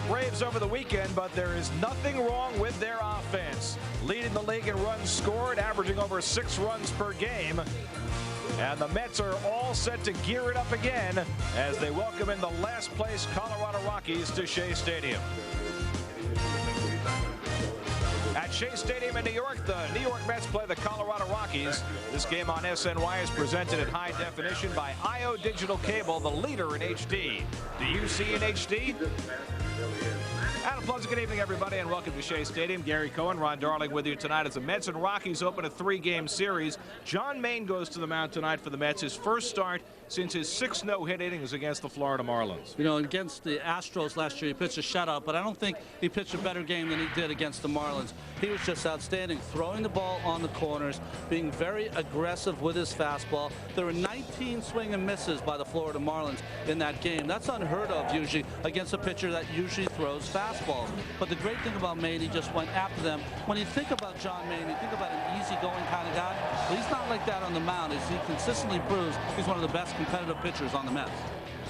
Braves over the weekend, but there is nothing wrong with their offense. Leading the league in runs scored, averaging over 6 runs per game. And the Mets are all set to gear it up again as they welcome in the last place Colorado Rockies to Shea Stadium. At Shea Stadium in New York, the New York Mets play the Colorado Rockies. This game on SNY is presented in high definition by IO Digital Cable, the leader in HD. Do you see in HD? And a pleasant good evening, everybody, and welcome to Shea Stadium. Gary Cohen, Ron Darling with you tonight as the Mets and Rockies open a 3-game series. John Maine goes to the mound tonight for the Mets, his first start since his 6 no-hit innings against the Florida Marlins. You know, against the Astros last year, he pitched a shutout, but I don't think he pitched a better game than he did against the Marlins. He was just outstanding, throwing the ball on the corners, being very aggressive with his fastball. There were 19 swing and misses by the Florida Marlins in that game. That's unheard of usually against a pitcher that usually throws fastballs. But the great thing about Maine, he just went after them. When you think about John Maine, you think about an easygoing kind of guy, but he's not like that on the mound. As he consistently proves, he's one of the best competitive pitchers on the Mets.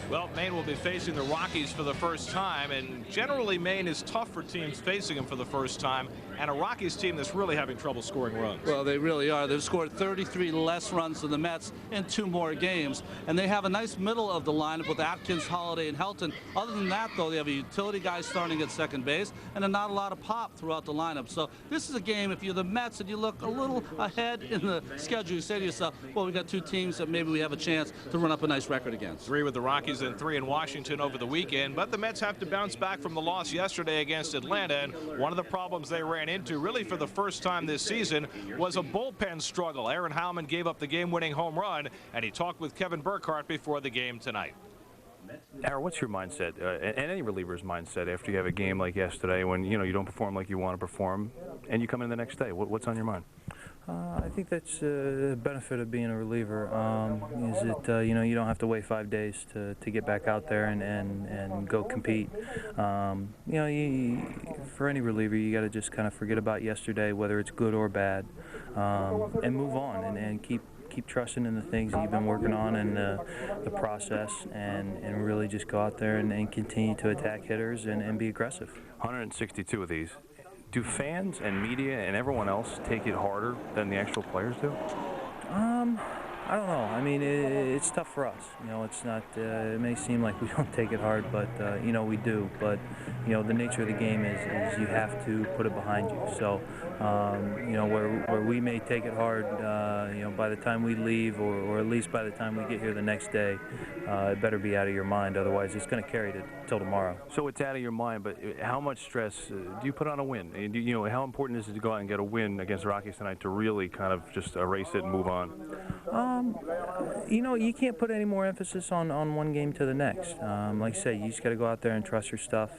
Well, Maine will be facing the Rockies for the first time, and generally Maine is tough for teams facing him for the first time, and a Rockies team that's really having trouble scoring runs. Well, they really are. They've scored 33 less runs than the Mets in 2 more games, and they have a nice middle of the lineup with Atkins, Holiday, and Helton. Other than that, though, they have a utility guy starting at second base, and not a lot of pop throughout the lineup. So this is a game, if you're the Mets and you look a little ahead in the schedule, you say to yourself, well, we got 2 teams that maybe we have a chance to run up a nice record against. 3 with the Rockies and 3 in Washington over the weekend, but the Mets have to bounce back from the loss yesterday against Atlanta, and one of the problems they ran into really for the first time this season was a bullpen struggle. Aaron Howman gave up the game-winning home run, and he talked with Kevin Burkhardt before the game tonight. Aaron, what's your mindset, and any reliever's mindset, after you have a game like yesterday when you don't perform like you want to perform, and you come in the next day? What's on your mind? I think that's the benefit of being a reliever. Is that you don't have to wait 5 days to get back out there and go compete. For any reliever, you got to just kind of forget about yesterday, whether it's good or bad, and move on and keep trusting in the things that you've been working on and the process, and really just go out there and continue to attack hitters and be aggressive. 162 of these. Do fans and media and everyone else take it harder than the actual players do? I don't know. I mean, it's tough for us. It's not. It may seem like we don't take it hard, but we do. But the nature of the game is you have to put it behind you. So, where we may take it hard, by the time we leave, or at least by the time we get here the next day, it better be out of your mind. Otherwise, it's going to carry it till tomorrow. So it's out of your mind. But how much stress do you put on a win? How important is it to go out and get a win against the Rockies tonight to really kind of just erase it and move on? You can't put any more emphasis on one game to the next. Like I say, you just got to go out there and trust your stuff.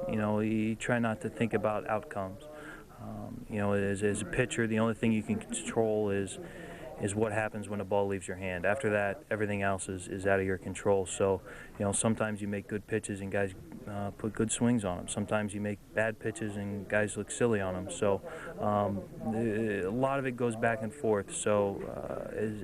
You try not to think about outcomes. As a pitcher, the only thing you can control is what happens when the ball leaves your hand. After that, everything else is out of your control. So, sometimes you make good pitches and guys put good swings on them. Sometimes you make bad pitches and guys look silly on them. So, a lot of it goes back and forth. So,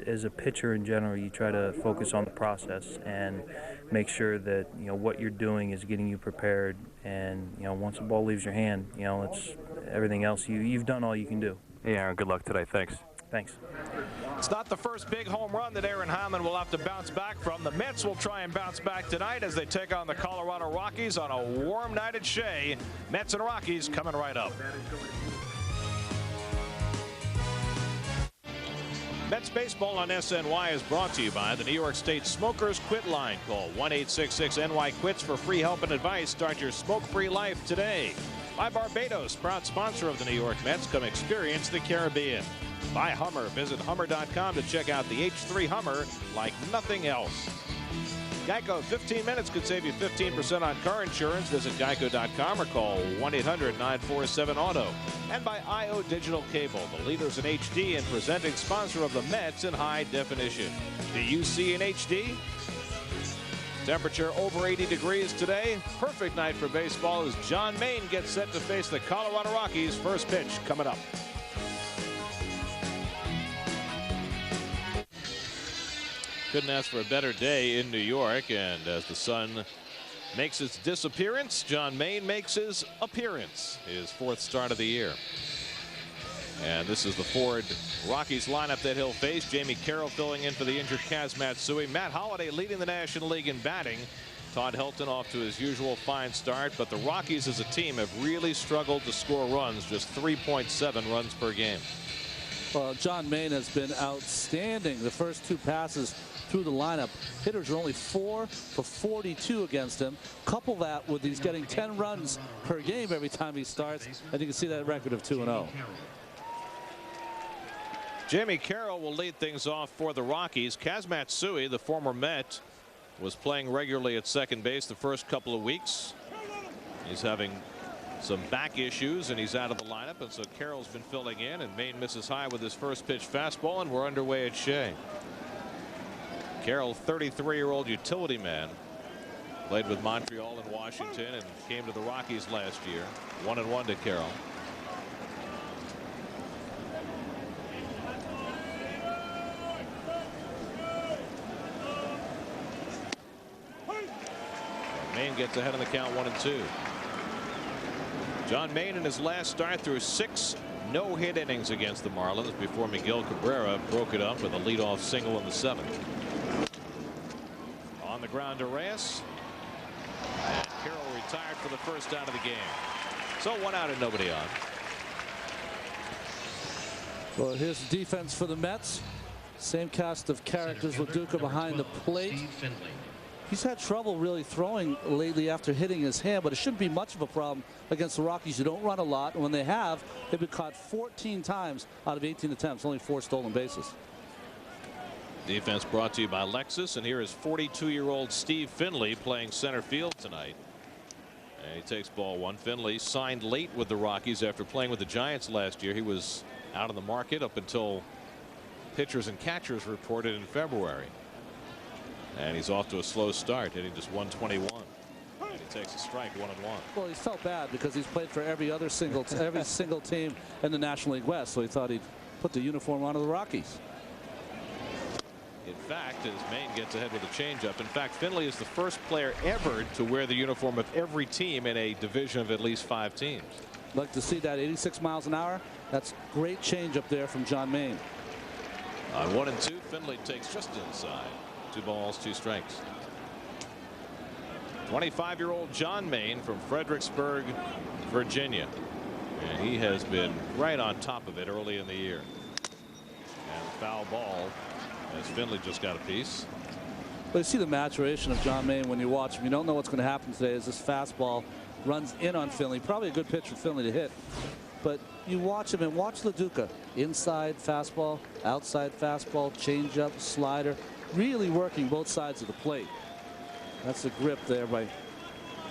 as a pitcher in general, you try to focus on the process and make sure that what you're doing is getting you prepared. And once the ball leaves your hand, it's everything else. You've done all you can do. Hey, Aaron. Good luck today. Thanks. Thanks. It's not the first big home run that Aaron Howman will have to bounce back from. The Mets will try and bounce back tonight as they take on the Colorado Rockies on a warm night at Shea. Mets and Rockies coming right up. Mets baseball on SNY is brought to you by the New York State Smokers Quit Line. Call 1-866-NY-QUITS for free help and advice. Start your smoke-free life today. By Barbados, proud sponsor of the New York Mets. Come experience the Caribbean. By Hummer. Visit Hummer.com to check out the H3 Hummer like nothing else. Geico, 15 minutes could save you 15% on car insurance. Visit Geico.com or call 1-800-947-AUTO. And by IO Digital Cable, the leaders in HD and presenting sponsor of the Mets in high definition. Do you see in HD? Temperature over 80 degrees today. Perfect night for baseball as John Maine gets set to face the Colorado Rockies. First pitch coming up. Couldn't ask for a better day in New York, and as the sun makes its disappearance. John Maine makes his appearance, his 4th start of the year. And this is the Ford Rockies lineup that he'll face. Jamie Carroll filling in for the injured Kaz Matsui. Matt Holliday leading the National League in batting. Todd Helton off to his usual fine start, but the Rockies as a team have really struggled to score runs, just 3.7 runs per game. Well, John Maine has been outstanding. The first 2 passes through the lineup. Hitters are only 4 for 42 against him. Couple that with he's getting 10 runs per game every time he starts, and you can see that record of 2-0. Jamie Carroll will lead things off for the Rockies. Kaz Matsui, the former Met, was playing regularly at second base the first couple of weeks. He's having some back issues and he's out of the lineup, and so Carroll's been filling in, and Maine misses high with his first pitch fastball, and we're underway at Shea. Carroll, 33-year-old utility man, played with Montreal and Washington and came to the Rockies last year. 1-1 to Carroll. Maine gets ahead on the count, 1-2. John Maine in his last start threw 6 no-hit innings against the Marlins before Miguel Cabrera broke it up with a leadoff single in the 7th. On the ground to Reyes, and Carroll retired for the first out of the game. So 1 out and nobody on. Well, here's the defense for the Mets. Same cast of characters with Duca behind the plate. He's had trouble really throwing lately after hitting his hand, but it shouldn't be much of a problem against the Rockies. You don't run a lot, and when they have, they've been caught 14 times out of 18 attempts, only 4 stolen bases. Defense brought to you by Lexus, and here is 42-year-old Steve Finley playing center field tonight. And he takes ball 1. Finley signed late with the Rockies after playing with the Giants last year. He was out of the market up until pitchers and catchers reported in February. And he's off to a slow start, hitting just 121. And he takes a strike, 1-1. Well, he felt bad because he's played for every single team in the National League West, so he thought he'd put the uniform onto the Rockies. In fact, as Maine gets ahead with a changeup, in fact, Finley is the first player ever to wear the uniform of every team in a division of at least 5 teams. Like to see that 86 miles an hour. That's great changeup there from John Maine. On 1-2, Finley takes just inside. 2 balls, 2 strikes. 25-year-old John Maine from Fredericksburg, Virginia. And he has been right on top of it early in the year. And foul ball as Finley just got a piece. But you see the maturation of John Maine when you watch him. You don't know what's going to happen today as this fastball runs in on Finley. Probably a good pitch for Finley to hit. But you watch him and watch LaDuca. Inside fastball, outside fastball, changeup, slider. Really working both sides of the plate. That's the grip there by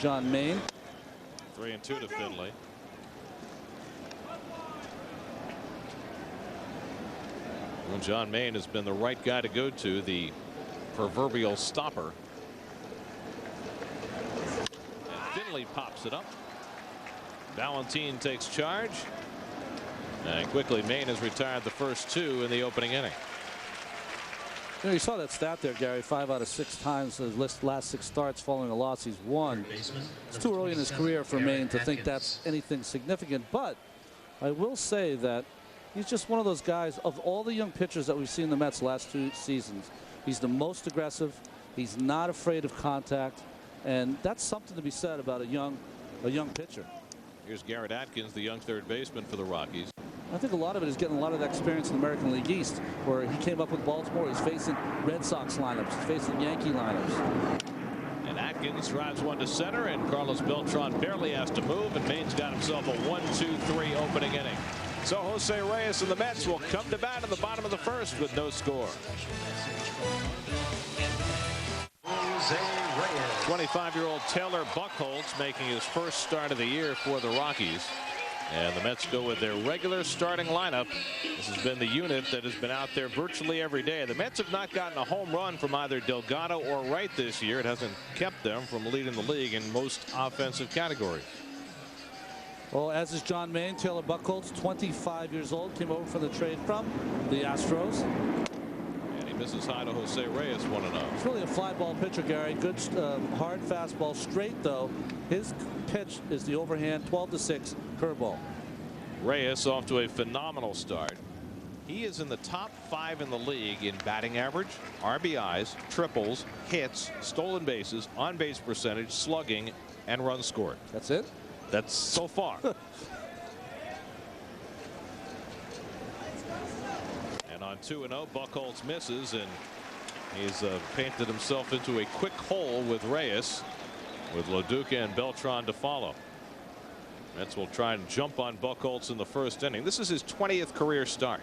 John Maine. 3-2 to Finley. Well, John Maine has been the right guy to go to, the proverbial stopper. And Finley pops it up. Valentin takes charge. And quickly Maine has retired the first 2 in the opening inning. You know, you saw that stat there, Gary. 5 out of 6 times in his last 6 starts following a loss he's won. It's too early in his career for Maine to think that's anything significant, but I will say that he's just one of those guys, of all the young pitchers that we've seen in the Mets last 2 seasons, he's the most aggressive. He's not afraid of contact, and that's something to be said about a young pitcher. Here's Garrett Atkins, the young third baseman for the Rockies. I think a lot of it is getting a lot of that experience in the American League East, where he came up with Baltimore. He's facing Red Sox lineups. He's facing Yankee lineups. And Atkins drives 1 to center, and Carlos Beltran barely has to move, and Maine's got himself a 1-2-3 opening inning. So Jose Reyes and the Mets will come to bat in the bottom of the 1st with no score. 25-year-old Taylor Buchholz making his first start of the year for the Rockies. And the Mets go with their regular starting lineup. This has been the unit that has been out there virtually every day. The Mets have not gotten a home run from either Delgado or Wright this year. It hasn't kept them from leading the league in most offensive categories. Well, as is John Maine, Taylor Buchholz, 25 years old, came over from the trade from the Astros. And he misses high to Jose Reyes, 1-0. It's really a fly ball pitcher, Gary. Good hard fastball, straight though. His pitch is the overhand 12-6 curveball. Reyes off to a phenomenal start. He is in the top 5 in the league in batting average, RBIs, triples, hits, stolen bases, on base percentage, slugging, and runs scored. That's it? That's so far. And on 2-0, Buchholz misses, and he's painted himself into a quick hole with Reyes, with Loduca and Beltran to follow. Mets will try and jump on Buchholz in the first inning. This is his 20th career start.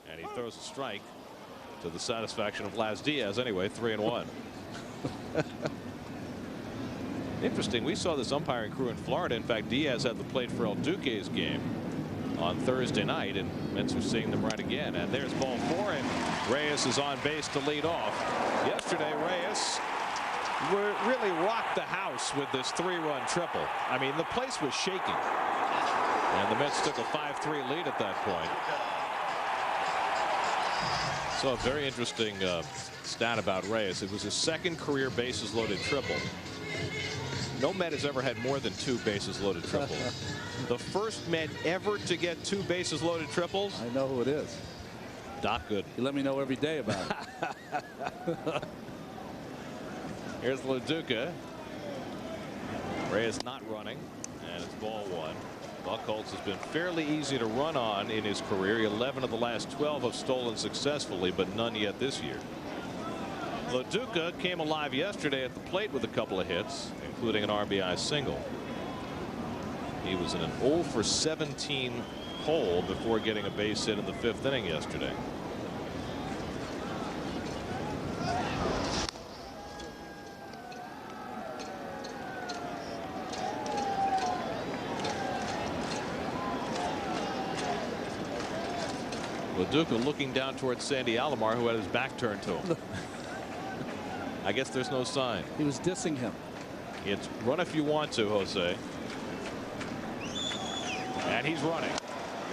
And he throws a strike to the satisfaction of Laz Diaz anyway, 3-1. Interesting, we saw this umpiring crew in Florida. In fact, Diaz had the plate for El Duque's game on Thursday night, and Mets are seeing them right again. And there's ball 4, and Reyes is on base to lead off. Yesterday, Reyes really rocked the house with this 3-run triple. I mean, the place was shaking. And the Mets took a 5-3 lead at that point. So a very interesting stat about Reyes. It was his second career bases loaded triple. No Met has ever had more than 2 bases loaded triples. The first Met ever to get 2 bases loaded triples. I know who it is. Doc Gooden. You let me know every day about it. Here's Loduca. Reyes not running, and it's ball 1. Buchholz has been fairly easy to run on in his career. 11 of the last 12 have stolen successfully, but none yet this year. Loduca came alive yesterday at the plate with a couple of hits, including an RBI single. He was in an 0 for 17 hole before getting a base hit in the 5th inning yesterday. Loduca looking down towards Sandy Alomar, who had his back turned to him. I guess there's no sign. He was dissing him. It's run if you want to, Jose. And he's running.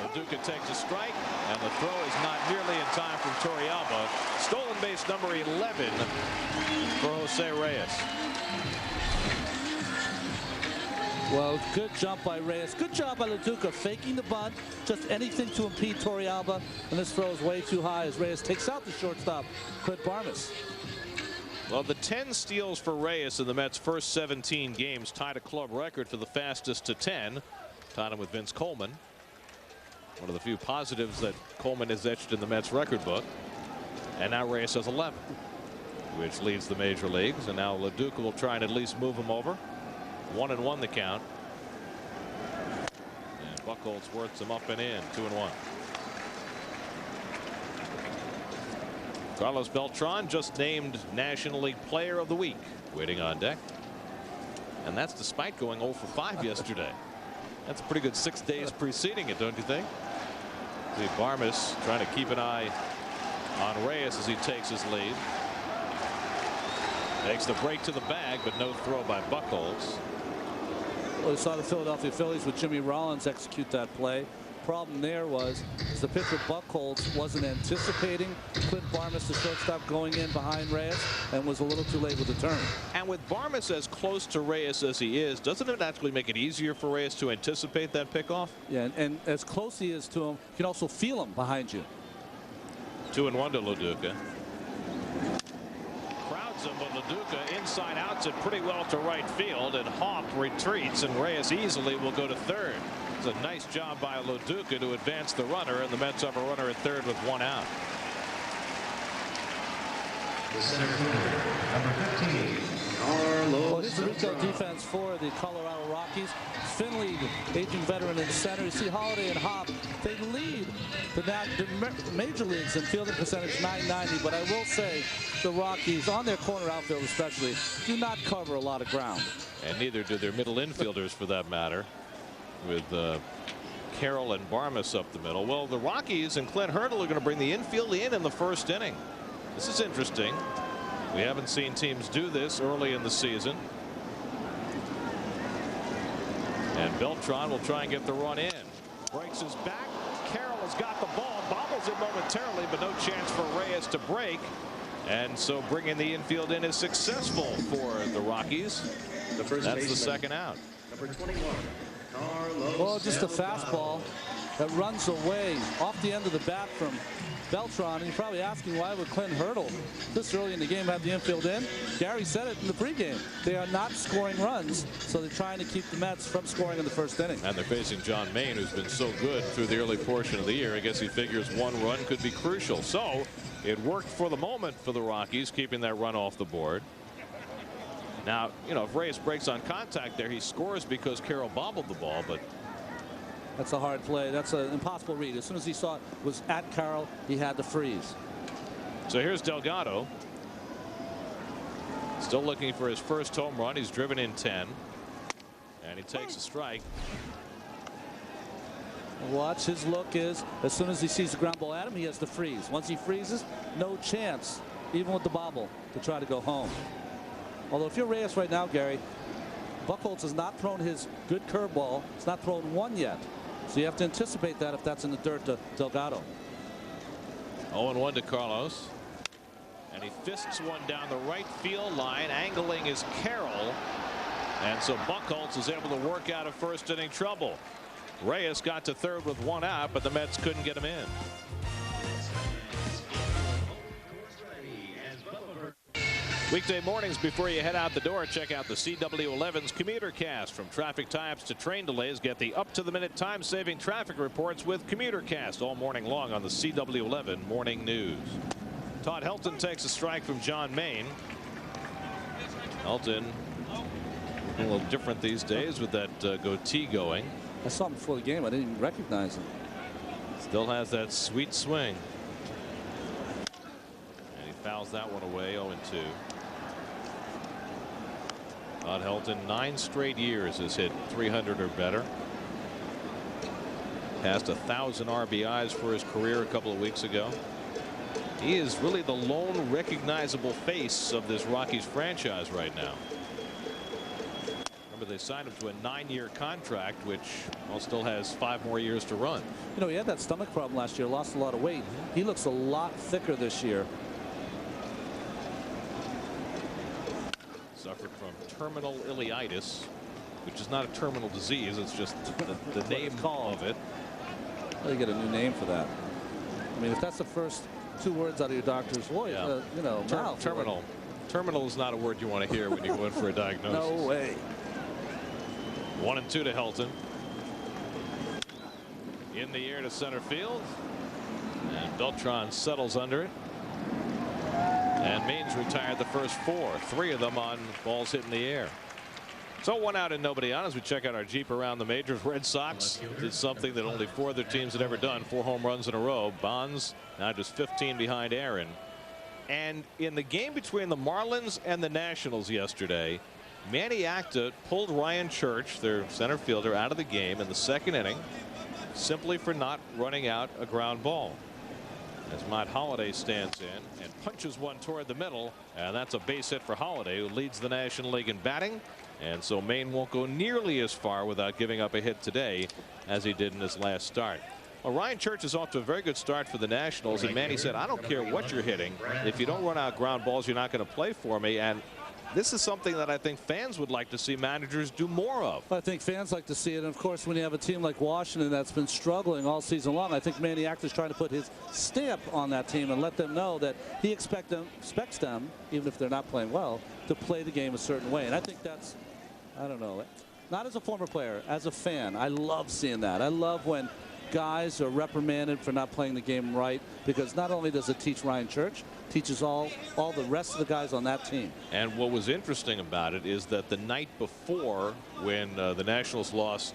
Loduca takes a strike, and the throw is not nearly in time from Torrealba. Stolen base number 11 for Jose Reyes. Well, good jump by Reyes. Good job by Loduca faking the bunt. Just anything to impede Torrealba. And this throw is way too high as Reyes takes out the shortstop, Clint Barmes. Well, the 10 steals for Reyes in the Mets' first 17 games tied a club record for the fastest to 10. Tied him with Vince Coleman. One of the few positives that Coleman has etched in the Mets record book. And now Reyes has 11, which leads the major leagues. And now Loduca will try and at least move him over. 1-1 the count. And Buchholz works him up and in. 2-1. Carlos Beltran just named National League Player of the Week, waiting on deck. And that's despite going 0 for 5 yesterday. That's a pretty good 6 days preceding it, don't you think? See Barmes trying to keep an eye on Reyes as he takes his lead. Takes the break to the bag, but no throw by Buchholz. Well, we saw the Philadelphia Phillies with Jimmy Rollins execute that play. Problem there was the pitcher Buchholz wasn't anticipating Clint Barmes, the shortstop, going in behind Reyes, and was a little too late with the turn. And with Barmes as close to Reyes as he is, doesn't it actually make it easier for Reyes to anticipate that pickoff? Yeah, and as close he is to him, you can also feel him behind you. 2-1 to Loduca. Crowds him, but Loduca inside outs it pretty well to right field, and Hawk retreats, and Reyes easily will go to third. It's a nice job by Loduca to advance the runner, and the Mets have a runner at third with 1 out. The center fielder, number 15, Carlos. Well, it's the retail defense for the Colorado Rockies. Finley, aging veteran in center. You see Holiday and Hop. They lead the major leagues in fielding percentage, .990. But I will say the Rockies, on their corner outfield especially, do not cover a lot of ground. And neither do their middle infielders, for that matter, with Carroll and Barmes up the middle. Well, the Rockies and Clint Hurdle are going to bring the infield in the first inning. This is interesting. We haven't seen teams do this early in the season. And Beltran will try and get the run in. Breaks his back. Carroll has got the ball. struggles it momentarily, but no chance for Reyes to break. And so bringing the infield in is successful for the Rockies. That's the second out. Number 21, Carlos. Well, just a fastball that runs away off the end of the bat from Beltran. And you're probably asking, why would Clint hurdle this early in the game, have the infield in? Gary said it in the pregame. They are not scoring runs, so they're trying to keep the Mets from scoring in the first inning. And they're facing John Maine, who's been so good through the early portion of the year. I guess he figures one run could be crucial. So it worked for the moment for the Rockies, keeping that run off the board. Now, you know, if Reyes breaks on contact there, he scores because Carroll bobbled the ball, but that's a hard play. That's an impossible read. As soon as he saw it was at Carroll, he had to freeze. So here's Delgado. Still looking for his first home run. He's driven in 10. And he takes a strike. Watch, his look is, as soon as he sees the ground ball at him, he has to freeze. Once he freezes, no chance, even with the bobble, to try to go home. Although if you're Reyes right now, Gary, Buchholz has not thrown his good curveball. He's not thrown one yet. So you have to anticipate that if that's in the dirt to Delgado. 0-1 to Carlos. And he fists one down the right field line. Angling is Carroll. And so Buchholz is able to work out of first inning trouble. Reyes got to third with one out, but the Mets couldn't get him in. Weekday mornings before you head out the door, check out the CW11's Commuter Cast. From traffic tie-ups to train delays, get the up-to-the-minute time-saving traffic reports with Commuter Cast all morning long on the CW11 Morning News. Todd Helton takes a strike from John Maine. Helton a little different these days with that goatee going. I saw him before the game. I didn't even recognize him. Still has that sweet swing. And he fouls that one away. 0-2. Todd Helton, 9 straight years has hit 300 or better. Passed 1,000 RBIs for his career a couple of weeks ago. He is really the lone recognizable face of this Rockies franchise right now. Remember, they signed him to a 9-year contract, which still has 5 more years to run. You know, he had that stomach problem last year, lost a lot of weight. He looks a lot thicker this year. Suffered from terminal ileitis, which is not a terminal disease. It's just the name of it. Well, you get a new name for that. I mean, if that's the first 2 words out of your doctor's voice, you know, mouth. Terminal. Terminal is not a word you want to hear when you go in for a diagnosis. No way. 1-2 to Helton. In the air to center field. And Beltran settles under it. And Maine's retired the first 4. 3 of them on balls hit in the air. So 1 out and nobody on as we check out our Jeep around the majors. Red Sox did something that only 4 other teams had ever done. 4 home runs in a row. Bonds now just 15 behind Aaron. And in the game between the Marlins and the Nationals yesterday, Manny Acta pulled Ryan Church, their center fielder, out of the game in the 2nd inning simply for not running out a ground ball. As Matt Holliday stands in and punches one toward the middle, and that's a base hit for Holliday, who leads the National League in batting. And so Maine won't go nearly as far without giving up a hit today as he did in his last start. Well, Ryan Church is off to a very good start for the Nationals, and Manny said, I don't care what you're hitting. If you don't run out ground balls, you're not going to play for me. And this is something that I think fans would like to see managers do more of. I think fans like to see it. And of course, when you have a team like Washington that's been struggling all season long, I think Manny Acta is trying to put his stamp on that team and let them know that he expects them, even if they're not playing well, to play the game a certain way. And I think that's, I don't know, not as a former player, as a fan, I love seeing that. I love when guys are reprimanded for not playing the game right, because not only does it teach Ryan Church, teaches all the rest of the guys on that team. And what was interesting about it is that the night before, when the Nationals lost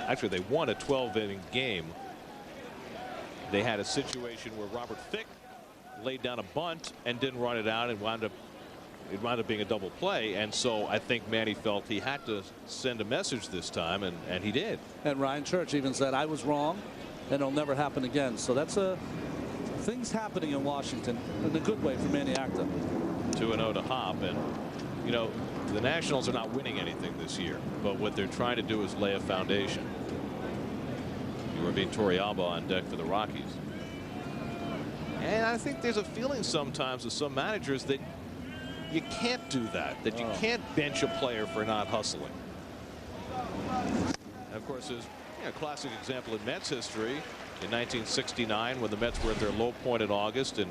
actually they won a 12-inning game, they had a situation where Robert Fick laid down a bunt and didn't run it out, and it wound up being a double play. And so I think Manny felt he had to send a message this time, and he did. And Ryan Church even said, I was wrong and it'll never happen again. So that's things happening in Washington in a good way for Manny Acta. 2-0 to Hop. And you know, the Nationals are not winning anything this year, but what they're trying to do is lay a foundation. You Torrealba on deck for the Rockies. And I think there's a feeling sometimes with some managers that you can't do that, you can't bench a player for not hustling. And of course, there's a classic example in Mets history in 1969 when the Mets were at their low point in August, and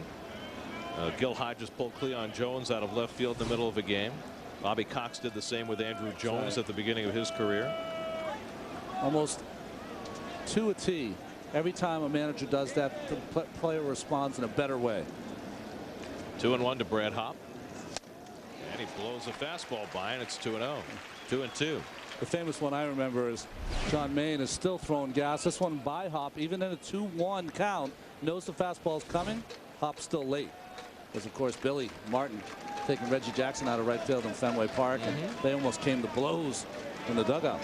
Gil Hodges pulled Cleon Jones out of left field in the middle of a game. Bobby Cox did the same with Andrew Jones at the beginning of his career. Almost to a T. Every time a manager does that, the player responds in a better way. 2-1 to Brad Hopp. And he blows a fastball by, and it's 2-0. 2-2. The famous one I remember is John Maine is still throwing gas. This one by Hopp, even in a 2-1 count, knows the fastball's coming. Hopp's still late. Because, of course, Billy Martin taking Reggie Jackson out of right field in Fenway Park, and they almost came to blows in the dugout.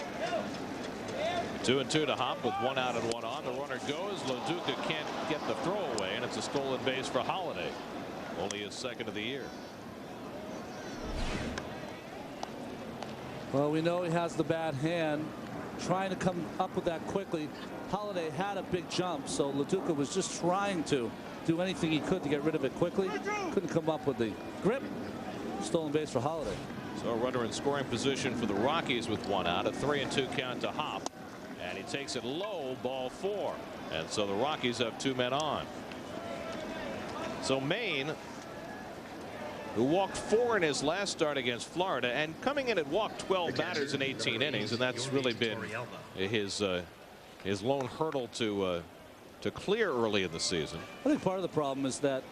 2-2 to Hopp with 1 out and 1 on. The runner goes. LaDuca can't get the throw away, and it's a stolen base for Holiday. Only his second of the year. Well, we know he has the bad hand. Trying to come up with that quickly. Holiday had a big jump, so LaDuca was just trying to do anything he could to get rid of it quickly. Couldn't come up with the grip. Stolen base for Holiday. So a runner in scoring position for the Rockies with 1 out. A 3-2 count to Hopp. And he takes it low, ball 4. And so the Rockies have 2 men on. So Maine, who walked 4 in his last start against Florida, and coming in had walked 12 batters in 18 innings, and that's really been his lone hurdle to clear early in the season. I think part of the problem is that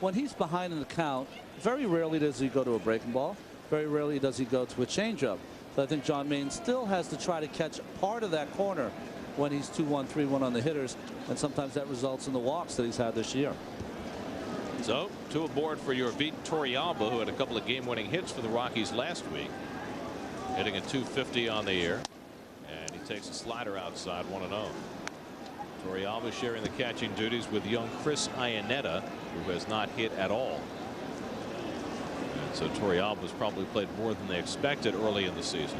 when he's behind in the count, very rarely does he go to a breaking ball. Very rarely does he go to a changeup. So I think John Maine still has to try to catch part of that corner when he's 2-1, 3-1 on the hitters, and sometimes that results in the walks that he's had this year. So 2 aboard for your Torrealba, who had a couple of game-winning hits for the Rockies last week, hitting a .250 on the year, and he takes a slider outside, 1-0. Torrealba sharing the catching duties with young Chris Iannetta, who has not hit at all. And so Torrealba's probably played more than they expected early in the season.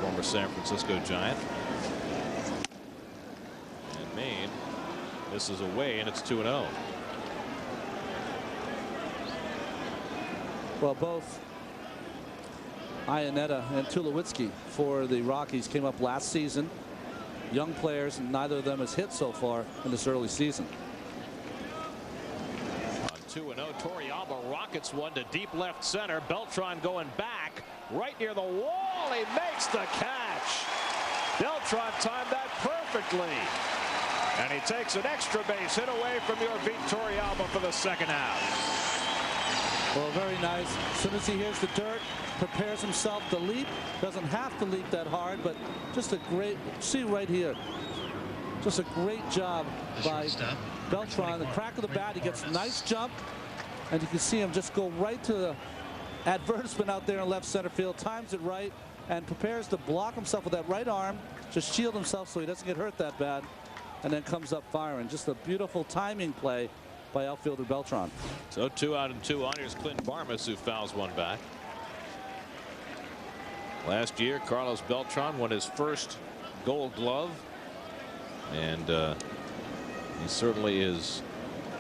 Former San Francisco Giant. And Maine misses away, and it's 2-0. Well, both Iannetta and Tulowitzki for the Rockies came up last season. Young players, and neither of them has hit so far in this early season. On 2-0, Torrealba rockets one to deep left center. Beltran going back right near the wall. He makes the catch. Beltran timed that perfectly. And he takes an extra base hit away from your Torrealba for the second out. Well, very nice. As soon as he hears the dirt, prepares himself to leap. Doesn't have to leap that hard, but just a great, see right here, just a great job by Beltran. The crack of the bat, he gets a nice jump, and you can see him just go right to the advertisement out there in left center field, times it right, and prepares to block himself with that right arm, just shield himself so he doesn't get hurt that bad, and then comes up firing. Just a beautiful timing play by outfielder Beltran. So 2 out and 2 on. Here's Clint Barmas, who fouls one back. Last year, Carlos Beltran won his first Gold Glove, and he certainly is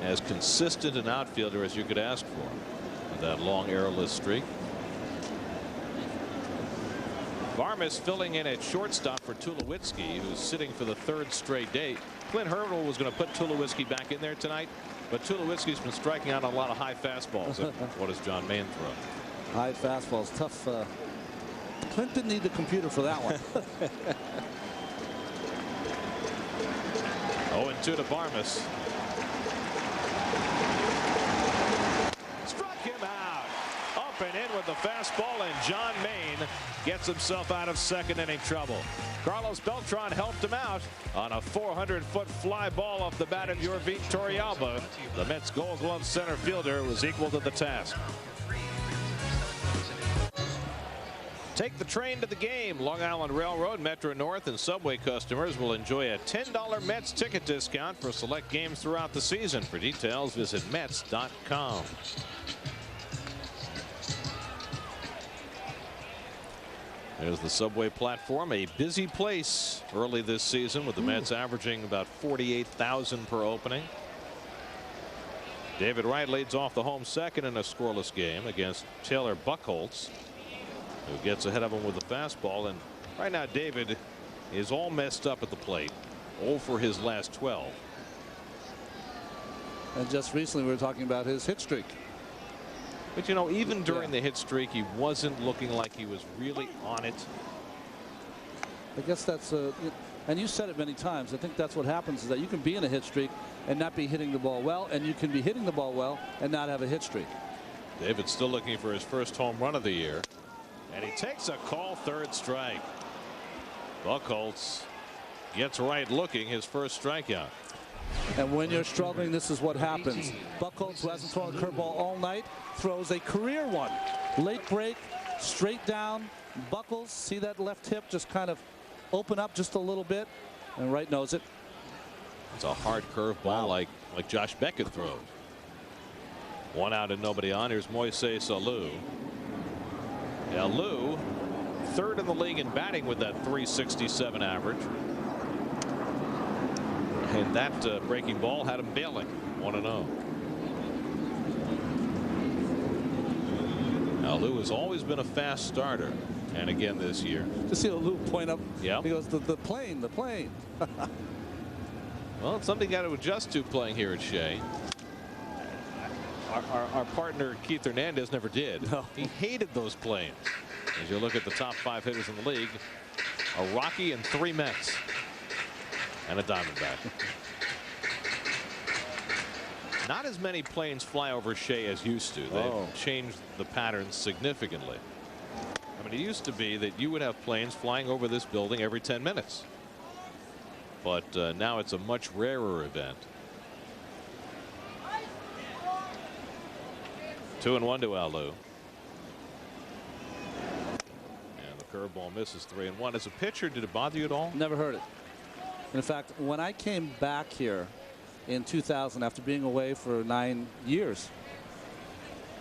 as consistent an outfielder as you could ask for with that long errorless streak. Barmas filling in at shortstop for Tulowitzki, who's sitting for the 3rd straight day. Clint Hurdle was going to put Tulowitzki back in there tonight, but Tulowitzki's been striking out on a lot of high fastballs. And what does John Maine throw? High fastballs, tough. Clint didn't need the computer for that one. 0-2 to Barmas. Struck him out. Up and in with the fastball, and John Maine gets himself out of second inning trouble. Carlos Beltran helped him out on a 400-foot fly ball off the bat of your Torrealba. The Mets Gold Glove center fielder was equal to the task. Take the train to the game. Long Island Railroad, Metro North, and Subway customers will enjoy a $10 Mets ticket discount for select games throughout the season. For details, visit There's the subway platform, a busy place early this season with the Mets averaging about 48,000 per opening. David Wright leads off the home second in a scoreless game against Taylor Buchholz, who gets ahead of him with a fastball. And right now David is all messed up at the plate, 0 for his last 12. And just recently we were talking about his hit streak. But you know, even during the hit streak, he wasn't looking like he was really on it. I guess that's and you said it many times. I think that's what happens, is that you can be in a hit streak and not be hitting the ball well, and you can be hitting the ball well and not have a hit streak. David's still looking for his first home run of the year, and he takes a call, third strike. Buchholz gets Wright looking, his first strikeout. And when you're struggling, this is what happens. Buchholz, who hasn't thrown a curveball all night, throws a career one. Late break, straight down. Buchholz, see that left hip just kind of open up just a little bit, and Wright knows it. It's a hard curveball, like Josh Beckett throws. 1 out and nobody on. Here's Moises Alou. Alou, third in the league in batting with that .367 average. And that breaking ball had him bailing. 1-0. Alou has always been a fast starter, and again this year. Just see Alou point up. Yeah. He goes, the plane, the plane. Well, it's something got to adjust to playing here at Shea. Our partner Keith Hernandez never did. No. He hated those planes. As you look at the top 5 hitters in the league, a Rocky and 3 Mets. And a Diamondback. Not as many planes fly over Shea as used to. They've changed the patterns significantly. I mean, it used to be that you would have planes flying over this building every 10 minutes. But now it's a much rarer event. 2-1 to Alou. And the curveball misses. 3-1. As a pitcher, did it bother you at all? Never heard it. In fact, when I came back here in 2000 after being away for 9 years,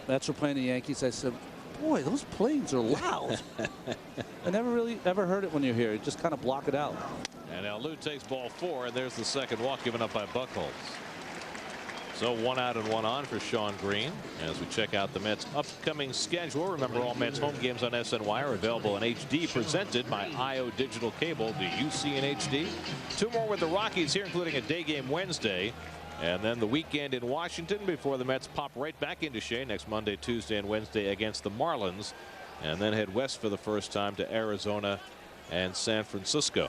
Mets were playing the Yankees, I said, boy, those planes are loud. I never really ever heard it when you're here. You just kind of block it out. And Alou takes ball 4, and there's the second walk given up by Buchholz. So 1 out and 1 on for Shawn Green as we check out the Mets upcoming schedule. Remember, all Mets home games on SNY are available in HD, presented by IO Digital Cable. Do you see in HD? 2 more with the Rockies here, including a day game Wednesday, and then the weekend in Washington before the Mets pop right back into Shea next Monday, Tuesday, and Wednesday against the Marlins, and then head west for the first time to Arizona and San Francisco.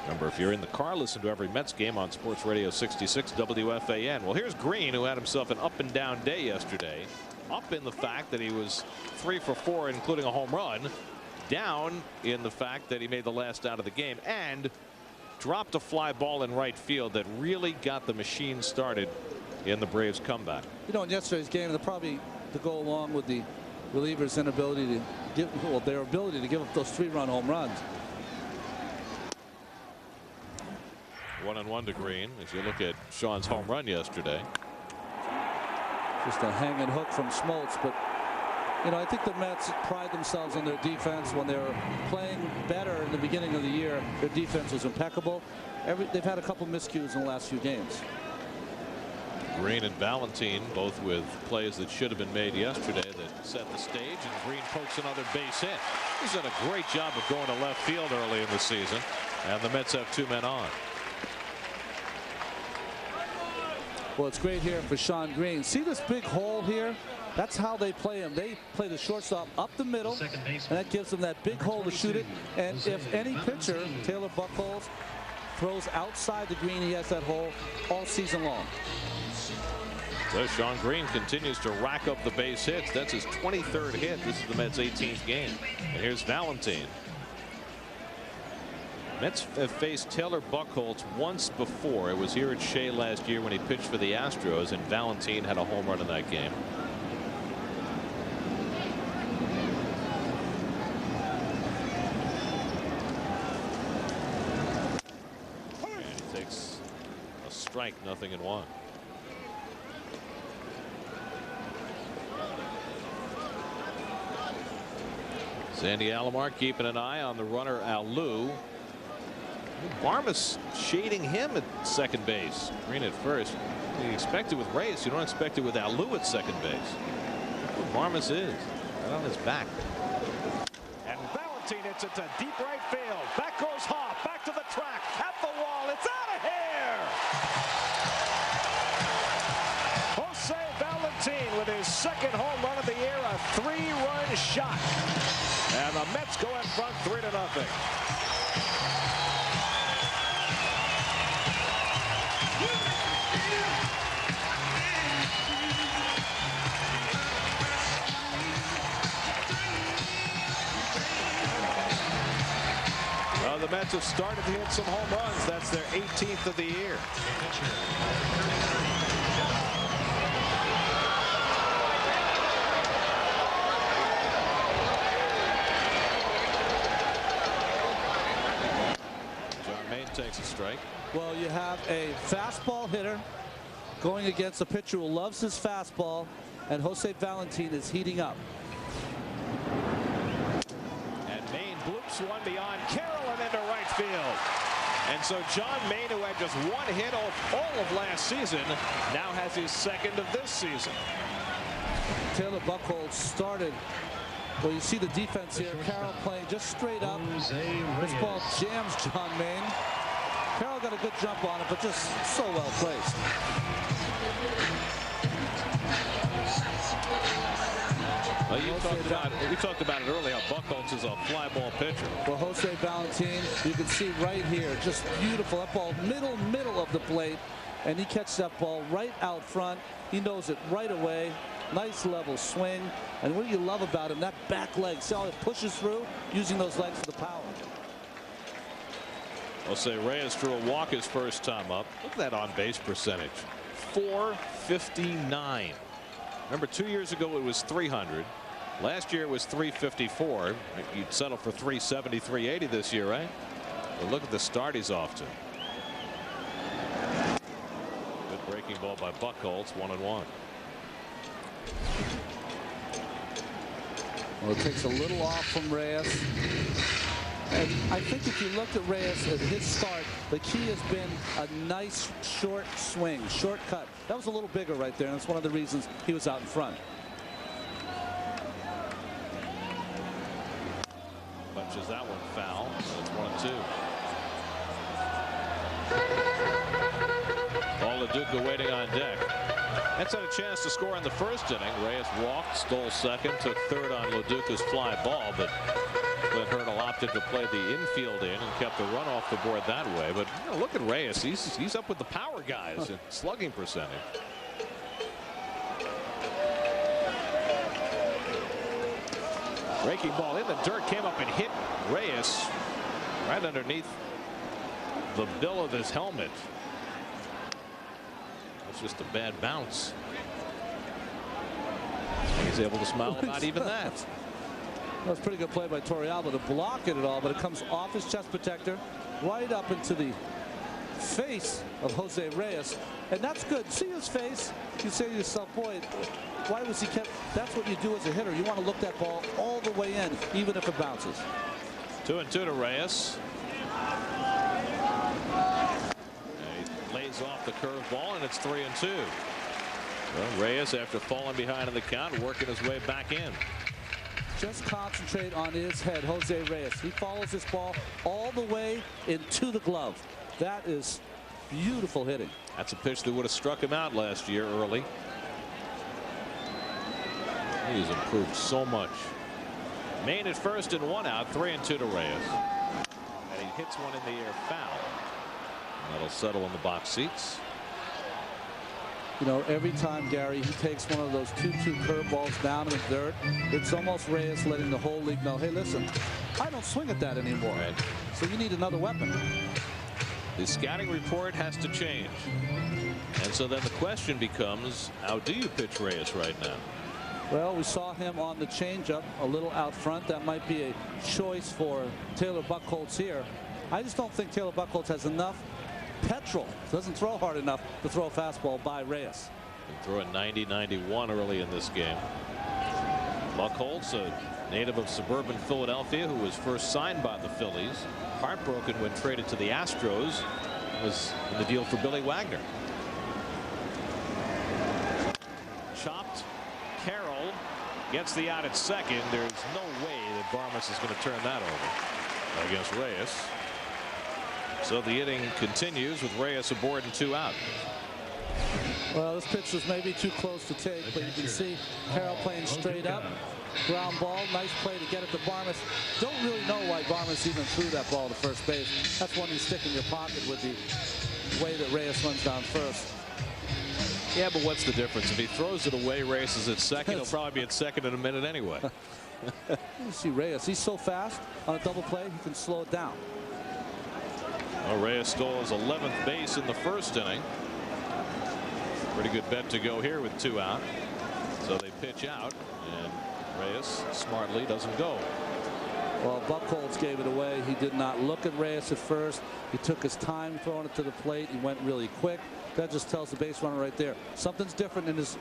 Remember, if you're in the car, listen to every Mets game on Sports Radio 66 WFAN. Well, here's Green, who had himself an up and down day yesterday. Up in the fact that he was 3 for 4, including a home run. Down in the fact that he made the last out of the game and dropped a fly ball in right field that really got the machine started in the Braves comeback. You know, in yesterday's game, they'll probably to go along with the relievers' inability to give, well, their ability to give up those 3-run home runs. 1-1 to Green as you look at Sean's home run yesterday. Just a hanging hook from Smoltz, but you know, I think the Mets pride themselves on their defense. When they were playing better in the beginning of the year, their defense was impeccable. They've had a couple miscues in the last few games. Green and Valentin both with plays that should have been made yesterday that set the stage, and Green pokes another base hit. He's done a great job of going to left field early in the season, and the Mets have 2 men on. Well, it's great here for Shawn Green. See this big hole here? That's how they play him. They play the shortstop up the middle, and that gives them that big hole to shoot it. And if any pitcher, Taylor Buchholz, throws outside the green, he has that hole all season long. So Shawn Green continues to rack up the base hits. That's his 23rd hit. This is the Mets' 18th game. And here's Valentin. Mets have faced Taylor Buchholz once before. It was here at Shea last year when he pitched for the Astros, and Valentin had a home run in that game. And he takes a strike, 0-1. Sandy Alomar keeping an eye on the runner Alou. Barmas shading him at second base. Green at first. You expect it with Reyes. You don't expect it with Alou at second base. That's what Barmas is. Right on his back. And Valentin hits it to deep right field. Back goes Hoff. Back to the track. At the wall. It's out of here. Jose Valentin with his second home run of the year. A 3-run shot. And the Mets go in front 3-0. The Mets have started to hit some home runs. That's their 18th of the year. John Maine takes a strike. Well, you have a fastball hitter going against a pitcher who loves his fastball, and Jose Valentin is heating up. And Maine bloops one beyond Carroll and into right field. And so John Maine, who had just one hit all of last season, now has his second of this season. Taylor Buchholz started. Well, you see the defense here. Carroll playing just straight up. This ball jams John Maine. Carroll got a good jump on it, but just so well placed. Well, we talked about it earlier. Buchholz is a fly ball pitcher. Well, Jose Valentin, you can see right here, just beautiful. That ball middle of the plate, and he catches that ball right out front. He knows it right away. Nice level swing. And what do you love about him? That back leg. See how it pushes through, using those legs for the power. Jose Reyes drew a walk his first time up. Look at that on base percentage. .459. Remember, 2 years ago it was 300. Last year it was 354. You'd settle for 370, 380 this year, right? But look at the start he's off to. Good breaking ball by Buchholz, 1-1. Well, it takes a little off from Reyes. And I think if you looked at Reyes at his start, the key has been a nice short swing, short cut. That was a little bigger right there, and that's one of the reasons he was out in front. Punches that one foul. It's 1-2. Paul LaDuca waiting on deck. Mets had a chance to score in the first inning. Reyes walked, stole second, took third on LaDuca's fly ball, but Clint Hurdle opted to play the infield in and kept the run off the board that way. But you know, look at Reyes. He's up with the power guys in slugging percentage. Breaking ball in the dirt, came up and hit Reyes right underneath the bill of his helmet. That's just a bad bounce. He's able to smile about even that. That was a pretty good play by Torrealba to block it at all, but it comes off his chest protector right up into the face of Jose Reyes, and that's good. See his face, you say to yourself, boy, why was he kept? That's what you do as a hitter. You want to look that ball all the way in, even if it bounces. 2-2 to Reyes. He lays off the curveball, and it's 3-2. Well, Reyes, after falling behind in the count, working his way back in. Just concentrate on his head, Jose Reyes. He follows this ball all the way into the glove. That is beautiful hitting. That's a pitch that would have struck him out last year early. He's improved so much. Maine at first and 1 out, 3-2 to Reyes. And he hits one in the air foul. And that'll settle in the box seats. You know, every time, Gary, he takes one of those 2-2 curveballs down in the dirt, it's almost Reyes letting the whole league know, hey, listen, I don't swing at that anymore. Right. So you need another weapon. The scouting report has to change. And so then the question becomes, how do you pitch Reyes right now? Well, we saw him on the changeup a little out front. That might be a choice for Taylor Buchholz here. I just don't think Taylor Buchholz has enough petrol. Doesn't throw hard enough to throw a fastball by Reyes. He threw a 90-91 early in this game. Buchholz, a native of suburban Philadelphia, who was first signed by the Phillies. Heartbroken when traded to the Astros. Was in the deal for Billy Wagner. Chopped. Carroll gets the out at second. There's no way that Barmes is going to turn that over against Reyes. So the inning continues with Reyes aboard and 2 out. Well, this pitch was maybe too close to take, but you can see Carroll playing straight up. Ground ball, nice play to get it to Barmes. Don't really know why Barmes even threw that ball to first base. That's one you stick in your pocket with the way that Reyes runs down first. Yeah, but what's the difference? If he throws it away, Reyes is at second. He'll probably be at second in a minute anyway. You see Reyes, he's so fast on a double play, he can slow it down. Well, Reyes stole his 11th base in the first inning. Pretty good bet to go here with 2 out. So they pitch out, and Reyes smartly doesn't go. Well, Buchholz gave it away. He did not look at Reyes at first. He took his time throwing it to the plate. He went really quick. That just tells the base runner right there. Something's different in his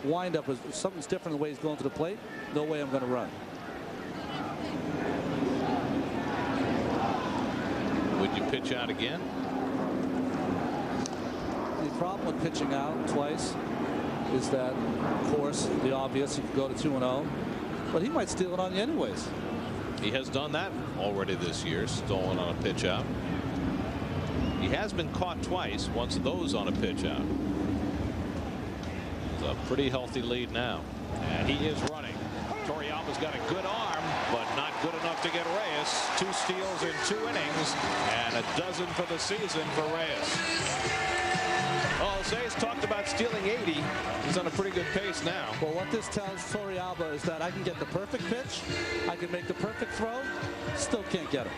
windup. Something's different in the way he's going to the plate. No way I'm going to run. Would you pitch out again? The problem with pitching out twice is that, of course, the obvious, you can go to 2-0, but he might steal it on you anyways. He has done that already this year, stolen on a pitch out. He has been caught twice, once of those on a pitch out. It's a pretty healthy lead now, and he is running. Torrealba's got a good arm, but not good enough to get Reyes. 2 steals in 2 innings, and a dozen for the season for Reyes. Oh, Shay's talked about stealing 80. He's on a pretty good pace now. Well, what this tells Torrealba is that I can get the perfect pitch, I can make the perfect throw, still can't get him.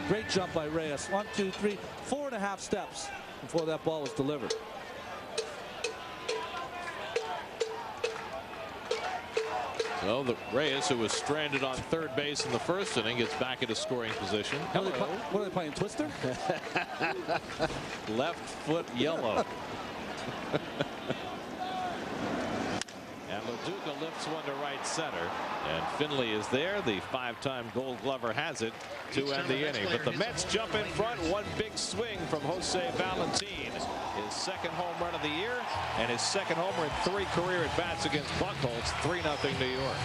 Great jump by Reyes. 1, 2, 3, 4.5 steps before that ball was delivered. So the Reyes, who was stranded on third base in the first inning, gets back into scoring position. What are they playing, Twister? Left foot yellow. And Leduca lifts one to right center, and Finley is there. The 5-time Gold Glover has it to end the inning. But the Mets jump in front. One big swing from Jose Valentin. His second home run of the year, and his second homer in 3 career at bats against Buchholz. 3-0 New York.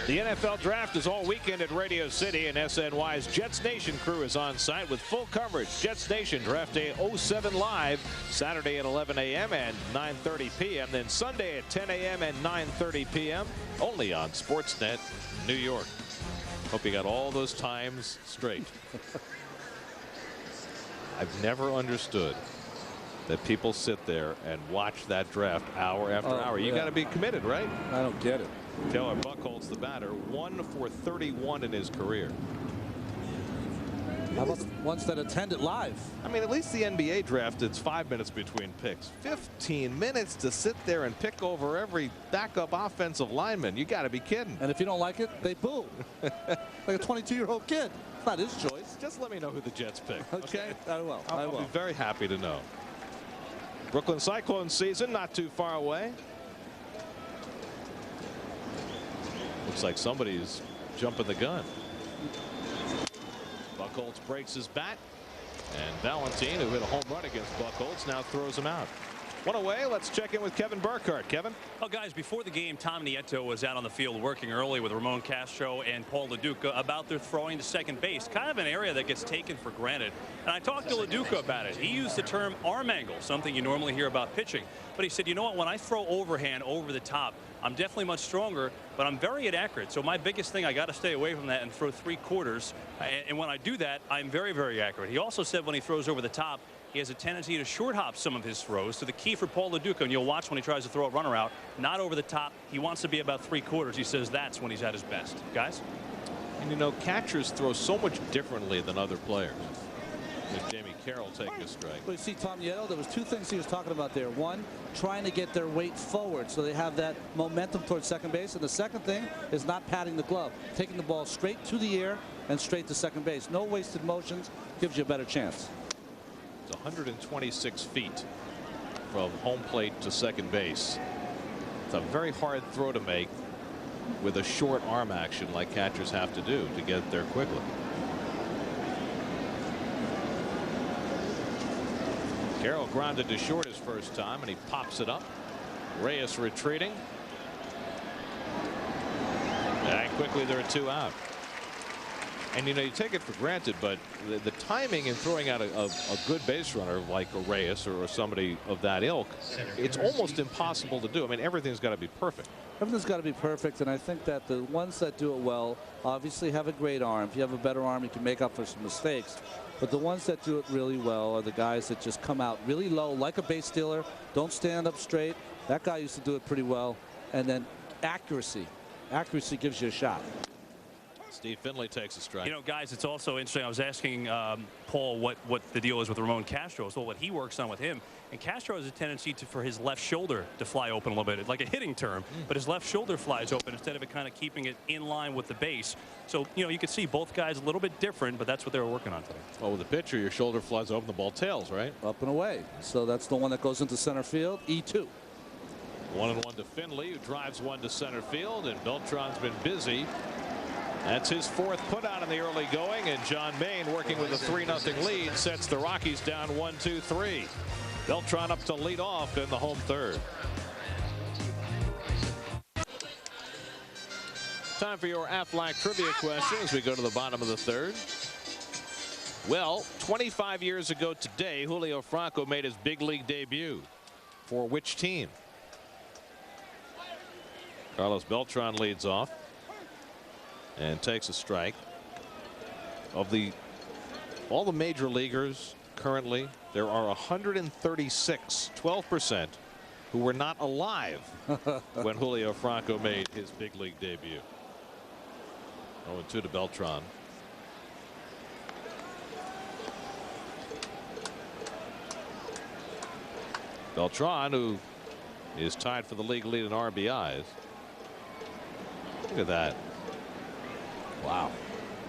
The NFL draft is all weekend at Radio City, and SNY's Jets Nation crew is on site with full coverage. Jets Nation Draft Day 07 live Saturday at 11 a.m. and 9:30 p.m. Then Sunday at 10 a.m. and 9:30 p.m. only on Sportsnet New York. Hope you got all those times straight. I've never understood that people sit there and watch that draft hour after hour. You got to be committed, right? I don't get it. Taylor Buchholz, the batter, 1 for 31 in his career. How about the ones that attend it live? I mean, at least the NBA draft, it's 5 minutes between picks. 15 minutes to sit there and pick over every backup offensive lineman. You got to be kidding. And if you don't like it, they boo. Like a 22-year-old kid. It's not his choice. Just let me know who the Jets pick. Okay? I will. I'll be very happy to know. Brooklyn Cyclones season not too far away. Looks like somebody's jumping the gun. Buchholz breaks his bat, and Valentin, who hit a home run against Buchholz, now throws him out. One away. Let's check in with Kevin Burkhardt. Kevin. Well, guys, before the game, Tom Nieto was out on the field working early with Ramon Castro and Paul LaDuca about their throwing to second base, kind of an area that gets taken for granted. And I talked to LaDuca about it. He used the term arm angle, something you normally hear about pitching. But he said, you know what, when I throw overhand over the top, I'm definitely much stronger, but I'm very inaccurate. So my biggest thing, I got to stay away from that and throw 3/4. And when I do that, I'm very, very accurate. He also said when he throws over the top, he has a tendency to short hop some of his throws. So the key for Paul LaDuca, and you'll watch when he tries to throw a runner out, not over the top. He wants to be about 3/4. He says that's when he's at his best. Guys? And you know, catchers throw so much differently than other players. With Jamie Carroll taking a strike. Well, you see Tom Nieto, there was 2 things he was talking about there. One, trying to get their weight forward so they have that momentum towards second base. And the second thing is not patting the glove, taking the ball straight to the air and straight to second base. No wasted motions, gives you a better chance. It's 126 feet from home plate to second base. It's a very hard throw to make with a short arm action like catchers have to do to get there quickly. Carroll grounded to short his first time, and he pops it up. Reyes retreating. And quickly there are 2 out. And you know, you take it for granted, but the timing in throwing out a good base runner like a Reyes or somebody of that ilk, it's almost impossible to do. I mean, everything's got to be perfect. Everything's got to be perfect, and I think that the ones that do it well obviously have a great arm. If you have a better arm, you can make up for some mistakes. But the ones that do it really well are the guys that just come out really low, like a base stealer, don't stand up straight. That guy used to do it pretty well. And then accuracy. Accuracy gives you a shot. Steve Finley takes a strike. You know, guys, it's also interesting. I was asking Paul what the deal is with Ramon Castro, so what he works on with him. And Castro has a tendency for his left shoulder to fly open a little bit, like a hitting term. But his left shoulder flies open instead of it kind of keeping it in line with the base. So, you know, you could see both guys a little bit different, but that's what they were working on today. Well, with the pitcher, your shoulder flies open, the ball tails, right? Up and away. So that's the one that goes into center field, E2. 1-1 to Finley, who drives one to center field, and Beltran's been busy. That's his 4th putout in the early going, and John Maine, working with a 3-0 lead, sets the Rockies down 1-2-3. Beltran up to lead off in the home third. Time for your Aflac trivia question as we go to the bottom of the third. Well, 25 years ago today, Julio Franco made his big league debut. For which team? Carlos Beltran leads off and takes a strike. Of all the major leaguers currently, there are 136, 12%, who were not alive when Julio Franco made his big league debut. 0-2 to Beltran. Beltran, who is tied for the league lead in RBIs. Look at that. Wow.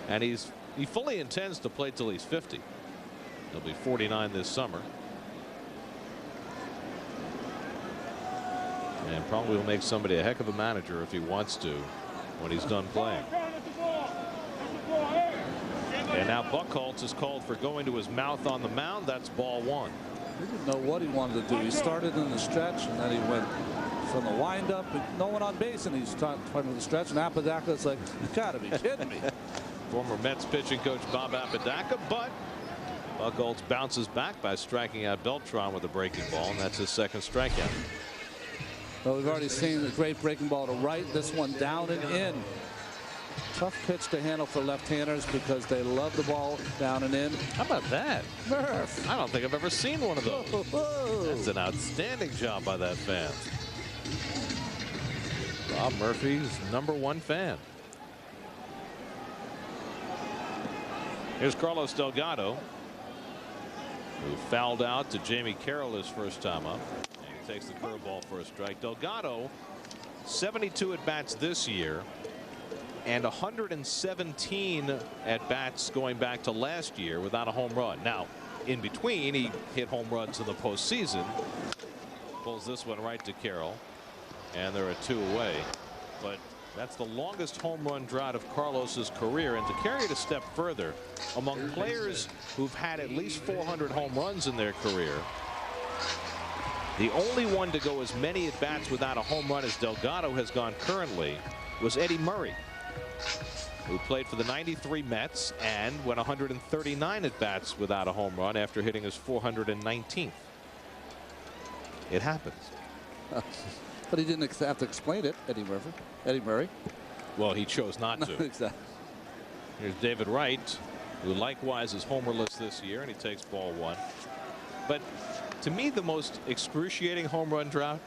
And he fully intends to play till he's 50. He'll be 49 this summer. And probably will make somebody a heck of a manager if he wants to when he's done playing. And now Buchholz is called for going to his mouth on the mound. That's ball 1. He didn't know what he wanted to do. He started in the stretch, and then he went from the windup with no one on base, and he's trying to the stretch. And Apodaca's like, you gotta be kidding me. Former Mets pitching coach Bob Apodaca, but Buchholz bounces back by striking out Beltran with a breaking ball, and that's his 2nd strikeout. Well, we've already seen the great breaking ball to right. This one down and in. Tough pitch to handle for left-handers because they love the ball down and in. How about that? Murph. I don't think I've ever seen one of those. That's an outstanding job by that fan. Bob Murphy's #1 fan. Here's Carlos Delgado, who fouled out to Jamie Carroll his first time up. And he takes the curveball for a strike. Delgado, 72 at bats this year, and 117 at bats going back to last year without a home run. Now, in between, he hit home runs in the postseason. Pulls this one right to Carroll, and there are 2 away. But that's the longest home run drought of Carlos's career. And to carry it a step further, among players who've had at least 400 home runs in their career, the only one to go as many at bats without a home run as Delgado has gone currently was Eddie Murray, who played for the '93 Mets and went 139 at bats without a home run after hitting his 419th. It happens. But he didn't have to explain it, Eddie Murray. Well, he chose not to. Exactly. Here's David Wright, who likewise is homerless this year, and he takes ball 1. But to me, the most excruciating home run drought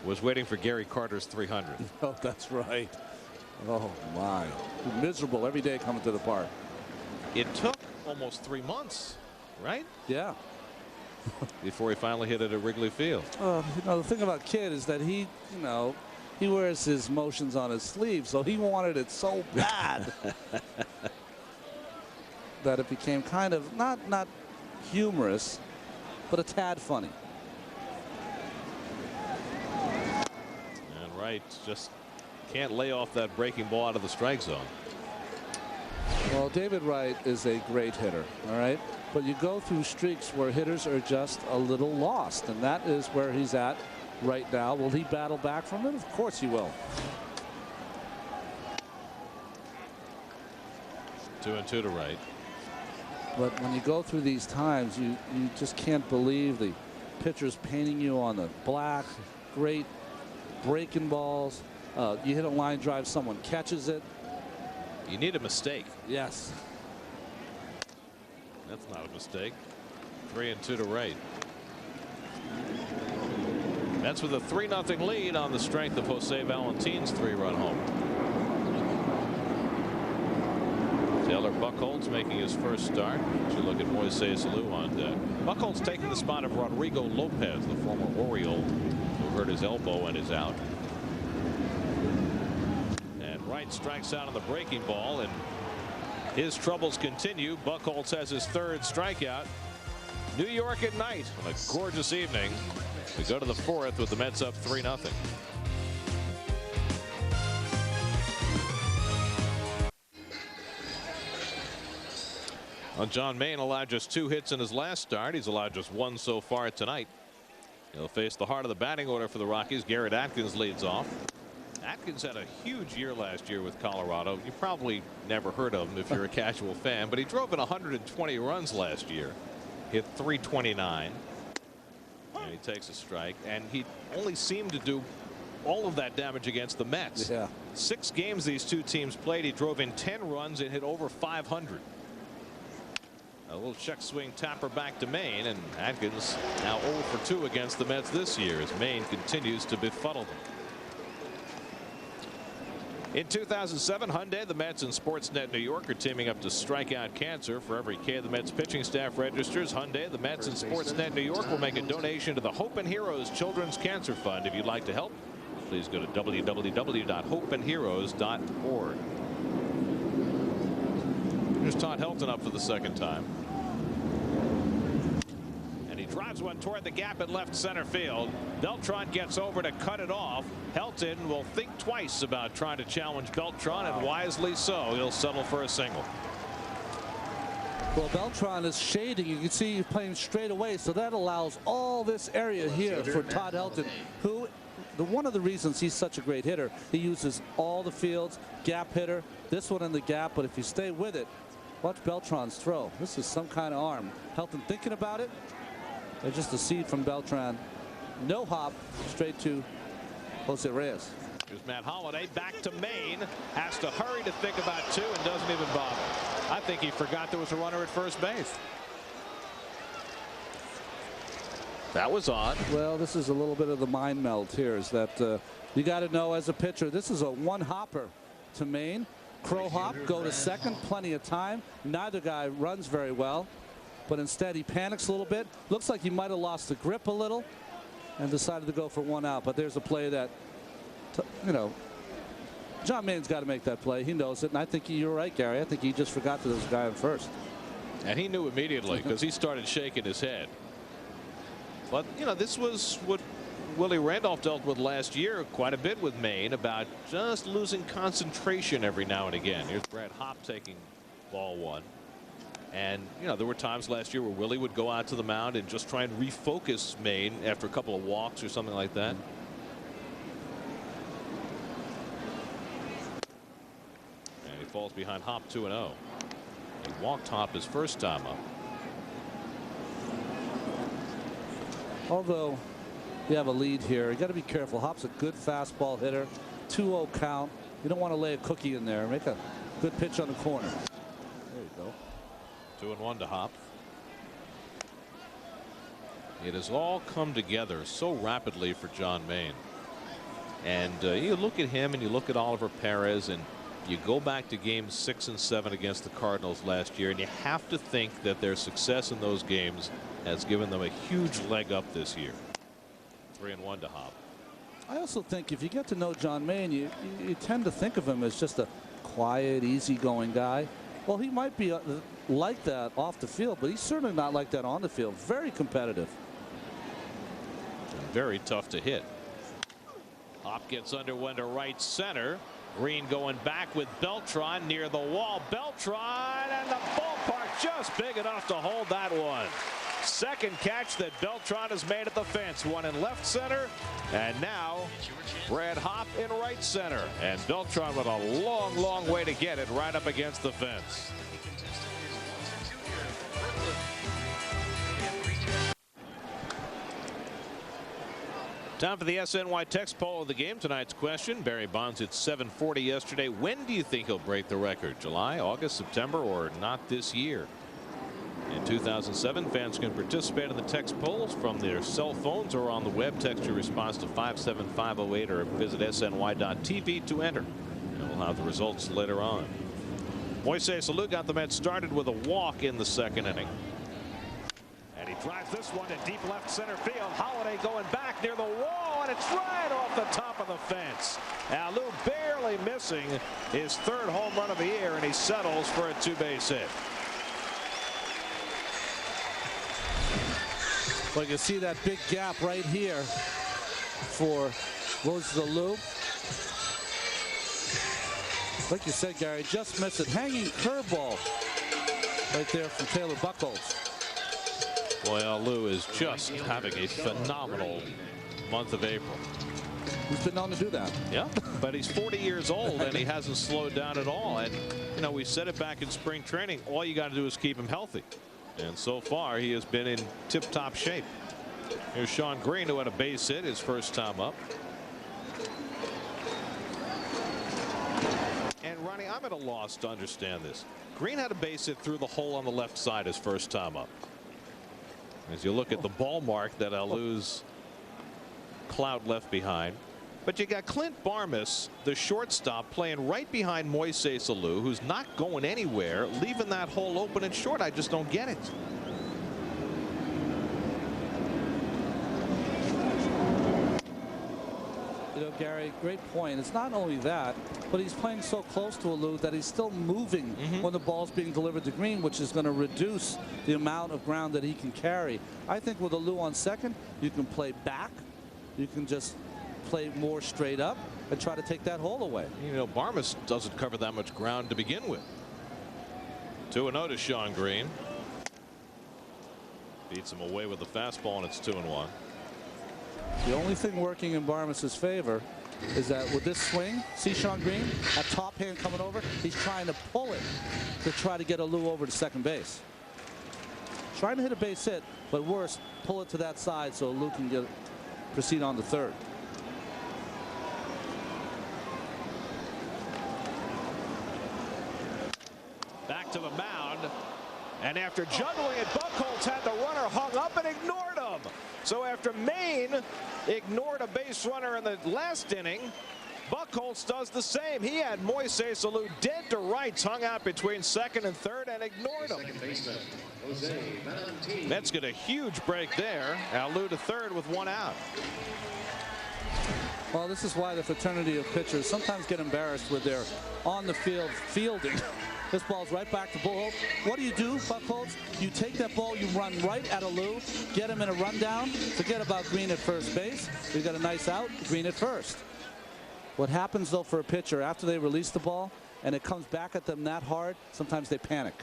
was waiting for Gary Carter's 300. Oh, that's right. Oh, my. Miserable every day coming to the park. It took almost 3 months, right? Yeah. Before he finally hit it at Wrigley Field. You know, the thing about Kidd is that he, you know, he wears his emotions on his sleeve, so he wanted it so bad that it became kind of not humorous, but a tad funny. Wright just can't lay off that breaking ball out of the strike zone. Well, David Wright is a great hitter, all right? But you go through streaks where hitters are just a little lost, and that is where he's at right now. Will he battle back from it? Of course he will. 2-2 to Wright. But when you go through these times, you just can't believe the pitcher's painting you on the black. Great breaking balls. You hit a line drive, someone catches it. You need a mistake. Yes. That's not a mistake. 3-2 to Wright. That's with a 3-0 lead on the strength of Jose Valentin's 3-run home. Taylor Buchholz making his first start. You look at Moises Alou on deck. Buchholz taking the spot of Rodrigo Lopez, the former Oriole, who hurt his elbow and is out. And Wright strikes out on the breaking ball, and his troubles continue. Buchholz has his third strikeout. New York at night on a gorgeous evening. We go to the fourth with the Mets up 3-0. Well, John Maine allowed just 2 hits in his last start. He's allowed just 1 so far tonight. He'll face the heart of the batting order for the Rockies. Garrett Atkins leads off. Atkins had a huge year last year with Colorado. You probably never heard of him if you're a casual fan, but he drove in 120 runs last year. Hit 329. And he takes a strike, and he only seemed to do all of that damage against the Mets. Yeah. 6 games these two teams played. He drove in 10 runs and hit over 500. A little check swing tapper back to Maine, and Atkins now 0 for 2 against the Mets this year as Maine continues to befuddle them. In 2007, Hyundai, the Mets, and Sportsnet New York are teaming up to strike out cancer. For every K the Mets pitching staff registers, Hyundai, the Mets, and Sportsnet New York will make a donation to the Hope and Heroes Children's Cancer Fund. If you'd like to help, please go to www.hopeandheroes.org. Here's Todd Helton up for the second time. And he drives one toward the gap in left center field. Beltran gets over to cut it off. Helton will think twice about trying to challenge Beltran, and wisely so. He'll settle for a single. Well, Beltran is shading. You can see he's playing straight away, so that allows all this area here for Todd Helton, who one of the reasons he's such a great hitter, he uses all the fields, gap hitter, this one in the gap, but if you stay with it, watch Beltran's throw. This is some kind of arm. Helton thinking about it. There's just a seed from Beltran. No hop, straight to Jose Reyes. Here's Matt Holliday back to Maine. Has to hurry to think about 2 and doesn't even bother. I think he forgot there was a runner at first base. That was odd. Well, this is a little bit of the mind meld here, is that you got to know as a pitcher, this is a one hopper to Maine. Crow hop, go to second, plenty of time. Neither guy runs very well, but instead he panics a little bit. Looks like he might have lost the grip a little and decided to go for 1 out. But there's a play that, you know, John Maine's got to make that play. He knows it, and I think you're right, Gary. I think he just forgot that there was a guy on first. And he knew immediately because he started shaking his head. But, you know, this was what Willie Randolph dealt with last year quite a bit with Maine, about just losing concentration every now and again. Here's Brad Hopp taking ball 1. And, you know, there were times last year where Willie would go out to the mound and just try and refocus Maine after a couple of walks or something like that. And he falls behind Hopp 2-0. He walked Hopp his first time up. Although you have a lead here, you got to be careful. Hopp's a good fastball hitter. 2-0 count. You don't want to lay a cookie in there. Make a good pitch on the corner. There you go. 2-1 to Hopp. It has all come together so rapidly for John Maine. And you look at him and you look at Oliver Perez, and you go back to games 6 and 7 against the Cardinals last year, and you have to think that their success in those games has given them a huge leg up this year. 3-1 to Hopp. I also think if you get to know John Maine, you tend to think of him as just a quiet, easygoing guy. Well, he might be like that off the field, but he's certainly not like that on the field. Very competitive. And very tough to hit. Hop gets under one to right center. Green going back with Beltran near the wall. Beltran, and the ballpark just big enough to hold that one. Second catch that Beltran has made at the fence. One in left center, and now Brad Hop in right center. And Beltran with a long, long way to get it right up against the fence. Time for the SNY text poll of the game. Tonight's question: Barry Bonds hit .740 yesterday. When do you think he'll break the record? July, August, September, or not this year? In 2007, fans can participate in the text polls from their cell phones or on the web. Text your response to 57508 or visit sny.tv to enter. And we'll have the results later on. Moises Alou got the Mets started with a walk in the second inning. And he drives this one to deep left center field. Holiday going back near the wall, and it's right off the top of the fence. Alou barely missing his third home run of the year, and he settles for a two-base hit. Well, you can see that big gap right here for Moises Alou. Like you said, Gary, just missed it. Hanging curveball right there from Taylor Buchholz. Boy, Alou is just having a phenomenal month of April. He's been known to do that. Yeah, but he's 40 years old and he hasn't slowed down at all. And, you know, we said it back in spring training. All you got to do is keep him healthy. And so far, he has been in tip-top shape. Here's Sean Green, who had a base hit his first time up. And, Ronnie, I'm at a loss to understand this. Green had a base hit through the hole on the left side his first time up. As you look at the ball mark that Alou's cloud left behind. But you got Clint Barmes, the shortstop, playing right behind Moises Alou, who's not going anywhere, leaving that hole open and short. I just don't get it. You know, Gary, great point. It's not only that, but he's playing so close to Alou that he's still moving when the ball's being delivered to Green, which is going to reduce the amount of ground that he can carry. I think with Alou on second, you can play back. You can just play more straight up and try to take that hole away. You know, Barmes doesn't cover that much ground to begin with. 2-0 to Sean Green. Beats him away with the fastball, and it's 2-1. The only thing working in Barmes' favor is that with this swing, see Sean Green, a top hand coming over, he's trying to pull it to try to get Alou over to second base. Trying to hit a base hit, but worse, pull it to that side so Alou can proceed on to third. Back to the mound, and after juggling it, Buchholz had the runner hung up and ignored him. So after Maine ignored a base runner in the last inning, Buchholz does the same. He had Moises Alou dead to rights, hung out between second and third, and ignored him. Mets get a huge break there. Alou to third with one out. Well, this is why the fraternity of pitchers sometimes get embarrassed with their on the field fielding. This ball's right back to Buchholz. What do, Buchholz? You take that ball, you run right at Alou, get him in a rundown. Forget about Green at first base. We got a nice out, Green at first. What happens, though, for a pitcher after they release the ball and it comes back at them that hard, sometimes they panic.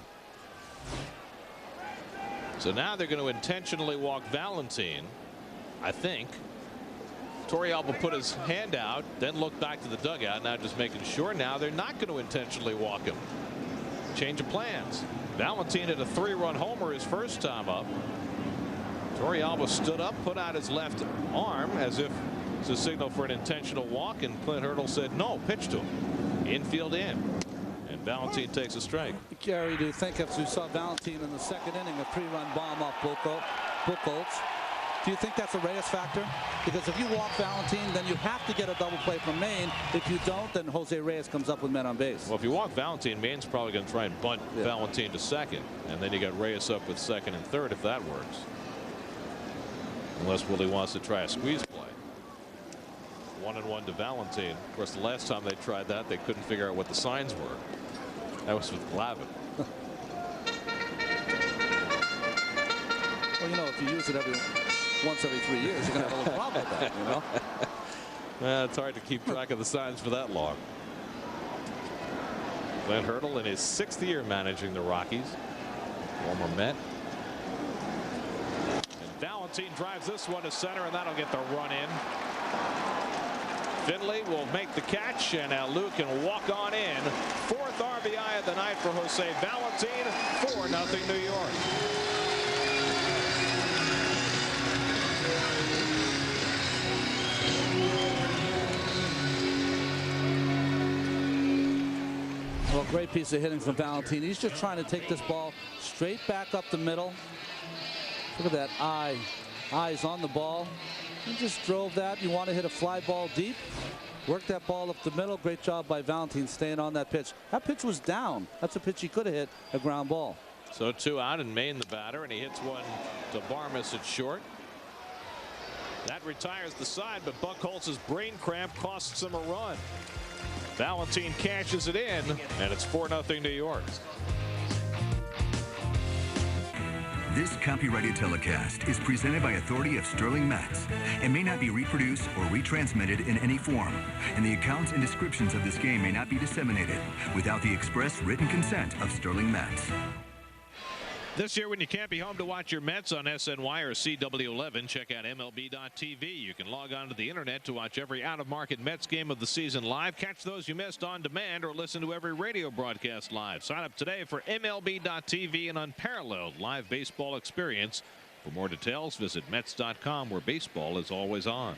So now they're going to intentionally walk Valentin, I think. Torrealba put his hand out, then looked back to the dugout. Now just making sure now they're not going to intentionally walk him. Change of plans. Valentin hit a 3-run homer his first time up. Torrealba stood up, put out his left arm as if it's a signal for an intentional walk, and Clint Hurdle said no, pitch to him. Infield in. And Valentin takes a strike. Gary, do you think if we saw Valentin in the second inning, a 3-run bomb off Buchholz, do you think that's a Reyes factor? Because if you walk Valentin, then you have to get a double play from Maine. If you don't, then Jose Reyes comes up with men on base. Well, if you walk Valentin, Maine's probably going to try and bunt Valentin to second. And then you got Reyes up with second and third if that works. Unless Willie wants to try a squeeze play. 1-1 to Valentin. Of course, the last time they tried that, they couldn't figure out what the signs were. That was with Glavin. Well, you know, if you use it once every 3 years, you're going to have a little problem with that, you know. It's hard to keep track of the signs for that long. Glenn Hurdle in his 6th year managing the Rockies. Former Met. And Valentin drives this one to center, and that'll get the run in. Finley will make the catch, and Alou can walk on in. 4th RBI of the night for Jose Valentin. 4-0 New York. Well, great piece of hitting from Valentin. He's just trying to take this ball straight back up the middle. Look at that eye. Eyes on the ball. He just drove that. You want to hit a fly ball deep. Work that ball up the middle. Great job by Valentin staying on that pitch. That pitch was down. That's a pitch he could have hit, a ground ball. So 2 out, and Maine the batter, and he hits one to Barmes at short. That retires the side, but Buchholz's brain cramp costs him a run. Valentin cashes it in, and it's 4-0 New York. This copyrighted telecast is presented by authority of Sterling Mets and may not be reproduced or retransmitted in any form, and the accounts and descriptions of this game may not be disseminated without the express written consent of Sterling Mets. This year, when you can't be home to watch your Mets on SNY or CW11, check out MLB.tv. You can log on to the internet to watch every out-of-market Mets game of the season live, catch those you missed on demand, or listen to every radio broadcast live. Sign up today for MLB.tv, an unparalleled live baseball experience. For more details, visit Mets.com, where baseball is always on.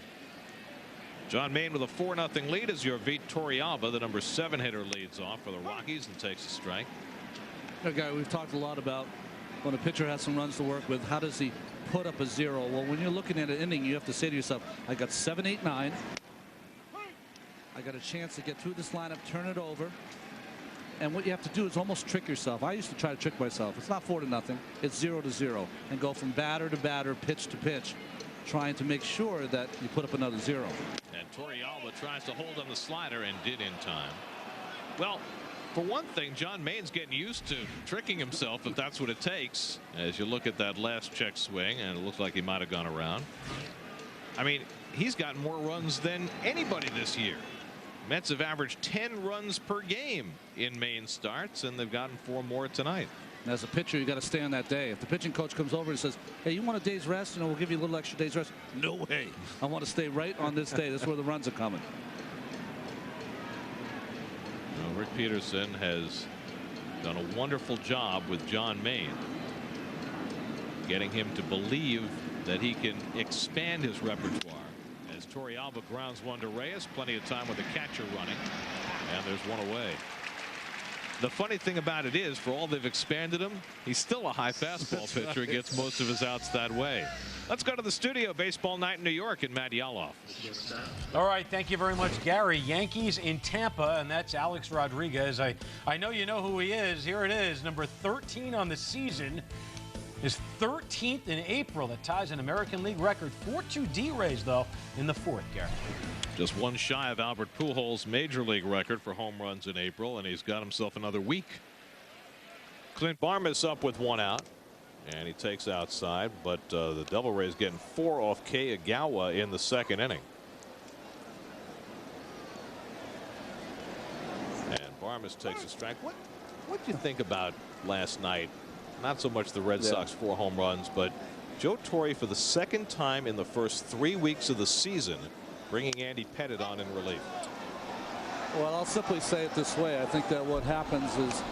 John Maine with a 4-0 lead as your Torrealba, the number 7 hitter, leads off for the Rockies and takes a strike. A guy we've talked a lot about. When a pitcher has some runs to work with, how does he put up a 0? Well, when you're looking at an inning, you have to say to yourself, I got 7, 8, 9. I got a chance to get through this lineup, turn it over. And what you have to do is almost trick yourself. I used to try to trick myself. It's not 4-0. It's 0-0. And go from batter to batter, pitch to pitch, trying to make sure that you put up another 0. And Torrealba tries to hold on the slider and did in time. Well, for one thing, John Maine's getting used to tricking himself, if that's what it takes. As you look at that last check swing, and it looks like he might have gone around. I mean, he's gotten more runs than anybody this year. Mets have averaged 10 runs per game in Maine starts, and they've gotten 4 more tonight. And as a pitcher, you got to stay on that day. If the pitching coach comes over and says, hey, you want a day's rest? You know, we'll give you a little extra day's rest. No way. I want to stay right on this day. That's where the runs are coming. Rick Peterson has done a wonderful job with John Maine, getting him to believe that he can expand his repertoire. As Torrealba grounds one to Reyes, plenty of time with the catcher running, and there's one away. The funny thing about it is, for all they've expanded him, he's still a high fastball pitcher. He gets most of his outs that way. Let's go to the studio. Baseball night in New York, and Matt Yaloff. All right, thank you very much, Gary. Yankees in Tampa, and that's Alex Rodriguez. I know you know who he is. Here it is, number 13 on the season. His 13th in April. That ties an American League record. 4-2 D-Rays, though, in the 4th, Gary. Just one shy of Albert Pujols' major league record for home runs in April, and he's got himself another week. Clint Barmes up with 1 out. And he takes outside, but the Devil Rays getting 4 off Kei Igawa in the 2nd inning. And Barmes takes a strike. What do you think about last night? Not so much the Red Sox 4 home runs, but Joe Torre for the 2nd time in the first 3 weeks of the season, bringing Andy Pettitte on in relief. Well, I'll simply say it this way. I think that what happens is,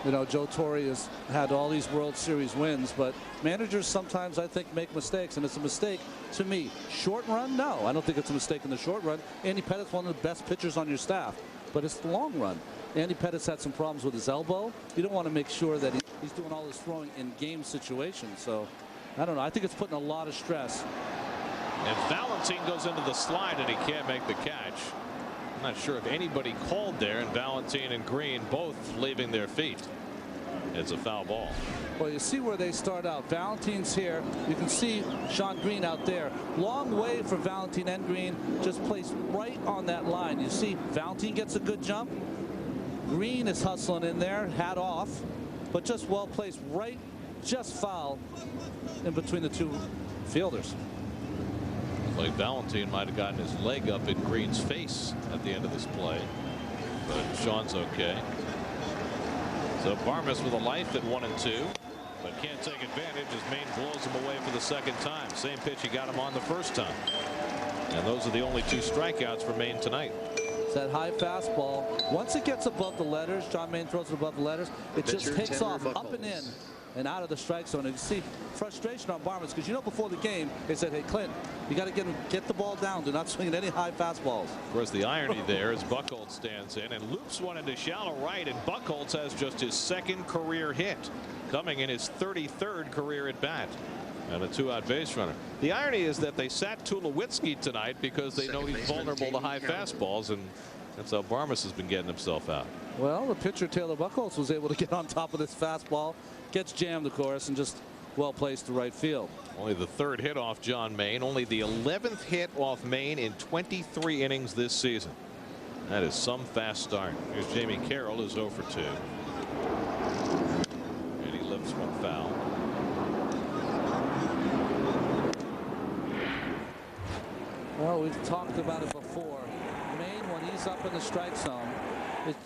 you know, Joe Torre has had all these World Series wins, but managers sometimes, I think, make mistakes, and it's a mistake to me. Short run? No, I don't think it's a mistake in the short run. Andy Pettitte's one of the best pitchers on your staff, but it's the long run. Andy Pettitte's had some problems with his elbow. You don't want to make sure that he's doing all his throwing in game situations. So, I don't know. I think it's putting a lot of stress. And Valentin goes into the slide, and he can't make the catch. I'm not sure if anybody called there, and Valentin and Green both leaving their feet. It's a foul ball. Well, you see where they start out. Valentin's here. You can see Sean Green out there. Long way for Valentin and Green. Just placed right on that line. You see Valentin gets a good jump. Green is hustling in there, hat off, but just well placed, right, just foul in between the 2 fielders. Like Valentin might have gotten his leg up in Green's face at the end of this play, but Sean's okay. So Barmes with a life at 1-2, but can't take advantage as Maine blows him away for the second time. Same pitch he got him on the first time. And those are the only 2 strikeouts for Maine tonight. It's that high fastball. Once it gets above the letters, John Maine throws it above the letters, it just takes off up and in and out of the strike zone. And you see frustration on Barmes because, you know, before the game they said, hey, Clint, you got to get the ball down. Do not swing at any high fastballs. Of course, the irony there is Buchholz stands in and loops one into shallow right, and Buchholz has just his 2nd career hit, coming in his 33rd career at bat. And a 2-out base runner. The irony is that they sat Tulowitzki tonight because they know he's vulnerable to high fastballs, and that's how Barmes has been getting himself out. Well, the pitcher Taylor Buchholz was able to get on top of this fastball, gets jammed, of course, and just well placed to right field. Only the 3rd hit off John Maine, only the 11th hit off Maine in 23 innings this season. That is some fast start. Here's Jamie Carroll, who's 0 for 2. And he lifts one foul. Well, we've talked about it before. Maine, when he's up in the strike zone,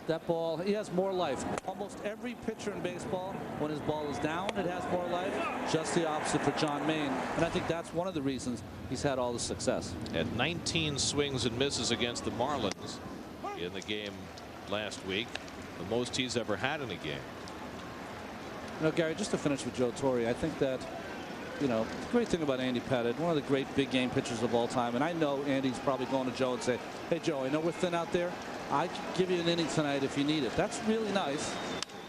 that ball, he has more life. Almost every pitcher in baseball, when his ball is down, it has more life. Just the opposite for John Maine. And I think that's one of the reasons he's had all the success. At 19 swings and misses against the Marlins in the game last week, the most he's ever had in a game. You know, Gary, just to finish with Joe Torre, I think that, you know, the great thing about Andy Pettitte, one of the great big game pitchers of all time, and I know Andy's probably going to Joe and say, hey, Joe, I know we're thin out there. I can give you an inning tonight if you need it. That's really nice.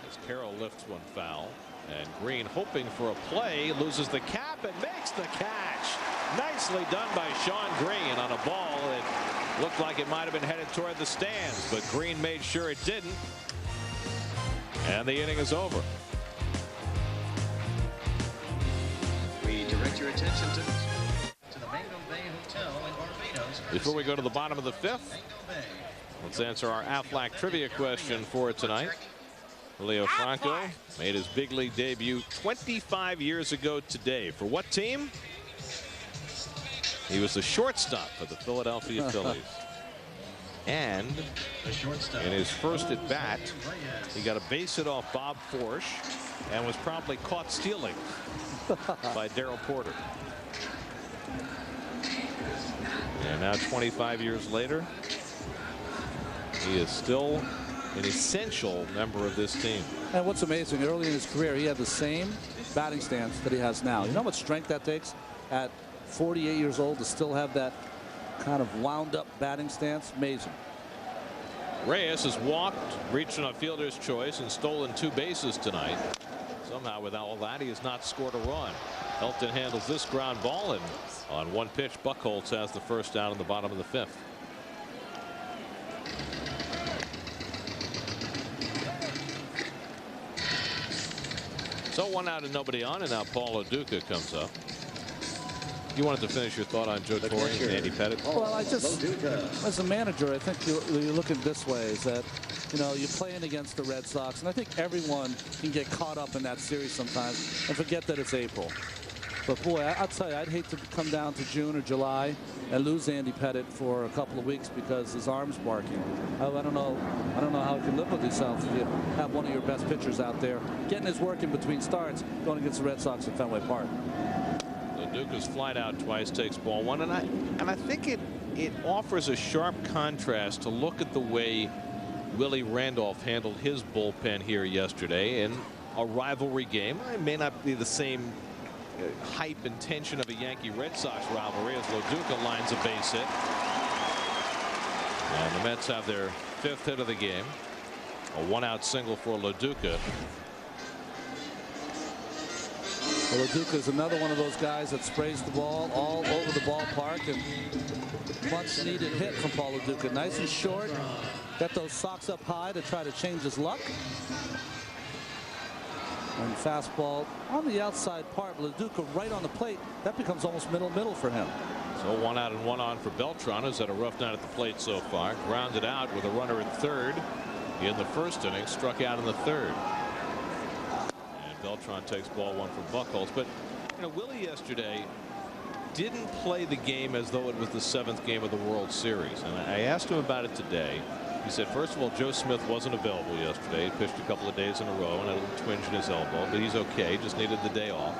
As Carroll lifts one foul, and Green, hoping for a play, loses the cap and makes the catch. Nicely done by Sean Green on a ball that looked like it might have been headed toward the stands, but Green made sure it didn't. And the inning is over. We direct your attention to the Mango Bay Hotel in Barbados. Before we go to the bottom of the 5th, let's answer our Aflac trivia question for tonight. Leo Franco made his big league debut 25 years ago today. For what team? He was the shortstop for the Philadelphia Phillies. And in his first at bat, he got a base hit off Bob Forsch and was promptly caught stealing by Darrell Porter. And now 25 years later, he is still an essential member of this team. And what's amazing, early in his career, he had the same batting stance that he has now. You know how much strength that takes at 48 years old to still have that kind of wound up batting stance? Amazing. Reyes has walked, reached on a fielder's choice, and stolen 2 bases tonight. Somehow, with all that, he has not scored a run. Elton handles this ground ball, and on one pitch, Buchholz has the first down in the bottom of the 5th. So 1 out and nobody on, and now Paul Lo Duca comes up. You wanted to finish your thought on Joe Torre and Andy Pettitte? Well, I just, as a manager, I think you look at it this way, is that, you know, you're playing against the Red Sox, and I think everyone can get caught up in that series sometimes and forget that it's April. But boy, I'll tell you, I'd hate to come down to June or July and lose Andy Pettitte for a couple of weeks because his arm's barking. I don't know how he can live with himself if you have one of your best pitchers out there getting his work in between starts, going against the Red Sox at Fenway Park. Duca's flied out twice, takes ball 1, and I think it offers a sharp contrast to look at the way Willie Randolph handled his bullpen here yesterday in a rivalry game. It may not be the same hype and tension of a Yankee-Red Sox rivalry as Lo Duca lines a base hit. And the Mets have their 5th hit of the game. A 1-out single for Lo Duca. Well, Lo Duca is another one of those guys that sprays the ball all over the ballpark, and much needed hit from Paul Lo Duca. Nice and short. Got those socks up high to try to change his luck. And fastball on the outside part. Lo Duca right on the plate. That becomes almost middle for him. So 1 out and 1 on for Beltran, who's had a rough night at the plate so far. Grounded out with a runner at 3rd in the 1st inning. Struck out in the 3rd. And Beltran takes ball 1 from Buchholz. But you know, Willie yesterday didn't play the game as though it was the 7th game of the World Series. And I asked him about it today. He said, first of all, Joe Smith wasn't available yesterday. He pitched a couple of days in a row and had a little twinge in his elbow, but he's okay. Just needed the day off.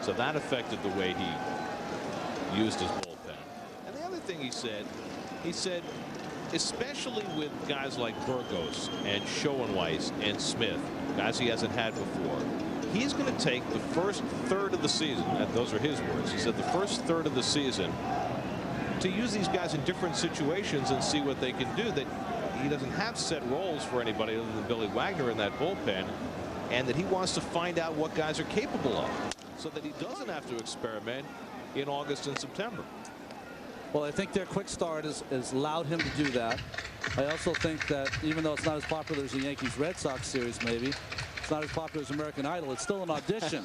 So that affected the way he used his bullpen. And the other thing he said, especially with guys like Burgos and Schoenweiss and Smith, guys he hasn't had before, he's going to take the first third of the season, those are his words, he said the first third of the season, to use these guys in different situations and see what they can do. That he doesn't have set roles for anybody other than Billy Wagner in that bullpen, and that he wants to find out what guys are capable of so that he doesn't have to experiment in August and September. Well, I think their quick start has allowed him to do that. I also think that even though it's not as popular as the Yankees-Red Sox series, maybe it's not as popular as American Idol, it's still an audition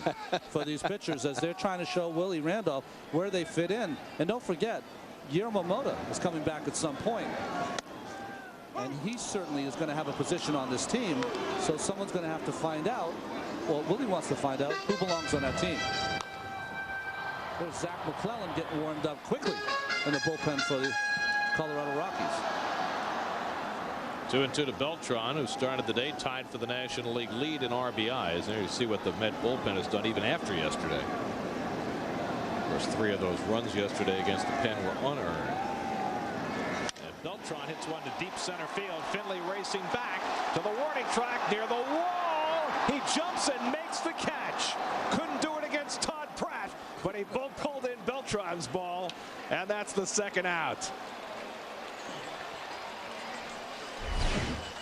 for these pitchers as they're trying to show Willie Randolph where they fit in. And don't forget, Guillermo Mota is coming back at some point, and he certainly is going to have a position on this team. So someone's going to have to find out. Well, Willie wants to find out who belongs on that team. There's Zach McClellan getting warmed up quickly in the bullpen for the Colorado Rockies. 2-2 to Beltran, who started the day tied for the National League lead in RBIs. There you see what the Met bullpen has done even after yesterday. First 3 of those runs yesterday against the pen were unearned. And Beltran hits one to deep center field. Finley racing back to the warning track near the wall. He jumps and makes the catch. Couldn't do it against Todd Pratt, but he pulled in Beltran's ball, and that's the second out.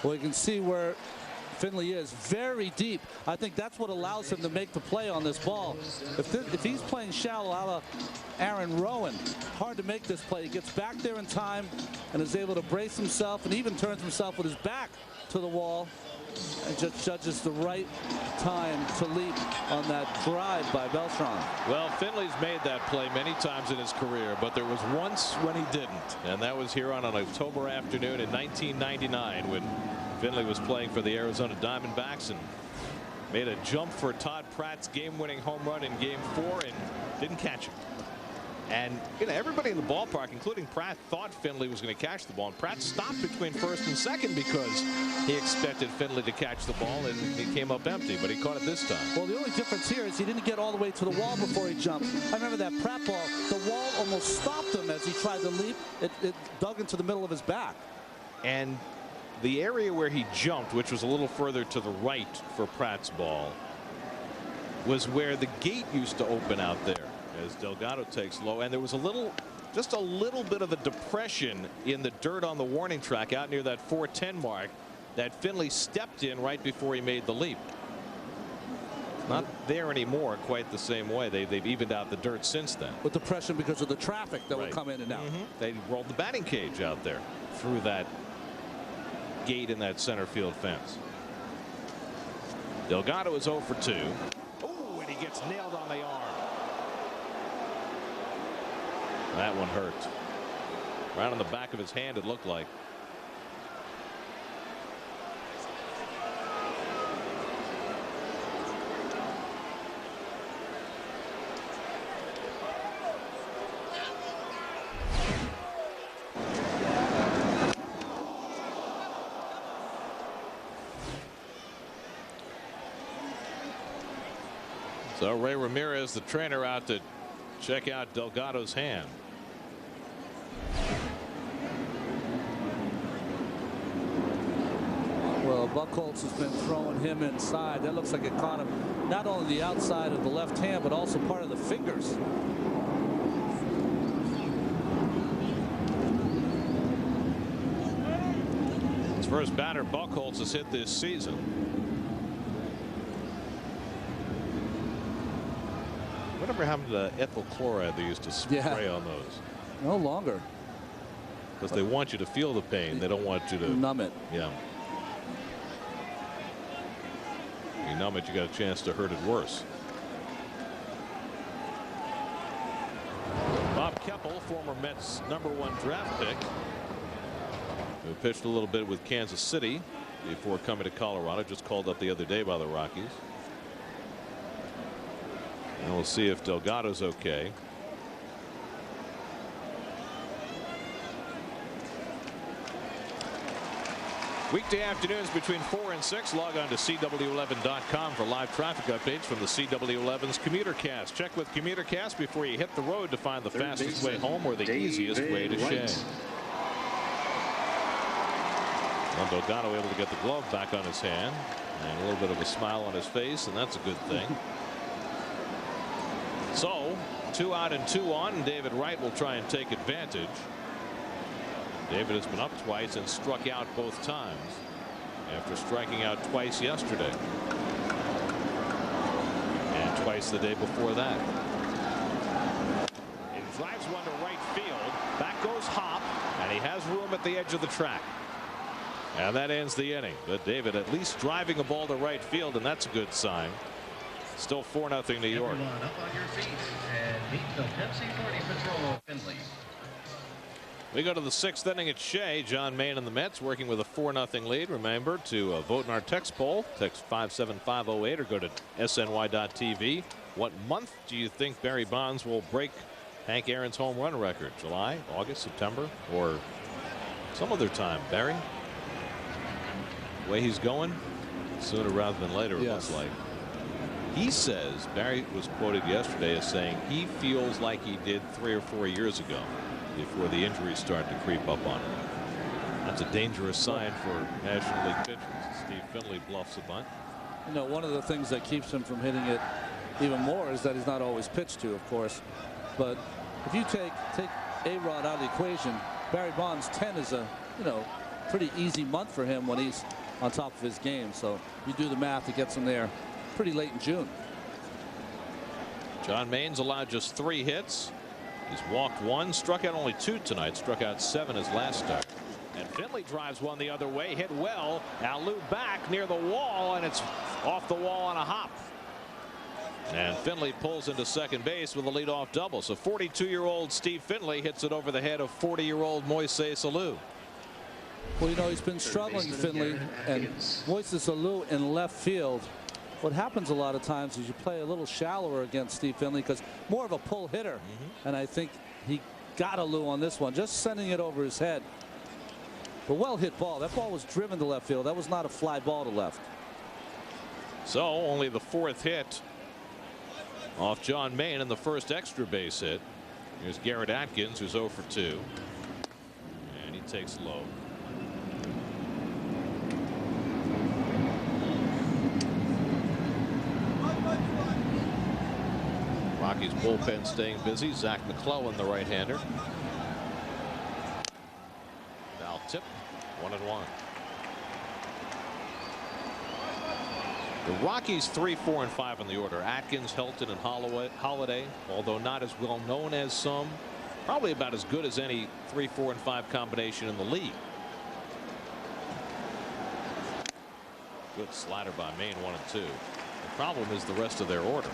Well, you can see where Finley is, very deep. I think that's what allows him to make the play on this ball. If he's playing shallow a la Aaron Rowan, hard to make this play. He gets back there in time and is able to brace himself and even turns himself with his back to the wall and just judges the right time to leap on that drive by Beltran. Well, Finley's made that play many times in his career, but there was once when he didn't, and that was here on an October afternoon in 1999 when Finley was playing for the Arizona Diamondbacks and made a jump for Todd Pratt's game-winning home run in Game 4 and didn't catch it. And everybody in the ballpark, including Pratt, thought Finley was going to catch the ball. And Pratt stopped between first and second because he expected Finley to catch the ball, and he came up empty, but he caught it this time. Well, the only difference here is he didn't get all the way to the wall before he jumped. I remember that Pratt ball, the wall almost stopped him as he tried to leap. It dug into the middle of his back. And the area where he jumped, which was a little further to the right for Pratt's ball, was where the gate used to open out there as Delgado takes low, and there was just a little bit of a depression in the dirt on the warning track out near that 410 mark that Finley stepped in right before he made the leap. Not there anymore quite the same way. They've evened out the dirt since then. With depression because of the traffic that will come in and out. They rolled the batting cage out there through that gate in that center field fence. Delgado is 0 for 2. Oh, and he gets nailed on the arm. That one hurt. Right on the back of his hand, it looked like. So Ray Ramirez, the trainer, out to check out Delgado's hand. Well, Buchholz has been throwing him inside. That looks like it caught him not only the outside of the left hand, but also part of the fingers. His first batter Buchholz has hit this season. Whatever happened to ethyl chloride they used to spray on those? No longer. Because they want you to feel the pain. They don't want you to numb it. Yeah. You numb it, you got a chance to hurt it worse. Bob Keppel, former Mets #1 draft pick, who pitched a little bit with Kansas City before coming to Colorado, just called up the other day by the Rockies. And we'll see if Delgado's okay. Weekday afternoons between 4 and 6. Log on to CW11.com for live traffic updates from the CW11's CommuterCast. Check with CommuterCast before you hit the road to find the fastest way home or the easiest way to Shea. Well, Delgado able to get the glove back on his hand and a little bit of a smile on his face, and that's a good thing. So 2 out and 2 on, and David Wright will try and take advantage. David has been up twice and struck out both times after striking out twice yesterday and twice the day before that. He drives one to right field. Back goes Hop, and he has room at the edge of the track. And that ends the inning. But David at least driving a ball to right field, and that's a good sign. Still 4-0 New York. Everyone up on your feet and meet the Pepsi Party Patrol Finley. We go to the 6th inning at Shea. John Maine and the Mets working with a 4-0 lead. Remember to vote in our text poll. Text 57508 or go to sny.tv. What month do you think Barry Bonds will break Hank Aaron's home run record? July, August, September, or some other time? Barry? The way he's going, sooner rather than later, it looks like. He says, Barry was quoted yesterday as saying he feels like he did 3 or 4 years ago before the injuries started to creep up on him. That's a dangerous sign for National League pitchers. Steve Finley bluffs a bunt. You know, one of the things that keeps him from hitting it even more is that he's not always pitched to, of course. But if you take A-Rod out of the equation, Barry Bonds 10 is a pretty easy month for him when he's on top of his game. So you do the math, it gets him there pretty late in June. John Maine's allowed just 3 hits. He's walked 1, struck out only 2 tonight, struck out 7 his last start. And Finley drives one the other way, hit well. Alou back near the wall, and it's off the wall on a hop. And Finley pulls into second base with a leadoff double. So 42-year-old Steve Finley hits it over the head of 40-year-old Moises Alou. Well, you know, he's been struggling, Finley, and Moises Alou in left field. What happens a lot of times is you play a little shallower against Steve Finley because more of a pull hitter. And I think he got Alou on this one, just sending it over his head. But well hit ball. That ball was driven to left field. That was not a fly ball to left. So only the 4th hit off John Maine in the first extra base hit. Here's Garrett Atkins, who's 0 for 2. And he takes low. Rockies bullpen staying busy. Zach McClellan, the right-hander. Foul tip, 1-1. The Rockies 3, 4, and 5 in the order. Atkins, Helton, and Holiday, although not as well known as some, probably about as good as any 3, 4, and 5 combination in the league. Good slider by Maine, 1 and 2. The problem is the rest of their order.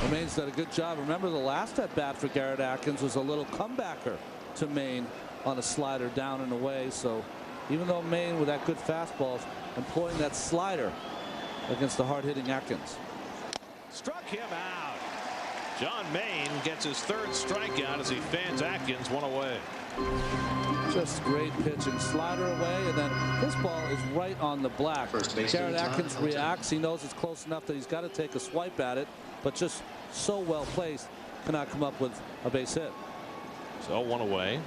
Well, Maine's done a good job. Remember, the last at bat for Garrett Atkins was a little comebacker to Maine on a slider down and away. So even though Maine with that good fastball is employing that slider against the hard-hitting Atkins. Struck him out. John Maine gets his 3rd strikeout as he fans Atkins 1 away. Just great pitching, slider away, and then this ball is right on the black. Garrett Atkins reacts. He knows it's close enough that he's got to take a swipe at it, but just so well placed, cannot come up with a base hit. So 1 away.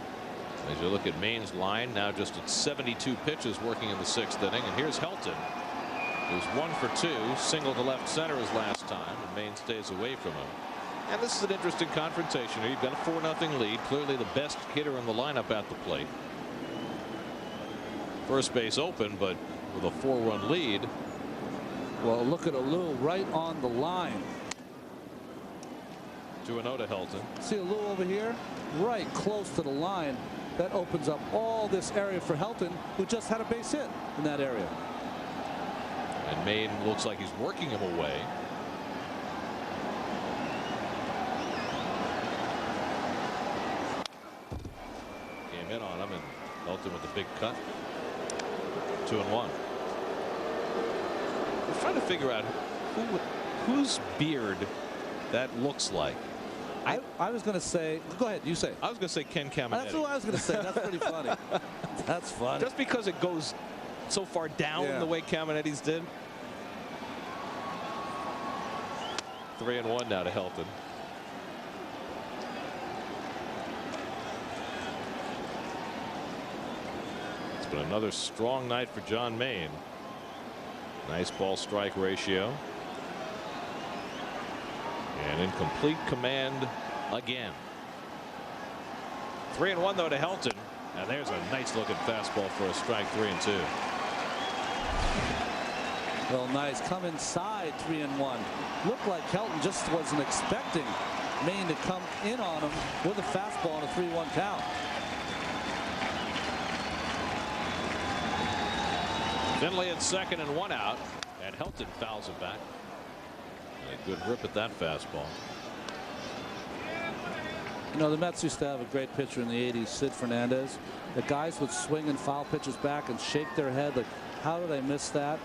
As you look at Maine's line, now just at 72 pitches working in the 6th inning, and here's Helton, who's 1 for 2, single to left center his last time, and Maine stays away from him. And this is an interesting confrontation here. You've got a 4-0 lead. Clearly the best hitter in the lineup at the plate. First base open, but with a 4-run lead. Well, look at Alou right on the line. 2-0 to Helton. See Alou over here, right close to the line. That opens up all this area for Helton, who just had a base hit in that area. And Maine looks like he's working him away. Came in on him, and Helton with a big cut. 2-1. We're trying to figure out whose beard that looks like. I was going to say, go ahead, you say. I was going to say Ken Caminetti. That's what I was going to say. That's pretty funny. That's funny. Just because it goes so far down Yeah. the way Caminetti's did. 3-1 now to Helton. It's been another strong night for John Maine. Nice ball strike ratio. And in complete command again. 3-1 though to Helton. And there's a nice looking fastball for a strike. 3-2. Well, nice. Come inside. 3-1. Looked like Helton just wasn't expecting Maine to come in on him with a fastball and a 3-1 count. Finley at second and 1 out. And Helton fouls it back. And a good rip at that fastball. You know, the Mets used to have a great pitcher in the 80s, Sid Fernandez. The guys would swing and foul pitches back and shake their head like, how did I miss that?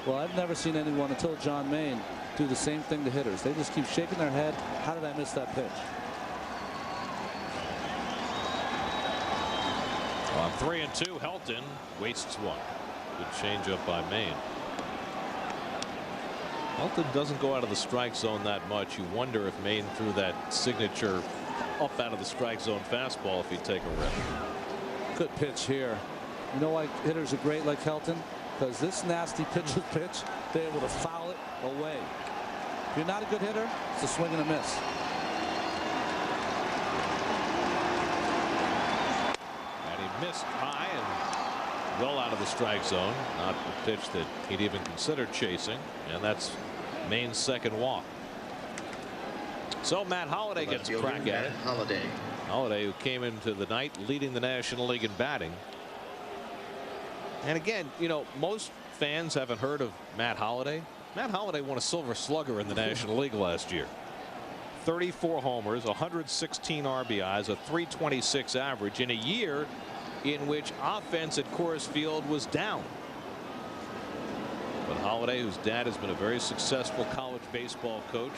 Well, I've never seen anyone until John Maine do the same thing to hitters. They just keep shaking their head. How did I miss that pitch? On 3-2, Helton wastes one. Good changeup by Maine. Helton doesn't go out of the strike zone that much. You wonder if Maine threw that signature up out of the strike zone fastball if he'd take a rip. Good pitch here. You know why hitters are great like Helton? Because this nasty pitcher's pitch, they're able to foul it away. If you're not a good hitter, it's a swing and a miss. And he missed high and well out of the strike zone. Not a pitch that he'd even considered chasing. And that's Maine's second walk. So Matt Holliday gets a crack at it. Holliday, who came into the night leading the National League in batting. And again, you know, most fans haven't heard of Matt Holliday. Matt Holliday won a Silver Slugger in the National League last year. 34 homers, 116 RBIs, a .326 average in a year in which offense at Coors Field was down. But Holliday, whose dad has been a very successful college baseball coach,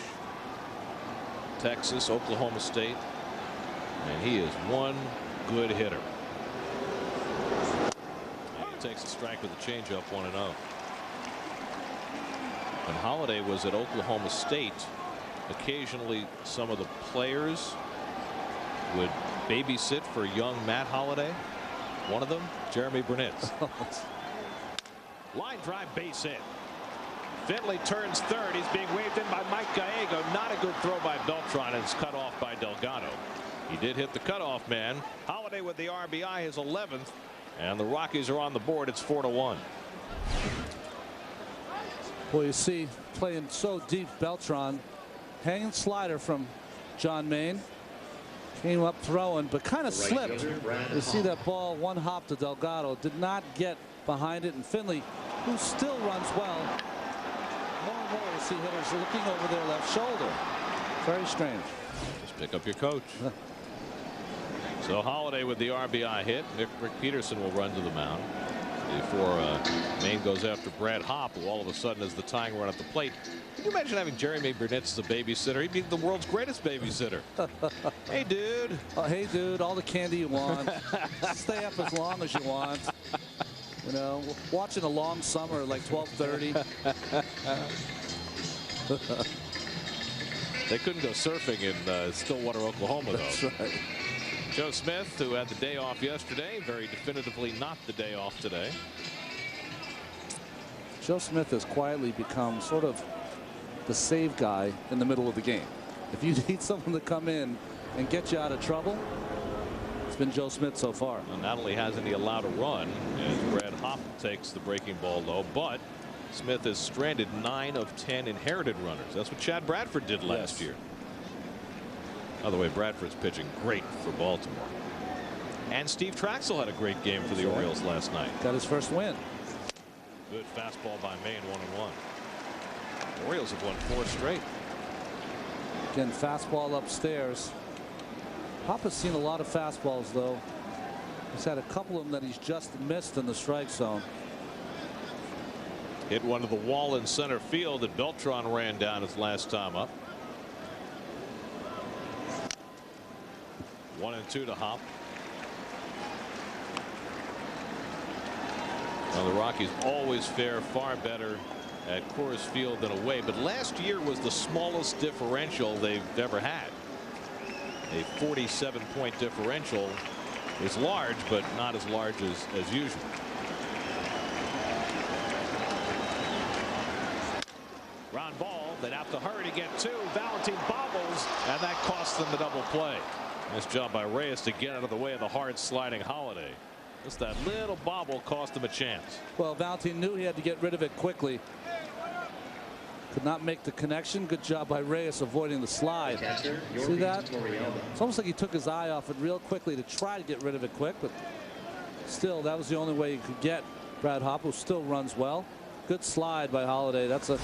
Texas, Oklahoma State, and he is one good hitter. And he takes a strike with a changeup, 1-0. When Holliday was at Oklahoma State, occasionally some of the players would babysit for young Matt Holliday. One of them, Jeremy Burnitz. Line drive, base hit. Finley turns third. He's being waved in by Mike Gallego. Not a good throw by Beltran. And it's cut off by Delgado. He did hit the cutoff man. Holliday with the RBI, his 11th. And the Rockies are on the board. It's 4-1. Well, you see, playing so deep, Beltran, hanging slider from John Maine. Came up throwing, but kind of slipped. You see that ball, one hop to Delgado. Did not get behind it. And Finley, who still runs well, more and more you see hitters looking over their left shoulder. Very strange. Just pick up your coach. So Holliday with the RBI hit. Rick Peterson will run to the mound before Maine goes after Brad Hopp, who all of a sudden is the tying run at the plate. Can you imagine having Jeremy Burnitz as a babysitter? He'd be the world's greatest babysitter. Hey, dude. Hey, dude, all the candy you want. Stay up as long as you want. You know, watching a long summer like 12:30. They couldn't go surfing in Stillwater, Oklahoma, though. That's right. Joe Smith, who had the day off yesterday, very definitively not the day off today. Joe Smith has quietly become sort of the save guy in the middle of the game. If you need someone to come in and get you out of trouble, it's been Joe Smith so far. Well, not only hasn't he allowed a run as Brad Hopp takes the breaking ball low, but Smith has stranded 9 of 10 inherited runners. That's what Chad Bradford did last year. By the way, Bradford's pitching great for Baltimore. And Steve Traxel had a great game for the Orioles last night. Got his first win. Good fastball by Maine, 1-1. The Orioles have won 4 straight. Again, fastball upstairs. Hop has seen a lot of fastballs, though. He's had a couple of them that he's just missed in the strike zone. Hit one to the wall in center field that Beltran ran down his last time up. 1-2 to Hop. Well, the Rockies always fare far better at Coors Field than away, but last year was the smallest differential they've ever had. A 47-point differential is large, but not as large as usual. Ground ball. They'd have to hurry to get two. Valentin bobbles, and that costs them the double play. Nice job by Reyes to get out of the way of the hard sliding Holiday. Just that little bobble cost him a chance. Well, Valentin knew he had to get rid of it quickly. Could not make the connection. Good job by Reyes avoiding the slide. See that? It's almost like he took his eye off it real quickly to try to get rid of it quick, but still, that was the only way he could get Brad Hopp, who still runs well. Good slide by Holiday. That's a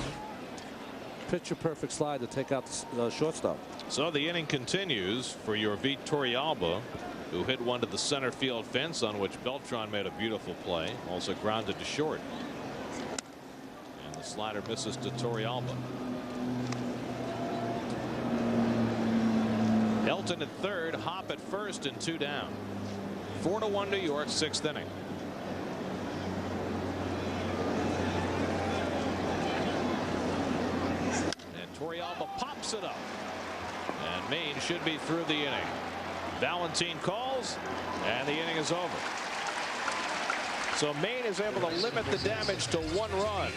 picture perfect slide to take out the shortstop. So the inning continues for your Torrealba, who hit one to the center field fence, on which Beltran made a beautiful play, also grounded to short. And the slider misses to Torrealba. Elton at third, Hopp at first, and 2 down. 4-1 New York, 6th inning. And Torrealba pops it up. And Maine should be through the inning. Valentin calls, and the inning is over. So Maine is able to limit the damage to 1 run.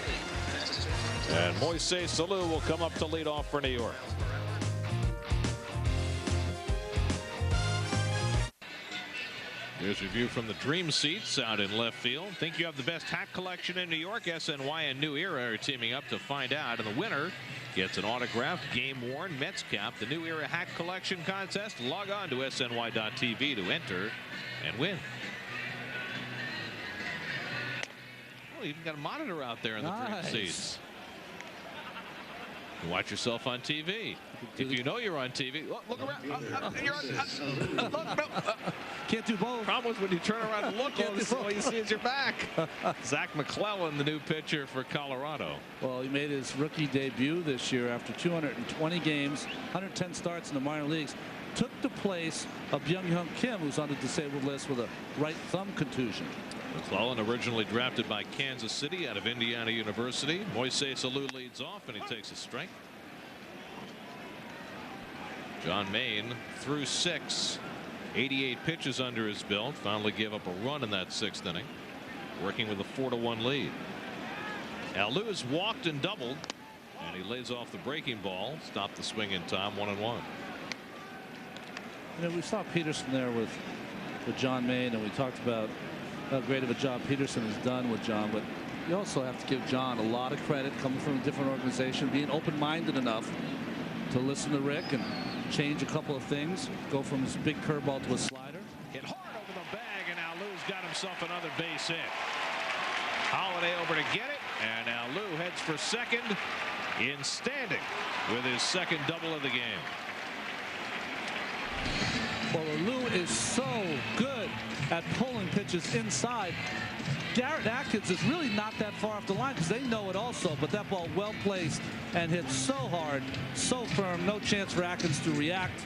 And Moises Alou will come up to lead off for New York. Here's a view from the dream seats out in left field. Think you have the best hat collection in New York? SNY and New Era are teaming up to find out. And the winner gets an autographed, game-worn Mets cap. The New Era Hat Collection Contest. Log on to SNY.TV to enter and win. Oh, you even got a monitor out there in the dream seats. You watch yourself on TV. If you know you're on TV, look around. You're on, look, no. Can't do both. Problem is when you turn around and look, all you see is your back. Zach McClellan, the new pitcher for Colorado. Well, he made his rookie debut this year after 220 games, 110 starts in the minor leagues. Took the place of Byung-Hyun Kim, who's on the disabled list with a right thumb contusion. McClellan, originally drafted by Kansas City out of Indiana University. Moises Alou leads off, and he takes a strike. John Maine threw 6, 88 pitches under his belt. Finally gave up a run in that 6th inning, working with a 4-1 lead. Alou has walked and doubled, and he lays off the breaking ball. Stopped the swing in time, 1-1. You know, we saw Peterson there with John Maine, and we talked about how great of a job Peterson has done with John, but you also have to give John a lot of credit, coming from a different organization, being open-minded enough to listen to Rick and change a couple of things, go from his big curveball to a slider. Hit hard over the bag, and Alou's got himself another base hit. Holiday over to get it, and Alou heads for second in standing with his 2nd double of the game. Well, Alou is so good at pulling pitches inside. Garrett Atkins is really not that far off the line because they know it also, but that ball well placed and hit so hard, so firm, no chance for Atkins to react.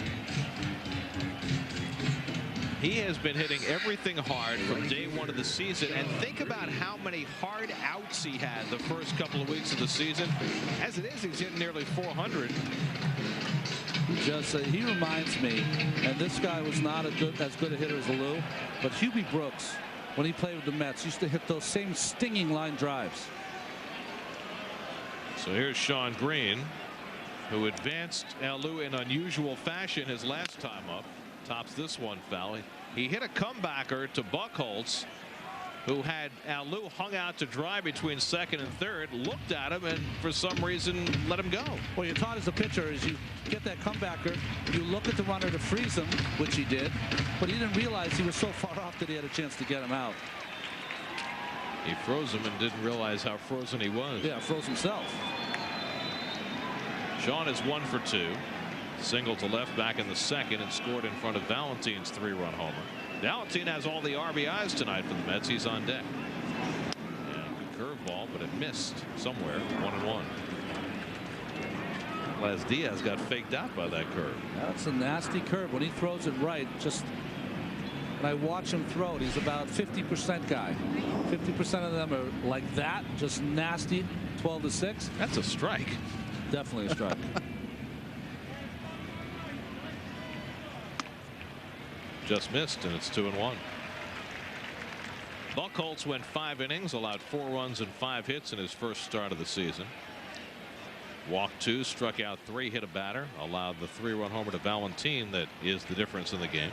He has been hitting everything hard from day 1 of the season, and think about how many hard outs he had the first couple of weeks of the season. As it is, he's hitting nearly 400. He reminds me, and this guy was not as good a hitter as Alou, but Hubie Brooks, when he played with the Mets, used to hit those same stinging line drives. So here's Sean Green, who advanced Alou in unusual fashion his last time up. Tops this one foul. He hit a comebacker to Buchholz, who had Alou hung out to dry between 2nd and 3rd, looked at him, and for some reason let him go. Well, you're taught as a pitcher is you get that comebacker, you look at the runner to freeze him, which he did, but he didn't realize he was so far off that he had a chance to get him out. He froze him and didn't realize how frozen he was. Yeah, froze himself. Sean is 1 for 2. Single to left back in the 2nd and scored in front of Valentin's 3-run homer. Valentin has all the RBIs tonight for the Mets. He's on deck. And a good curveball, but it missed somewhere. 1-1. Las Diaz got faked out by that curve. That's a nasty curve. When he throws it right, just and I watch him throw it, he's about 50% guy. 50% of them are like that, just nasty. 12-6. That's a strike. Definitely a strike. Just missed, and it's 2-1. Buchholz went 5 innings, allowed 4 runs and 5 hits in his first start of the season. Walked 2, struck out 3, hit a batter, allowed the 3-run homer to Valentin that is the difference in the game.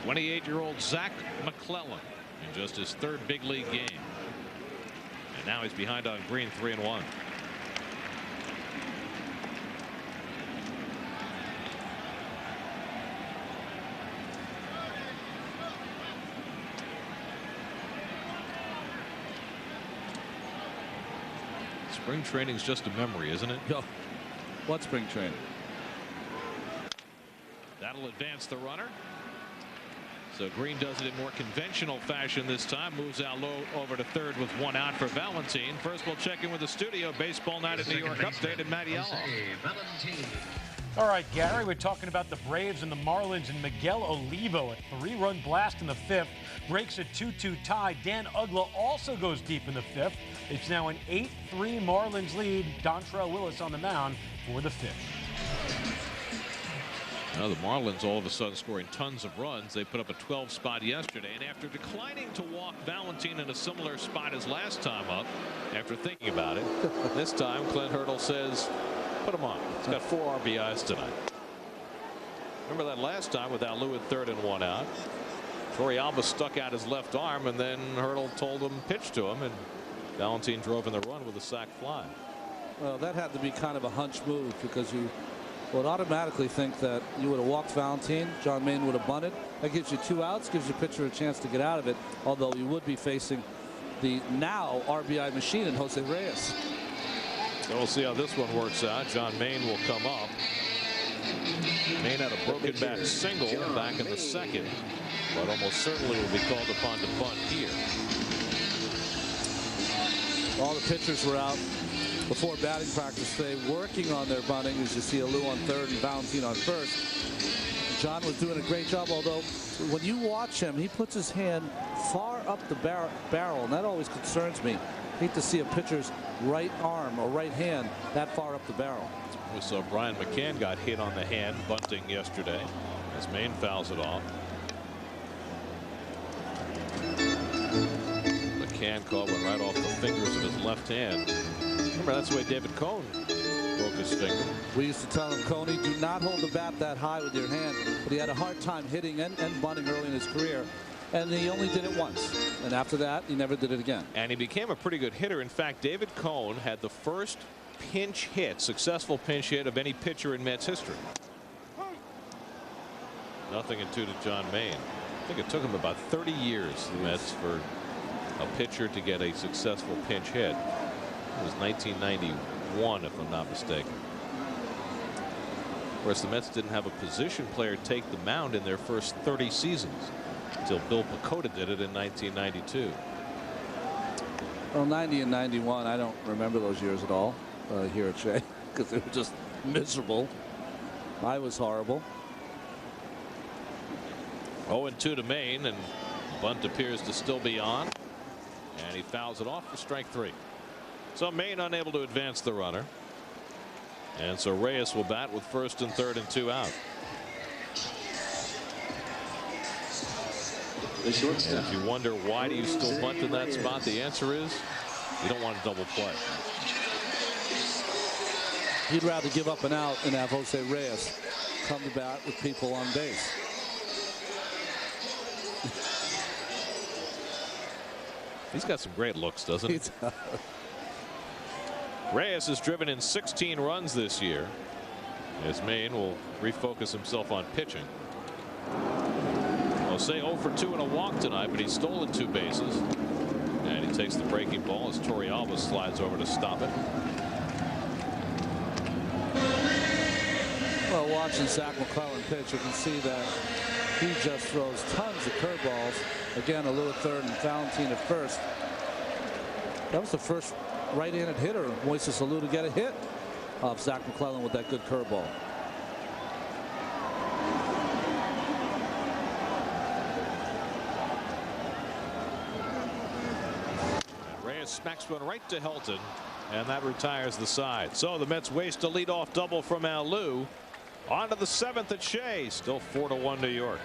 '28-year-old Zach McClellan in just his 3rd big league game. And now he's behind on Green, 3-1. Spring training's just a memory, isn't it? Yo, what spring training? That'll advance the runner. So Green does it in more conventional fashion this time. Moves Alou over to 3rd with 1 out for Valentin. First, we'll check in with the studio. Baseball Night at New York update and Matty Yellow. All right, Gary, we're talking about the Braves and the Marlins, and Miguel Olivo, a 3-run blast in the 5th, breaks a 2-2 tie. Dan Uggla also goes deep in the 5th. It's now an 8-3 Marlins lead. Dontrelle Willis on the mound for the 5th. Now the Marlins all of a sudden scoring tons of runs. They put up a 12 spot yesterday, and after declining to walk Valentin in a similar spot as last time up, after thinking about it, this time Clint Hurdle says, put him on. He's got 4 RBIs tonight. Remember that last time with Alou at 3rd and 1 out. Torrealba stuck out his left arm, and then Hurdle told him, pitch to him, and Valentin drove in the run with a sac fly. Well, that had to be kind of a hunch move, because you would automatically think that you would have walked Valentin, John Maine would have bunted. That gives you 2 outs, gives your pitcher a chance to get out of it, although you would be facing the now RBI machine in Jose Reyes. So we'll see how this one works out. John Maine will come up. Maine had a broken bat single back in the 2nd, but almost certainly will be called upon to bunt here. All the pitchers were out before batting practice today working on their bunting, as you see Alou on 3rd and Valentin on 1st. John was doing a great job, although when you watch him, he puts his hand far up the barrel, and that always concerns me. Hate to see a pitcher's right arm or right hand that far up the barrel. We saw Brian McCann got hit on the hand bunting yesterday as Maine fouls it off. McCann caught one right off the fingers of his left hand. Remember, that's the way David Cohn broke his finger. We used to tell him, Coney, do not hold the bat that high with your hand, but he had a hard time hitting and bunting early in his career. And he only did it once. And after that, he never did it again. And he became a pretty good hitter. In fact, David Cohn had the first pinch hit, successful pinch hit of any pitcher in Mets history. 0-2 to John Maine. I think it took him about 30 years, the Mets, for a pitcher to get a successful pinch hit. It was 1991, if I'm not mistaken. Of course, the Mets didn't have a position player take the mound in their first 30 seasons until Bill Pecota did it in 1992. Well, 90 and 91, I don't remember those years at all here at Shea, because they were just miserable. I was horrible. 0-2 to Maine, and bunt appears to still be on, and he fouls it off for strike 3. So Maine unable to advance the runner, and so Reyes will bat with 1st and 3rd and 2 out. If you wonder why do you still bunt in that spot, the answer is you don't want to double play. He'd rather give up an out and have Jose Reyes come to bat with people on base. He's got some great looks, doesn't he? Reyes has driven in 16 runs this year, as Maine will refocus himself on pitching. Jose 0 for 2 and a walk tonight, but he's stolen 2 bases, and he takes the breaking ball as Torrealba slides over to stop it. Well, watching Zach McClellan pitch, you can see that he just throws tons of curveballs. Again, Alou at 3rd and Valentin at 1st. That was the first right-handed hitter, Moises Alou, to get a hit off Zach McClellan with that good curveball. Reyes smacks one right to Helton, and that retires the side. So the Mets waste a leadoff double from Alou. On to the 7th at Shea. Still 4-1 New York.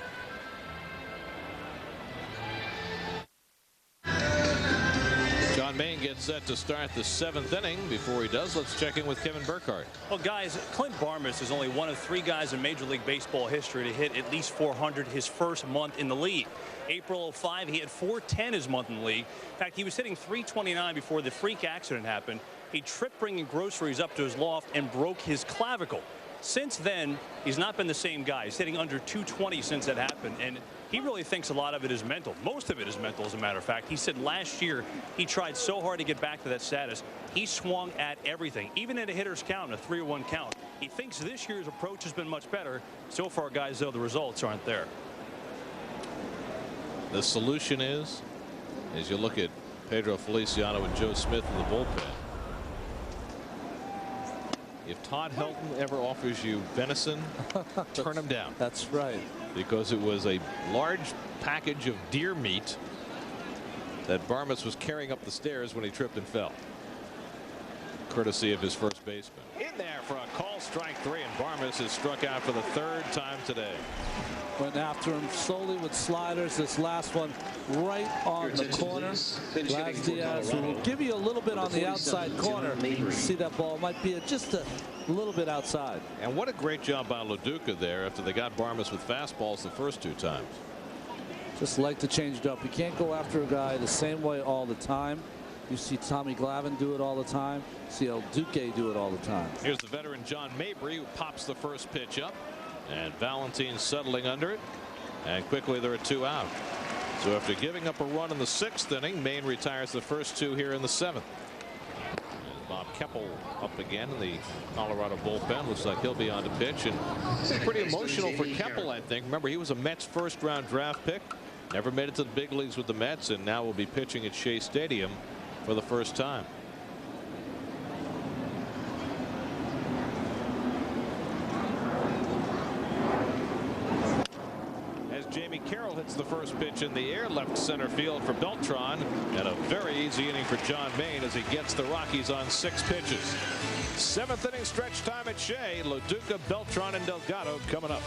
John Maine gets set to start the 7th inning. Before he does, let's check in with Kevin Burkhardt. Well, guys, Clint Barmes is only one of 3 guys in Major League Baseball history to hit at least 400 his first month in the league. April '05, he had 410 his month in the league. In fact, he was hitting 329 before the freak accident happened. He tripped bringing groceries up to his loft and broke his clavicle. Since then, he's not been the same guy. He's hitting under 220 since that happened, and he really thinks a lot of it is mental. Most of it is mental, as a matter of fact. He said last year he tried so hard to get back to that status. He swung at everything, even at a hitter's count, a 3-1 count. He thinks this year's approach has been much better. So far, guys, though, the results aren't there. The solution is, as you look at Pedro Feliciano and Joe Smith in the bullpen, if Todd Helton ever offers you venison, turn him down. That's right. Because it was a large package of deer meat that Barmes was carrying up the stairs when he tripped and fell. Courtesy of his first baseman. In there for a call, strike 3, and Barmes is struck out for the 3rd time today. Went after him slowly with sliders. This last one right on the corner. Laz Diaz will give you a little bit on the outside corner. See that ball might be just a little bit outside. And what a great job by Loduca there after they got Barmes with fastballs the first 2 times. Just like to change it up. You can't go after a guy the same way all the time. You see Tommy Glavine do it all the time. You see El Duque do it all the time. Here's the veteran John Mabry, who pops the first pitch up. And Valentin settling under it. And quickly there are 2 out. So after giving up a run in the 6th inning, Maine retires the first 2 here in the 7th. And Bob Keppel up again in the Colorado bullpen. Looks like he'll be on to pitch. And pretty emotional for Keppel, I think. Remember, he was a Mets first-round draft pick. Never made it to the big leagues with the Mets, and now will be pitching at Shea Stadium for the first time. Jamie Carroll hits the first pitch in the air, left center field for Beltran, and a very easy inning for John Maine as he gets the Rockies on 6 pitches. 7th inning stretch time at Shea. Loduca, Beltran, and Delgado coming up.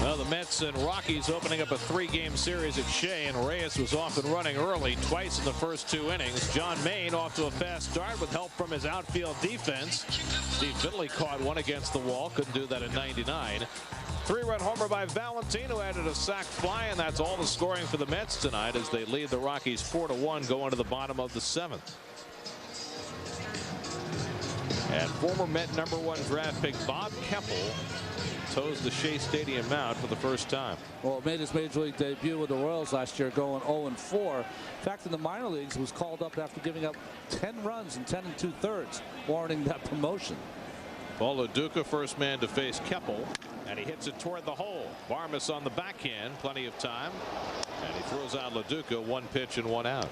Well, the Mets and Rockies opening up a 3-game series at Shea, and Reyes was off and running early twice in the first 2 innings. John Maine off to a fast start with help from his outfield defense. Steve Finley caught one against the wall, couldn't do that in 99. 3-run homer by Valentin, who added a sac fly, and that's all the scoring for the Mets tonight as they lead the Rockies 4-1 going to the bottom of the 7th. And former Met #1 draft pick Bob Keppel toes the Shea Stadium mound for the first time. Well, made his major league debut with the Royals last year, going 0-4. In fact, in the minor leagues, he was called up after giving up 10 runs in 10 2/3, warranting that promotion. Paul Loduca, first man to face Keppel, and he hits it toward the hole. Barmes on the backhand, plenty of time, and he throws out Loduca, 1 pitch and 1 out.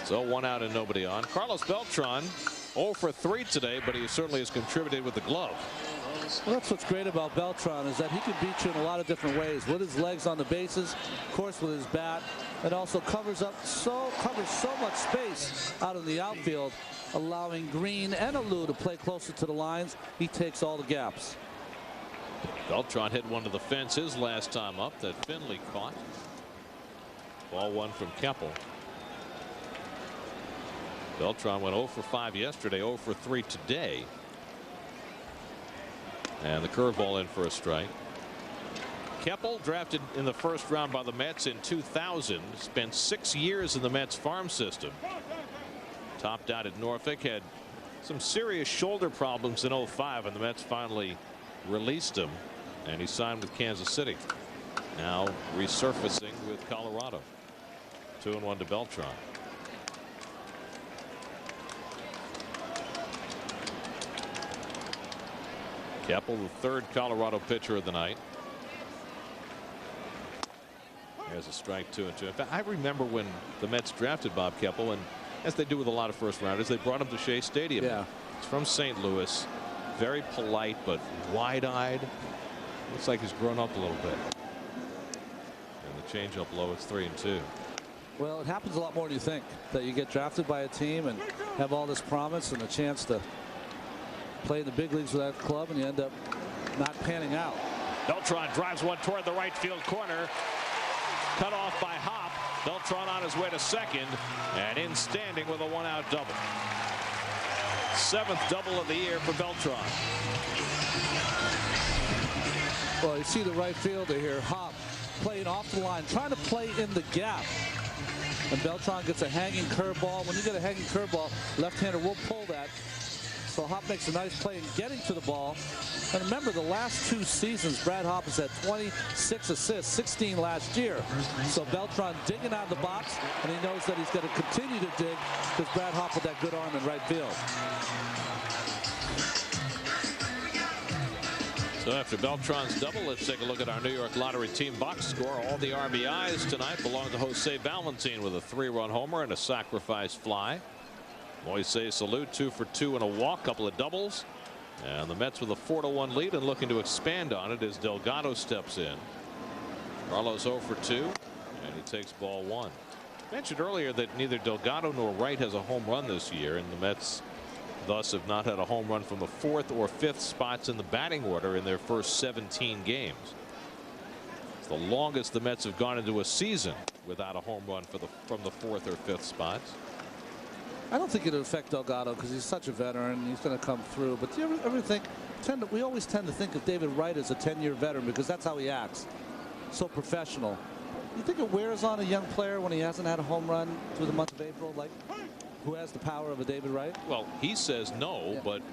So 1 out and nobody on. Carlos Beltran 0 for 3 today, but he certainly has contributed with the glove. Well, that's what's great about Beltran, is that he can beat you in a lot of different ways, with his legs on the bases, of course with his bat, and also covers so much space out in the outfield, allowing Green and Alou to play closer to the lines. He takes all the gaps. Beltran hit one to the fence his last time up that Finley caught. Ball 1 from Keppel. Beltran went 0 for 5 yesterday, 0 for 3 today. And the curveball in for a strike. Keppel, drafted in the first round by the Mets in 2000, spent 6 years in the Mets farm system. Topped out at Norfolk, had some serious shoulder problems in 05, and the Mets finally released him, and he signed with Kansas City. Now resurfacing with Colorado. 2-1 to Beltran. Keppel, the 3rd Colorado pitcher of the night. There's a strike, 2-2. In fact, I remember when the Mets drafted Bob Keppel, and as they do with a lot of first rounders, they brought him to Shea Stadium. Yeah. He's from St. Louis, very polite but wide-eyed. Looks like he's grown up a little bit. And the changeup low, it's 3-2. Well, it happens a lot more than you think, that you get drafted by a team and have all this promise and a chance to play in the big leagues with that club, and you end up not panning out. Beltran drives one toward the right field corner. Cut off by Hop. Beltran on his way to second, and in standing with a one-out double. 7th double of the year for Beltran. Well, you see the right fielder here, Hop, playing off the line, trying to play in the gap. And Beltran gets a hanging curveball. When you get a hanging curveball, left-hander will pull that. So Hop makes a nice play in getting to the ball. And remember, the last 2 seasons, Brad Hop has had 26 assists, 16 last year. So Beltran digging out of the box, and he knows that he's going to continue to dig because Brad Hop with that good arm in right field. So after Beltran's double, let's take a look at our New York Lottery team box score. All the RBIs tonight belong to Jose Valentin with a 3-run homer and a sacrifice fly. Moises Alou 2 for 2 and a walk, couple of doubles. And the Mets with a 4-1 lead and looking to expand on it as Delgado steps in. Carlos 0 for 2 and he takes ball 1. Mentioned earlier that neither Delgado nor Wright has a home run this year, and the Mets thus have not had a home run from the 4th or 5th spots in the batting order in their first 17 games. It's the longest the Mets have gone into a season without a home run from the 4th or 5th spots. I don't think it'll affect Delgado because he's such a veteran. He's going to come through. But do you ever think, we always tend to think of David Wright as a 10-year veteran because that's how he acts. So professional. You think it wears on a young player when he hasn't had a home run through the month of April? Like, who has the power of a David Wright? Well, he says no, but,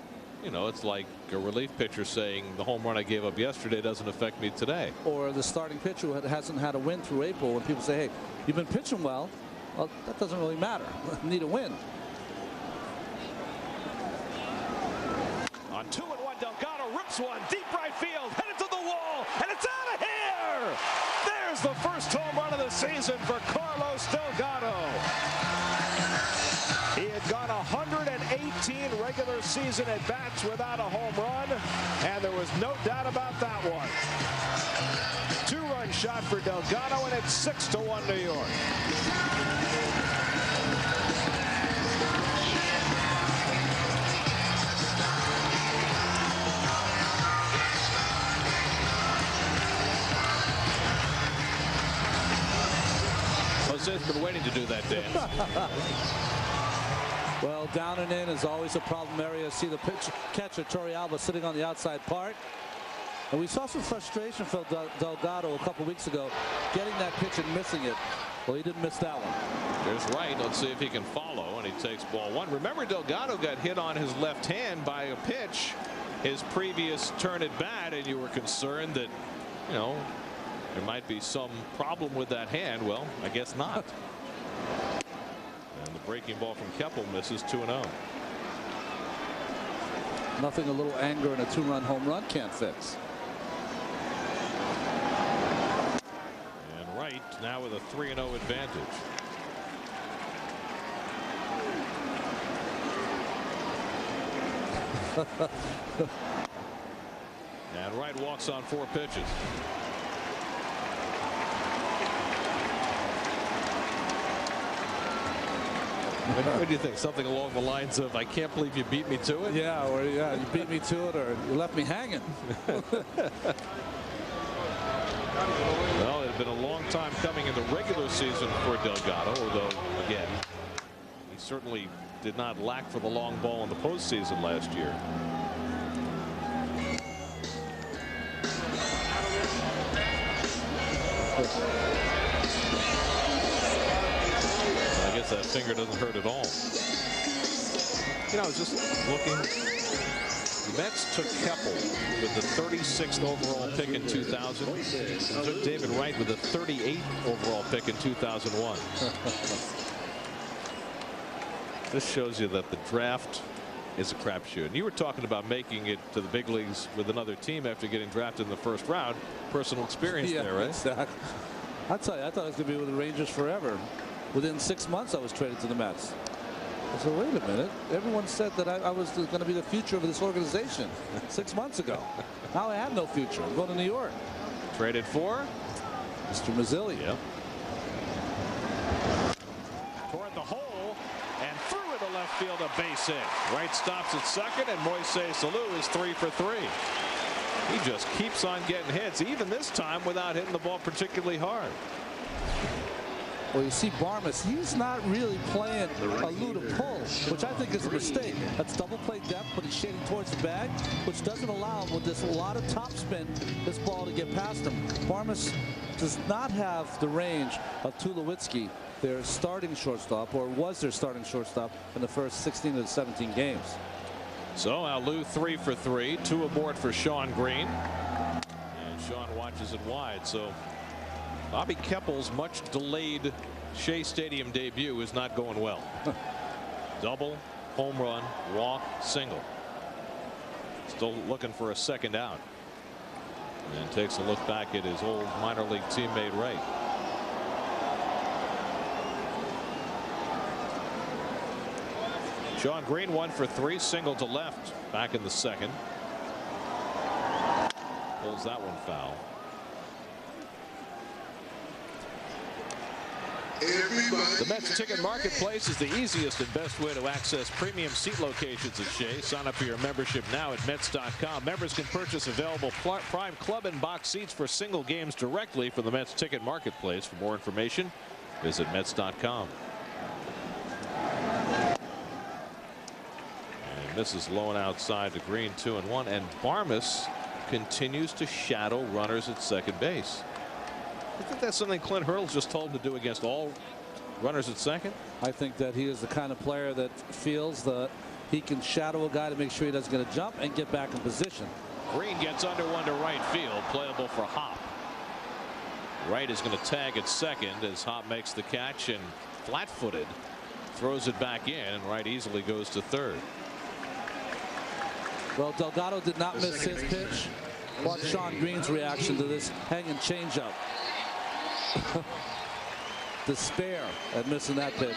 you know, it's like a relief pitcher saying the home run I gave up yesterday doesn't affect me today. Or the starting pitcher who hasn't had a win through April, when people say, hey, you've been pitching well. Well, that doesn't really matter. You need a win. On 2-1, Delgado rips one deep right field, headed to the wall, and it's out of here. There's the first home run of the season for Carlos Delgado. He had gone 118 regular season at bats without a home run, and there was no doubt about that one. 2-run shot for Delgado, and it's 6-1 New York. Jose's been waiting to do that dance. Well, down and in is always a problem area. See the catcher, Torrealba, sitting on the outside part. And we saw some frustration from Delgado a couple weeks ago, getting that pitch and missing it. Well, he didn't miss that one. There's Wright. Let's see if he can follow, and he takes ball 1. Remember, Delgado got hit on his left hand by a pitch his previous turn at bat, and you were concerned that, you know, there might be some problem with that hand. Well, I guess not. And the breaking ball from Keppel misses, 2-0. Nothing a little anger and a 2-run home run can't fix. And Wright now with a 3-0 advantage. And Wright walks on 4 pitches. What do you think? Something along the lines of, I can't believe you beat me to it? Yeah, or yeah, you beat me to it, or you left me hanging. Well, it had been a long time coming in the regular season for Delgado, although, again, he certainly did not lack for the long ball in the postseason last year. I guess that finger doesn't hurt at all. You know, I was just looking. The Mets took Keppel with the 36th overall pick in 2000. And took David Wright with the 38th overall pick in 2001. This shows you that the draft is a crapshoot. And you were talking about making it to the big leagues with another team after getting drafted in the first round. Personal experience there, right? Exactly. I'll tell you, I thought I was going to be with the Rangers forever. Within 6 months, I was traded to the Mets. I said, wait a minute. Everyone said that I was going to be the future of this organization 6 months ago. Now I have no future. I'm going to New York. Traded for Mr. Mazzilli. Yep. Toward the hole and through into left field, a base hit. Wright stops at second, and Moises Alou is 3 for 3. He just keeps on getting hits, even this time without hitting the ball particularly hard. Well, you see Barmes, he's not really playing Alou to pull, which I think is a mistake. That's double play depth, but he's shading towards the bag, which doesn't allow him with this a lot of topspin, this ball to get past him. Barmes does not have the range of Tulowitzki, their starting shortstop, or was their starting shortstop in the first 16 of the 17 games. So Alou 3 for 3, 2 aboard for Sean Green. And Sean watches it wide. So Bobby Keppel's much delayed Shea Stadium debut is not going well. Double, home run, walk, single. Still looking for a second out. And takes a look back at his old minor league teammate Wright. Sean Green 1 for 3, single to left back in the second. Pulls that one foul. The Mets Ticket Marketplace is the easiest and best way to access premium seat locations at Shea. Sign up for your membership now at Mets.com. Members can purchase available prime club and box seats for single games directly from the Mets Ticket Marketplace. For more information, visit Mets.com. And this is low and outside to Green, 2-1, and Barmes continues to shadow runners at second base. I think that's something Clint Hurl's just told him to do against all runners at second. I think that he is the kind of player that feels that he can shadow a guy to make sure he doesn't get a jump and get back in position. Green gets under one to right field, playable for Hop. Wright is going to tag at second as Hop makes the catch and flat-footed throws it back in, and Wright easily goes to third. Well, Delgado did not miss his pitch. Watch Sean Green's reaction to this hanging changeup. Despair at missing that pitch.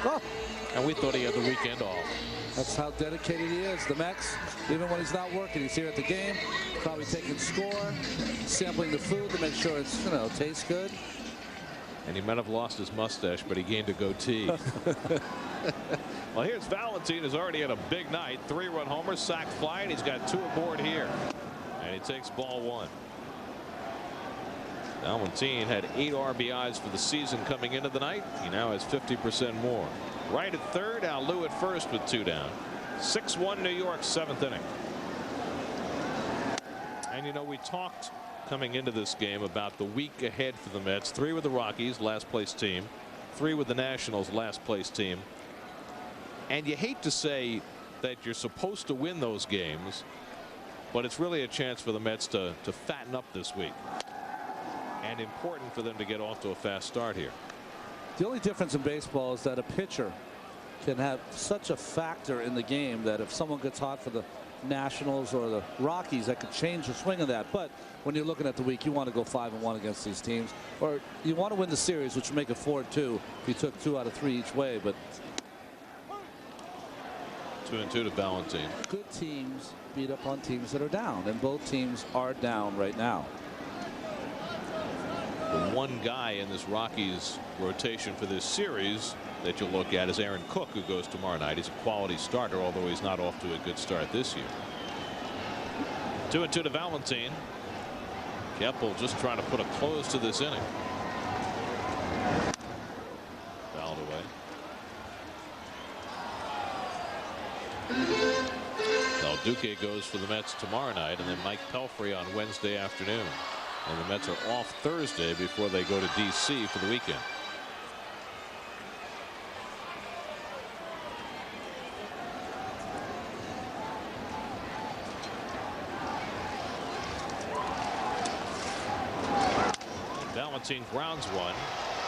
Oh. And we thought he had the weekend off. That's how dedicated he is. The Mets, even when he's not working, he's here at the game, probably taking score, sampling the food to make sure it's, tastes good. And he might have lost his mustache, but he gained a goatee. Well, here's Valentin, who's already had a big night. 3-run homer, sac fly, and he's got 2 aboard here. And he takes ball 1. Valentin had 8 RBIs for the season coming into the night. He now has 50% more. Right at third, Alou at first with 2 down. 6-1 New York, 7th inning. And we talked coming into this game about the week ahead for the Mets. 3 with the Rockies, last place team. 3 with the Nationals, last place team. And you hate to say that you're supposed to win those games, but it's really a chance for the Mets to fatten up this week. And important for them to get off to a fast start here. The only difference in baseball is that a pitcher can have such a factor in the game that if someone gets hot for the Nationals or the Rockies, that could change the swing of that. But when you're looking at the week, you want to go 5-1 against these teams, or you want to win the series, which would make it 4-2 if you took 2 out of 3 each way. But 2-2 to Valentin. Good teams beat up on teams that are down, and both teams are down right now. The one guy in this Rockies rotation for this series that you'll look at is Aaron Cook, who goes tomorrow night. He's a quality starter, although he's not off to a good start this year. 2-2 to Valentin. Keppel just trying to put a close to this inning. Fouled away. Del Duque goes for the Mets tomorrow night, and then Mike Pelfrey on Wednesday afternoon. And the Mets are off Thursday before they go to D.C. for the weekend. Valentin grounds one,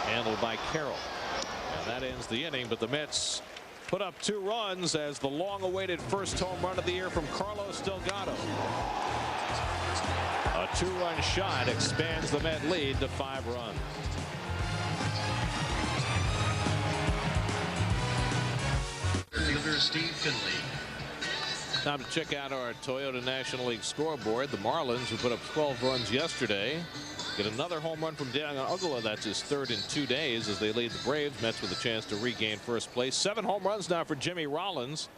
handled by Carroll. And that ends the inning, but the Mets put up 2 runs as the long-awaited first home run of the year from Carlos Delgado. A 2-run shot expands the Met lead to 5 runs. Fielder Steve Finley. Time to check out our Toyota National League scoreboard. The Marlins, who put up 12 runs yesterday, get another home run from Delgado. That's his 3rd in 2 days as they lead the Braves. Mets with a chance to regain first place. 7 home runs now for Jimmy Rollins.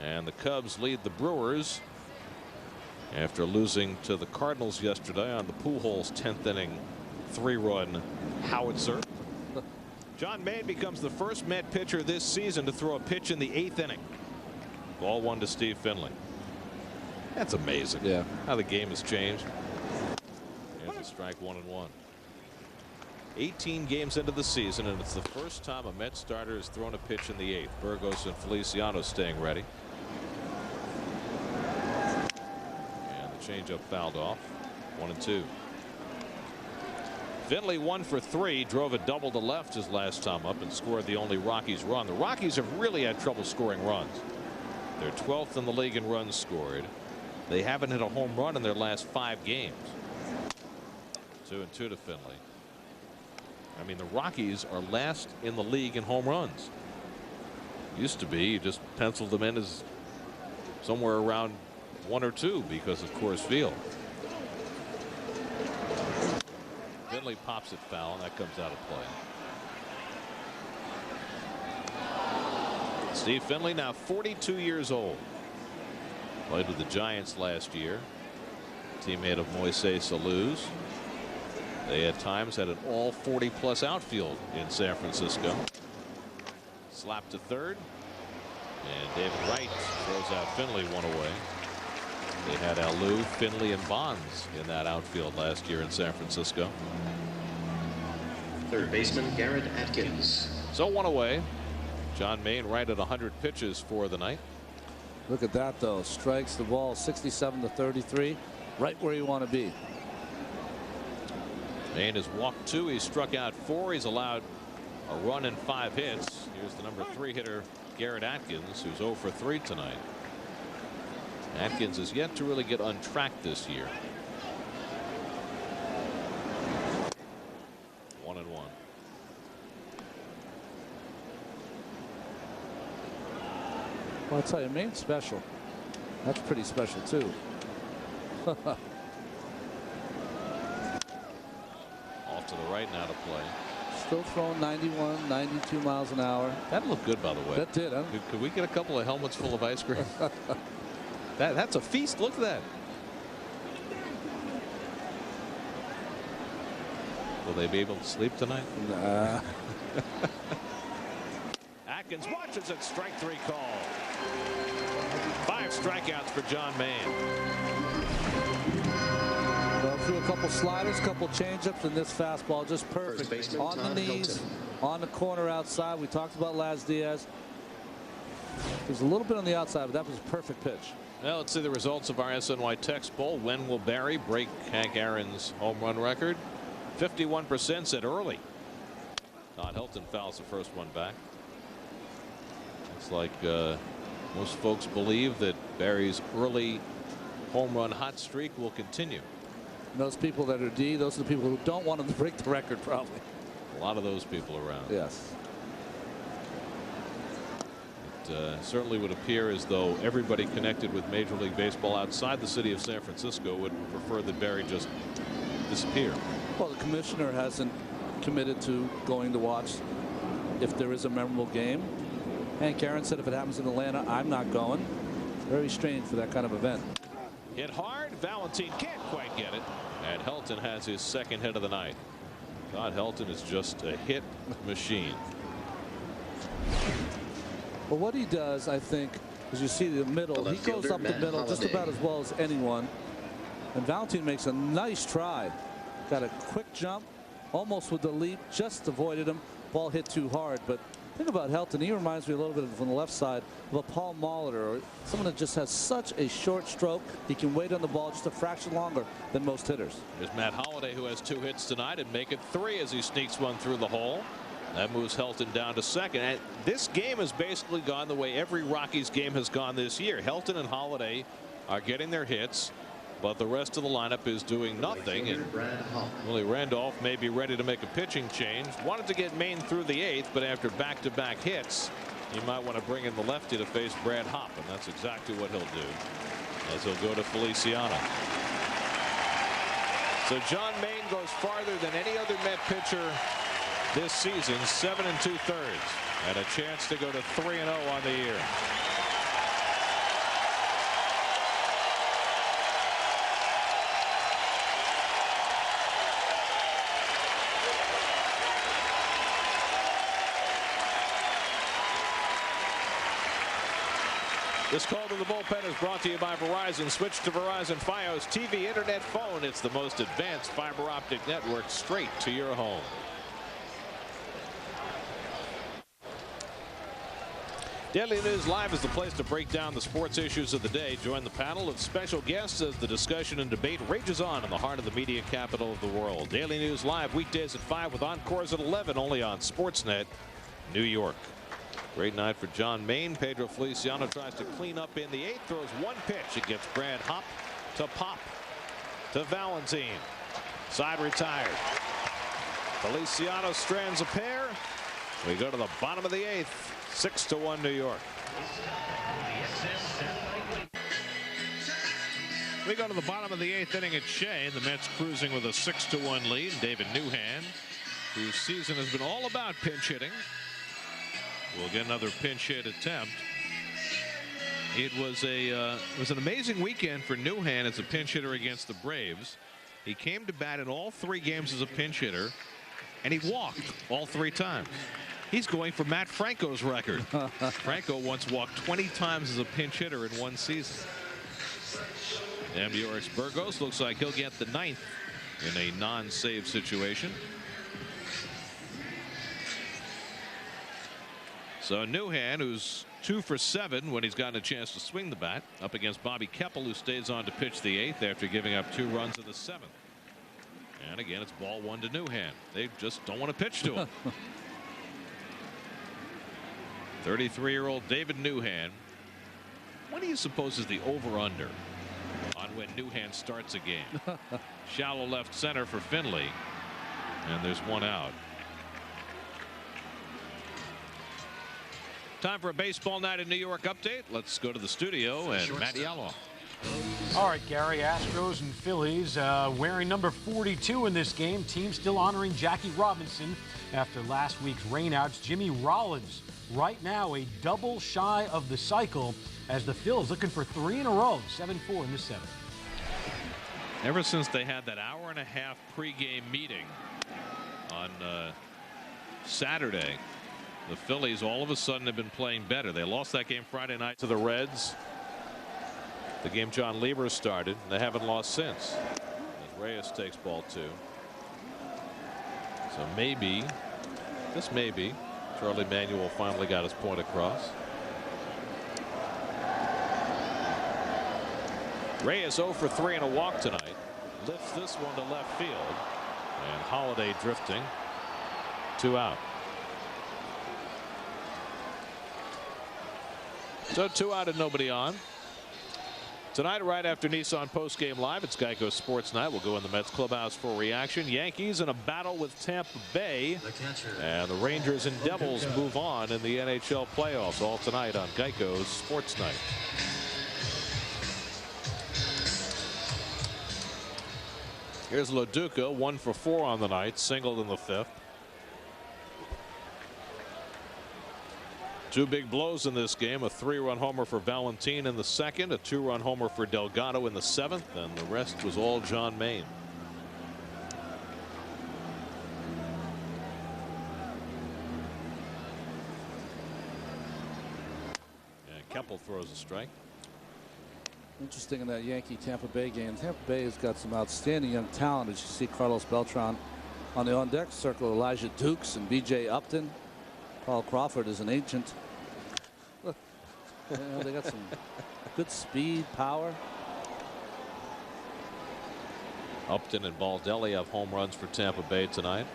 And the Cubs lead the Brewers after losing to the Cardinals yesterday on the Pujols 10th inning 3-run howitzer. John Maine becomes the first Met pitcher this season to throw a pitch in the 8th inning. Ball 1 to Steve Finley. That's amazing. Yeah. How the game has changed. Here's a strike 1-1. 18 games into the season, and it's the first time a Met starter has thrown a pitch in the 8th. Burgos and Feliciano staying ready. And the changeup fouled off. 1-2. Finley 1 for 3, drove a double to left his last time up and scored the only Rockies run. The Rockies have really had trouble scoring runs. They're 12th in the league in runs scored. They haven't hit a home run in their last 5 games. 2-2 to Finley. I mean, the Rockies are last in the league in home runs. Used to be you just penciled them in as somewhere around 1 or 2 because of Coors Field. Finley pops it foul, and that comes out of play. Steve Finley, now 42 years old. Played with the Giants last year. Teammate of Moises Alou. They at times had an all 40+ outfield in San Francisco. Slap to third. And David Wright throws out Finley 1 away. They had Alou, Finley, and Bonds in that outfield last year in San Francisco. Third baseman Garrett Atkins. So 1 away. John Maine right at 100 pitches for the night. Look at that, though. Strikes the ball 67 to 33, right where you want to be. Maine has walked 2. He's struck out 4. He's allowed a run and 5 hits. Here's the number 3 hitter, Garrett Atkins, who's 0 for 3 tonight. Atkins is yet to really get on track this year. 1-1. Well, I'll tell you, Maine's special. That's pretty special, too. Off to the right now to play. Still throwing 91, 92 miles an hour. That looked good, by the way. That did, huh? Could we get a couple of helmets full of ice cream? That's a feast. Look at that. Will they be able to sleep tonight? Nah. Atkins watches it. Strike 3 call. 5 strikeouts for John Maine. Well, threw a couple sliders, couple changeups, and this fastball just perfect. On the knees, on the corner outside. We talked about Laz Diaz. There's a little bit on the outside, but that was a perfect pitch. Well, let's see the results of our SNY Text Bowl. When will Barry break Hank Aaron's home run record? 51% said early. Todd Helton fouls the first one back. Looks like most folks believe that Barry's early home run hot streak will continue. And those people that are D, those are the people who don't want him to break the record, probably. A lot of those people around. Yes. It certainly would appear as though everybody connected with Major League Baseball outside the city of San Francisco would prefer that Barry just disappear. Well, the commissioner hasn't committed to going to watch if there is a memorable game. Hank Aaron said if it happens in Atlanta, I'm not going. Very strange for that kind of event. Hit hard. Valentin can't quite get it. And Helton has his second hit of the night. Todd Helton is just a hit machine. But what he does, I think, as you see the middle, he goes up the middle just about as well as anyone. And Valentin makes a nice try. Got a quick jump, almost with the leap, just avoided him. Ball hit too hard. But think about Helton. He reminds me a little bit of, on the left side of a Paul Molitor, or someone that just has such a short stroke. He can wait on the ball just a fraction longer than most hitters. There's Matt Holliday, who has 2 hits tonight, and make it 3 as he sneaks one through the hole. That moves Helton down to second. And this game has basically gone the way every Rockies game has gone this year. Helton and Holliday are getting their hits. but the rest of the lineup is doing nothing. And Willie Randolph may be ready to make a pitching change. Wanted to get Maine through the 8th, but after back-to-back hits, you might want to bring in the lefty to face Brad Hopp, and that's exactly what he'll do, as he'll go to Feliciano. So John Maine goes farther than any other Met pitcher this season, 7 2/3, and a chance to go to 3-0 on the year. This call to the bullpen is brought to you by Verizon. Switch to Verizon Fios TV, internet, phone. It's the most advanced fiber optic network straight to your home. Daily News Live is the place to break down the sports issues of the day. Join the panel of special guests as the discussion and debate rages on in the heart of the media capital of the world. Daily News Live weekdays at 5 with encores at 11 only on Sportsnet New York. Great night for John Maine. Pedro Feliciano tries to clean up in the 8th, throws one pitch. It gets Brad Hopp to Pop to Valentin. Side retired. Feliciano strands a pair. We go to the bottom of the 8th. 6-1 New York. We go to the bottom of the 8th inning at Shea. The Mets cruising with a 6-1 lead. David Newhan, whose season has been all about pinch hitting, will get another pinch hit attempt. It was an amazing weekend for Newhan as a pinch hitter against the Braves. He came to bat in all 3 games as a pinch hitter, and he walked all 3 times. He's going for Matt Franco's record. Franco once walked 20 times as a pinch hitter in one season. And Bjorks Burgos looks like he'll get the 9th in a non-save situation. So Newhan, who's 2 for 7 when he's gotten a chance to swing the bat, up against Bobby Keppel, who stays on to pitch the 8th after giving up 2 runs in the 7th. And again, it's ball 1 to Newhan. They just don't want to pitch to him. 33-year-old David Newhan. What do you suppose is the over-under on when Newhan starts a game? Shallow left center for Finley, and there's 1 out. Time for a baseball night in New York update. Let's go to the studio and Matt Yaloff. All right, Gary. Astros and Phillies wearing number 42 in this game. Team still honoring Jackie Robinson after last week's rainouts. Jimmy Rollins right now a double shy of the cycle as the Phils looking for 3 in a row, 7-4 in the 7th. Ever since they had that hour-and-a-half pregame meeting on Saturday, the Phillies all of a sudden have been playing better. They lost that game Friday night to the Reds. The game John Lieber started. They haven't lost since. As Reyes takes ball 2. So maybe, just maybe, Charlie Manuel finally got his point across. Reyes 0 for 3 and a walk tonight. Lifts this one to left field. And Holiday drifting. 2 out. So 2 out and nobody on. Tonight, right after Nissan Postgame Live, it's Geico Sports Night. We'll go in the Mets clubhouse for a reaction. Yankees in a battle with Tampa Bay. And the Rangers and Devils move on in the NHL playoffs. All tonight on Geico's Sports Night. Here's Loduca, 1 for 4 on the night, singled in the 5th. 2 big blows in this game, a 3-run homer for Valentin in the 2nd, a 2-run homer for Delgado in the 7th, and the rest was all John Maine. And Keppel throws a strike. Interesting in that Yankee Tampa Bay game. Tampa Bay has got some outstanding young talent. As you see, Carlos Beltran on the on-deck circle, Elijah Dukes and B.J. Upton. Paul Crawford is an ancient. Look, you know, they got some good speed, power. Upton and Baldelli have home runs for Tampa Bay tonight.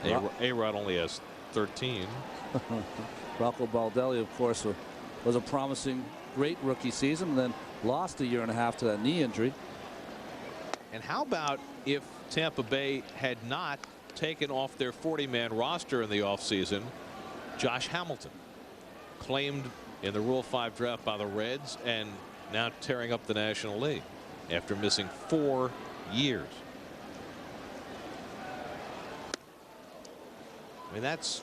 A-Rod only has 13. Rocco Baldelli, of course, was a promising, great rookie season. And then lost a year and a half to that knee injury. And how about if Tampa Bay had not taken off their 40-man roster in the offseason Josh Hamilton, claimed in the Rule 5 draft by the Reds and now tearing up the National League after missing 4 years. I mean, that's,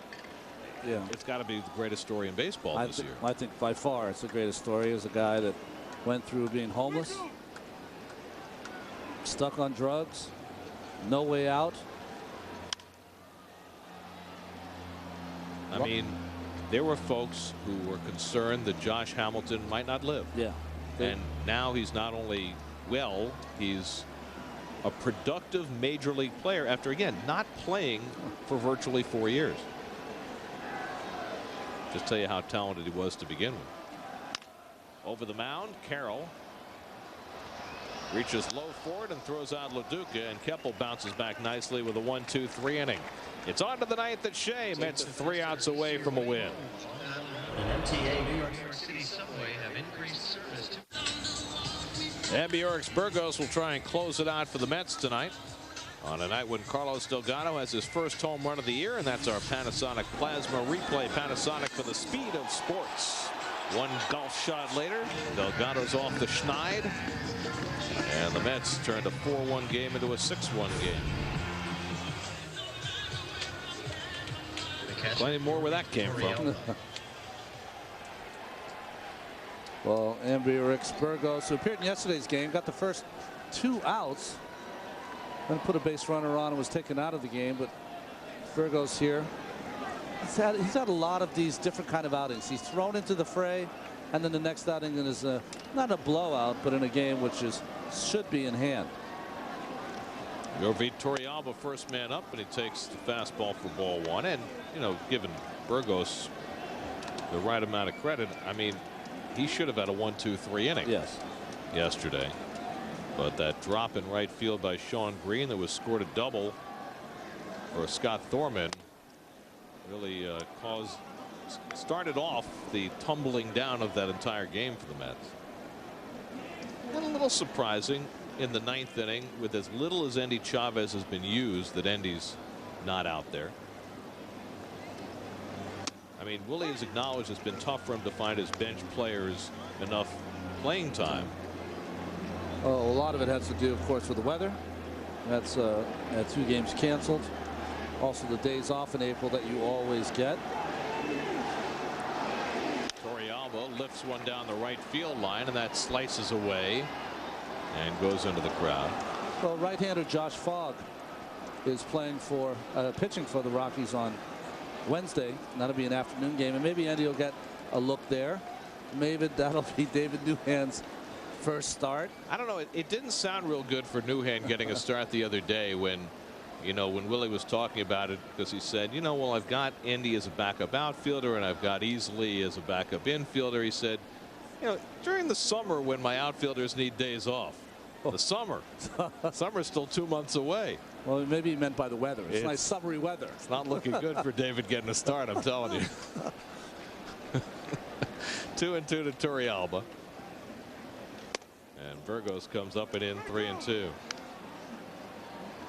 it's got to be the greatest story in baseball this year. I think by far it's the greatest story. As a guy that went through being homeless, stuck on drugs, no way out. I mean, there were folks who were concerned that Josh Hamilton might not live. Yeah. And now he's not only well, he's a productive major league player after, again, not playing for virtually 4 years. Just tell you how talented he was to begin with. Over the mound, Carroll reaches low forward and throws out LaDuca, and Keppel bounces back nicely with a 1-2-3 inning. It's on to the ninth at Shea. Mets 3 outs away from a win. And MTA New York City Subway have increased service to. And Bjork's Burgos will try and close it out for the Mets tonight on a night when Carlos Delgado has his first home run of the year, and that's our Panasonic Plasma Replay. Panasonic for the speed of sports. One golf shot later, Delgado's off the schneid, and the Mets turned a 4-1 game into a 6-1 game. Plenty more where that came from. Well, Ambiorix Burgos, who appeared in yesterday's game, got the first 2 outs, then put a base runner on and was taken out of the game. But Burgos here, he's had a lot of these different kind of outings. He's thrown into the fray, and then the next outing is not a blowout, but in a game which should be in hand. Yovi Torrealba first man up, and he takes the fastball for ball 1. And, you know, given Burgos the right amount of credit, I mean, he should have had a 1-2-3 inning yesterday. But that drop in right field by Sean Green that was scored a double for Scott Thorman really started off the tumbling down of that entire game for the Mets. And a little surprising in the 9th inning, with as little as Endy Chavez has been used, that Endy's not out there. I mean, Willie has acknowledged it's been tough for him to find his bench players enough playing time. A lot of it has to do, of course, with the weather. That's 2 games canceled. Also the days off in April that you always get. Torrealba lifts one down the right field line, and that slices away and goes into the crowd. Well, right-hander Josh Fogg is pitching for the Rockies on Wednesday. And that'll be an afternoon game, and maybe Endy will get a look there. Maybe that'll be David Newhand's first start. I don't know. It didn't sound real good for Newhand getting a start the other day when Willie was talking about it, because he said, well, I've got Endy as a backup outfielder and I've got Easley as a backup infielder. He said, during the summer when my outfielders need days off. The summer's still 2 months away. Well, maybe he meant by the weather. It's nice summery weather. It's not looking good for David getting a start, I'm telling you. 2-2 to Torrealba. And Burgos comes up and in 3-2.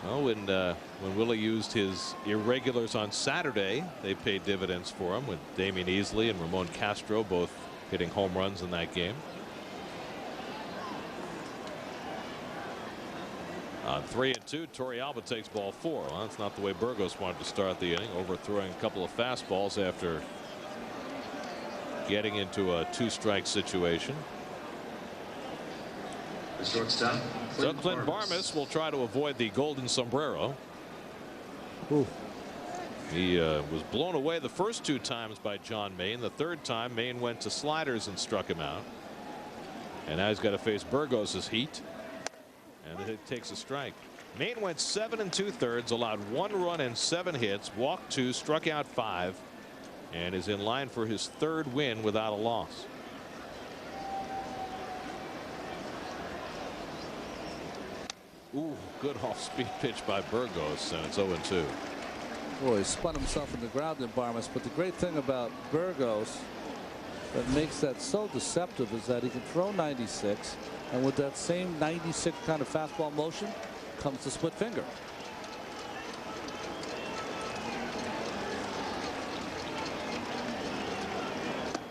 Well, when Willie used his irregulars on Saturday, they paid dividends for him, with Damian Easley and Ramon Castro both hitting home runs in that game. On 3-2, Torrealba takes ball 4. Well, that's not the way Burgos wanted to start the inning, overthrowing a couple of fastballs after getting into a 2-strike situation. The shortstop, Clint Barmas will try to avoid the golden sombrero. Ooh. He was blown away the first 2 times by John Maine. The 3rd time, Maine went to sliders and struck him out. And now he's got to face Burgos' heat. And it takes a strike. Maine went 7 2/3, allowed 1 run and 7 hits, walked 2, struck out 5, and is in line for his 3rd win without a loss. Ooh, good off-speed pitch by Burgos, and it's 0-2. Boy, he spun himself in the ground in Barmas. But the great thing about Burgos that makes that so deceptive is that he can throw 96, and with that same 96 kind of fastball motion comes the split finger.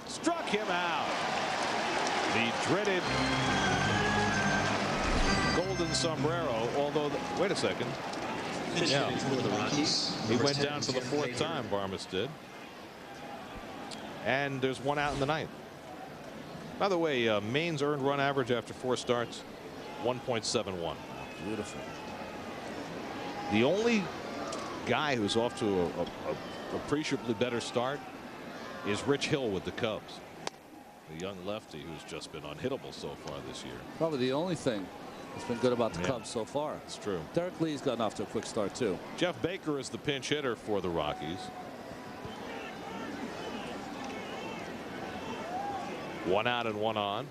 Struck him out. The dreaded golden sombrero, although, wait a second. Yeah. He went down for the 4th time, Barmas did. And there's 1 out in the 9th. By the way, Maine's earned run average after 4 starts, 1.71. Beautiful. The only guy who's off to a appreciably better start is Rich Hill with the Cubs. The young lefty who's just been unhittable so far this year. Probably the only thing that's been good about the Cubs so far. It's true. Derek Lee's gotten off to a quick start too. Jeff Baker is the pinch hitter for the Rockies. 1 out and 1 on.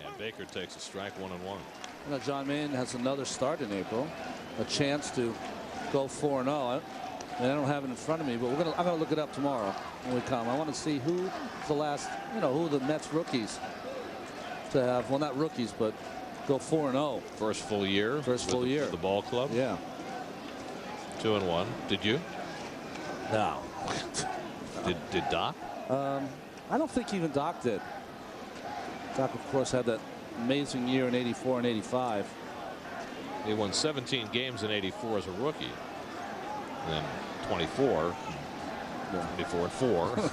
And Baker takes a strike, 1-1. You know, John Maine has another start in April, a chance to go 4-0. And I don't have it in front of me, but I'm gonna look it up tomorrow when we come. I want to see who the last, who the Mets rookies to have, well, not rookies, but go 4-0. First full year. First full year. The ball club. Yeah. 2-1. Did you? No. Did Doc? I don't think even Doc did. Doc, of course, had that amazing year in '84 and '85. He won 17 games in '84 as a rookie. And then 24. 24-4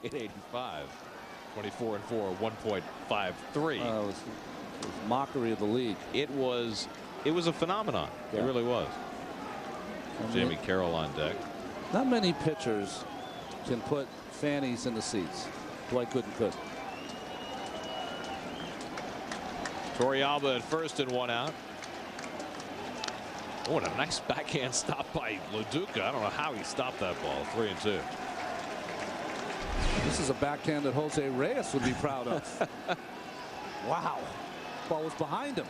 in '85. 24-4, 1.53. It was mockery of the league. It was a phenomenon. Yeah. It really was. Jamie Carroll on deck. Not many pitchers can put fannies in the seats. Dwight Gooden could. Torrealba at first and 1 out. Oh, and a nice backhand stop by LaDuca. I don't know how he stopped that ball. 3-2. This is a backhand that Jose Reyes would be proud of. Wow. Ball was behind him.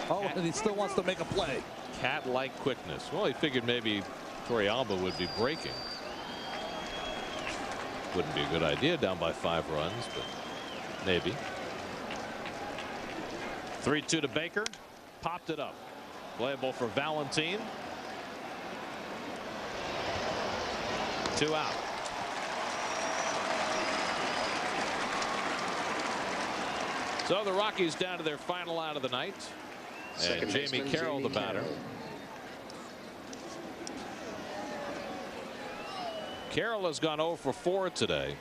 Oh, and he still wants to make a play. Cat-like quickness. Well, he figured maybe Torrealba would be breaking. Wouldn't be a good idea down by 5 runs, but maybe. 3-2 to Baker. Popped it up. Playable for Valentin. 2 out. So the Rockies down to their final out of the night. And Jamie Carroll, the batter. Carroll has gone 0 for 4 today.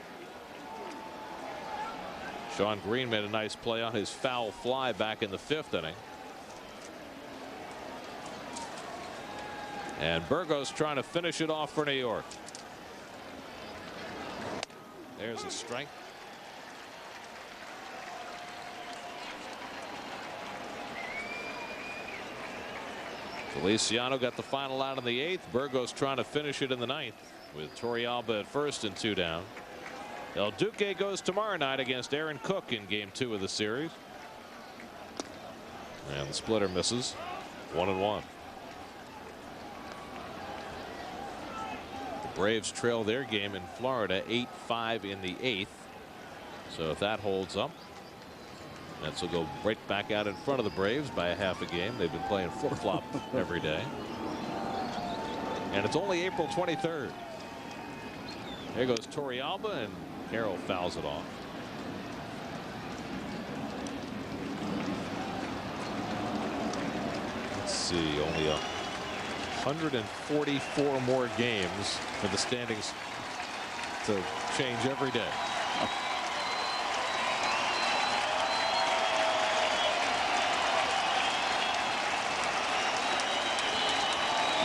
Sean Green made a nice play on his foul fly back in the 5th inning. And Burgos trying to finish it off for New York. There's a strike. Feliciano got the final out in the 8th. Burgos trying to finish it in the 9th with Torrealba at first and 2 down. El Duque goes tomorrow night against Aaron Cook in game 2 of the series. And the splitter misses. 1-1. The Braves trail their game in Florida 8-5 in the 8th. So if that holds up, Mets will go right back out in front of the Braves by a half a game. They've been playing flip-flop every day. And it's only April 23rd. There goes Torrealba, and Carroll fouls it off. Let's see, only 144 more games for the standings to change every day.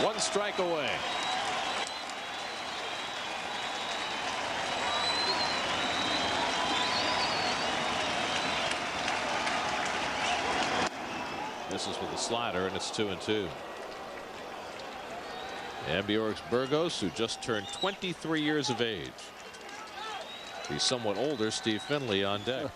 One strike away. Misses with the slider, and it's 2-2. And Bjork's Burgos, who just turned 23 years of age. The somewhat older Steve Finley on deck.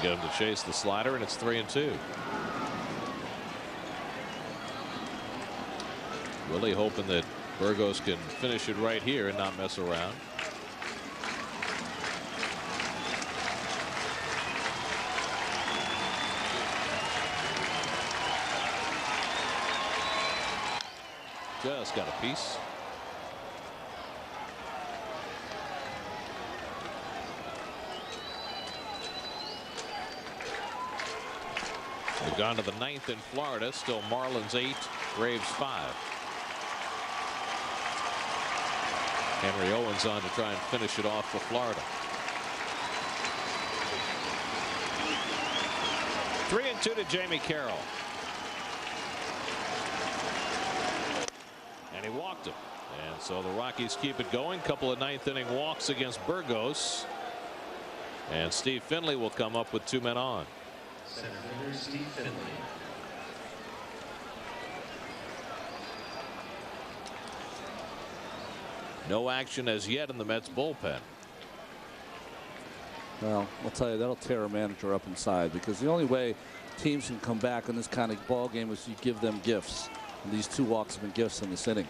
get him to chase the slider, and it's 3-2. Willie hoping that Burgos can finish it right here and not mess around. Just got a piece. We've gone to the 9th in Florida. Still Marlins 8, Braves 5. Henry Owens on to try and finish it off for Florida. 3-2 to Jamie Carroll. And he walked him. And so the Rockies keep it going. Couple of 9th inning walks against Burgos. And Steve Finley will come up with 2 men on. Center fielder Steve Finley. No action as yet in the Mets bullpen. Well, I'll tell you, that'll tear a manager up inside, because the only way teams can come back in this kind of ball game is you give them gifts. And these 2 walks have been gifts in this inning.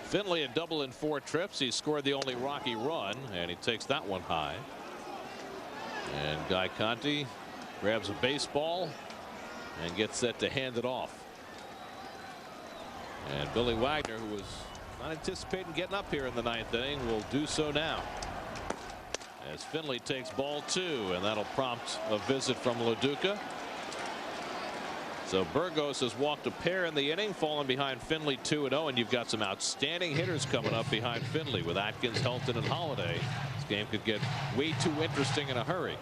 Finley a double in 4 trips. He scored the only Rocky run, and he takes that one high. And Guy Conti grabs a baseball and gets set to hand it off. And Billy Wagner, who was not anticipating getting up here in the 9th inning, will do so now, as Finley takes ball 2, and that'll prompt a visit from LaDuca. So Burgos has walked a pair in the inning, falling behind Finley 2-0, and you've got some outstanding hitters coming up behind Finley with Atkins, Helton, and Holiday. This game could get way too interesting in a hurry.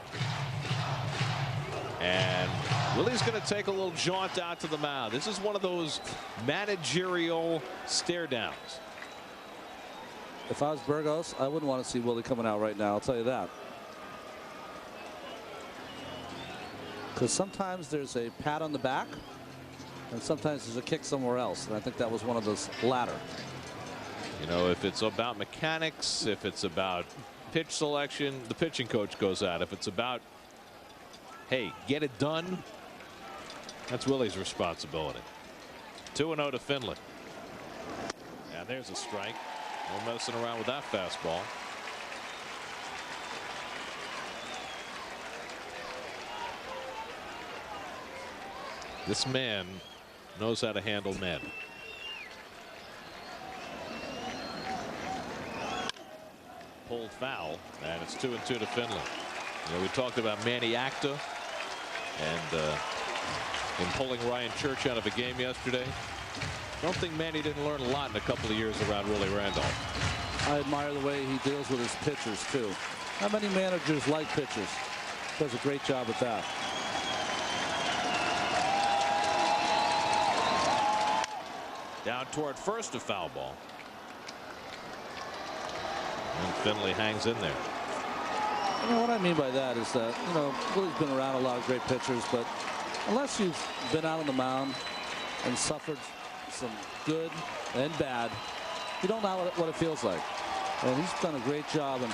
And Willie's going to take a little jaunt out to the mound. This is one of those managerial stare downs. If I was Burgos, I wouldn't want to see Willie coming out right now. I'll tell you that. Because sometimes there's a pat on the back, and sometimes there's a kick somewhere else. And I think that was one of those latter. You know, if it's about mechanics, if it's about pitch selection, the pitching coach goes out. If it's about, hey, get it done, that's Willie's responsibility. 2-0 to Finley. And there's a strike. No messing around with that fastball. This man knows how to handle men. Pulled foul, and it's 2-2 to Finley. You know, we talked about Manny Acta and in pulling Ryan Church out of a game yesterday. Don't think Manny didn't learn a lot in a couple of years around Willie Randolph. I admire the way he deals with his pitchers too. Not many managers like pitchers. Does a great job at that. Down toward first, a foul ball. And Finley hangs in there. You know what I mean by that is that, you know, Willie's been around a lot of great pitchers, but unless you've been out on the mound and suffered some good and bad, you don't know what it feels like. And he's done a great job in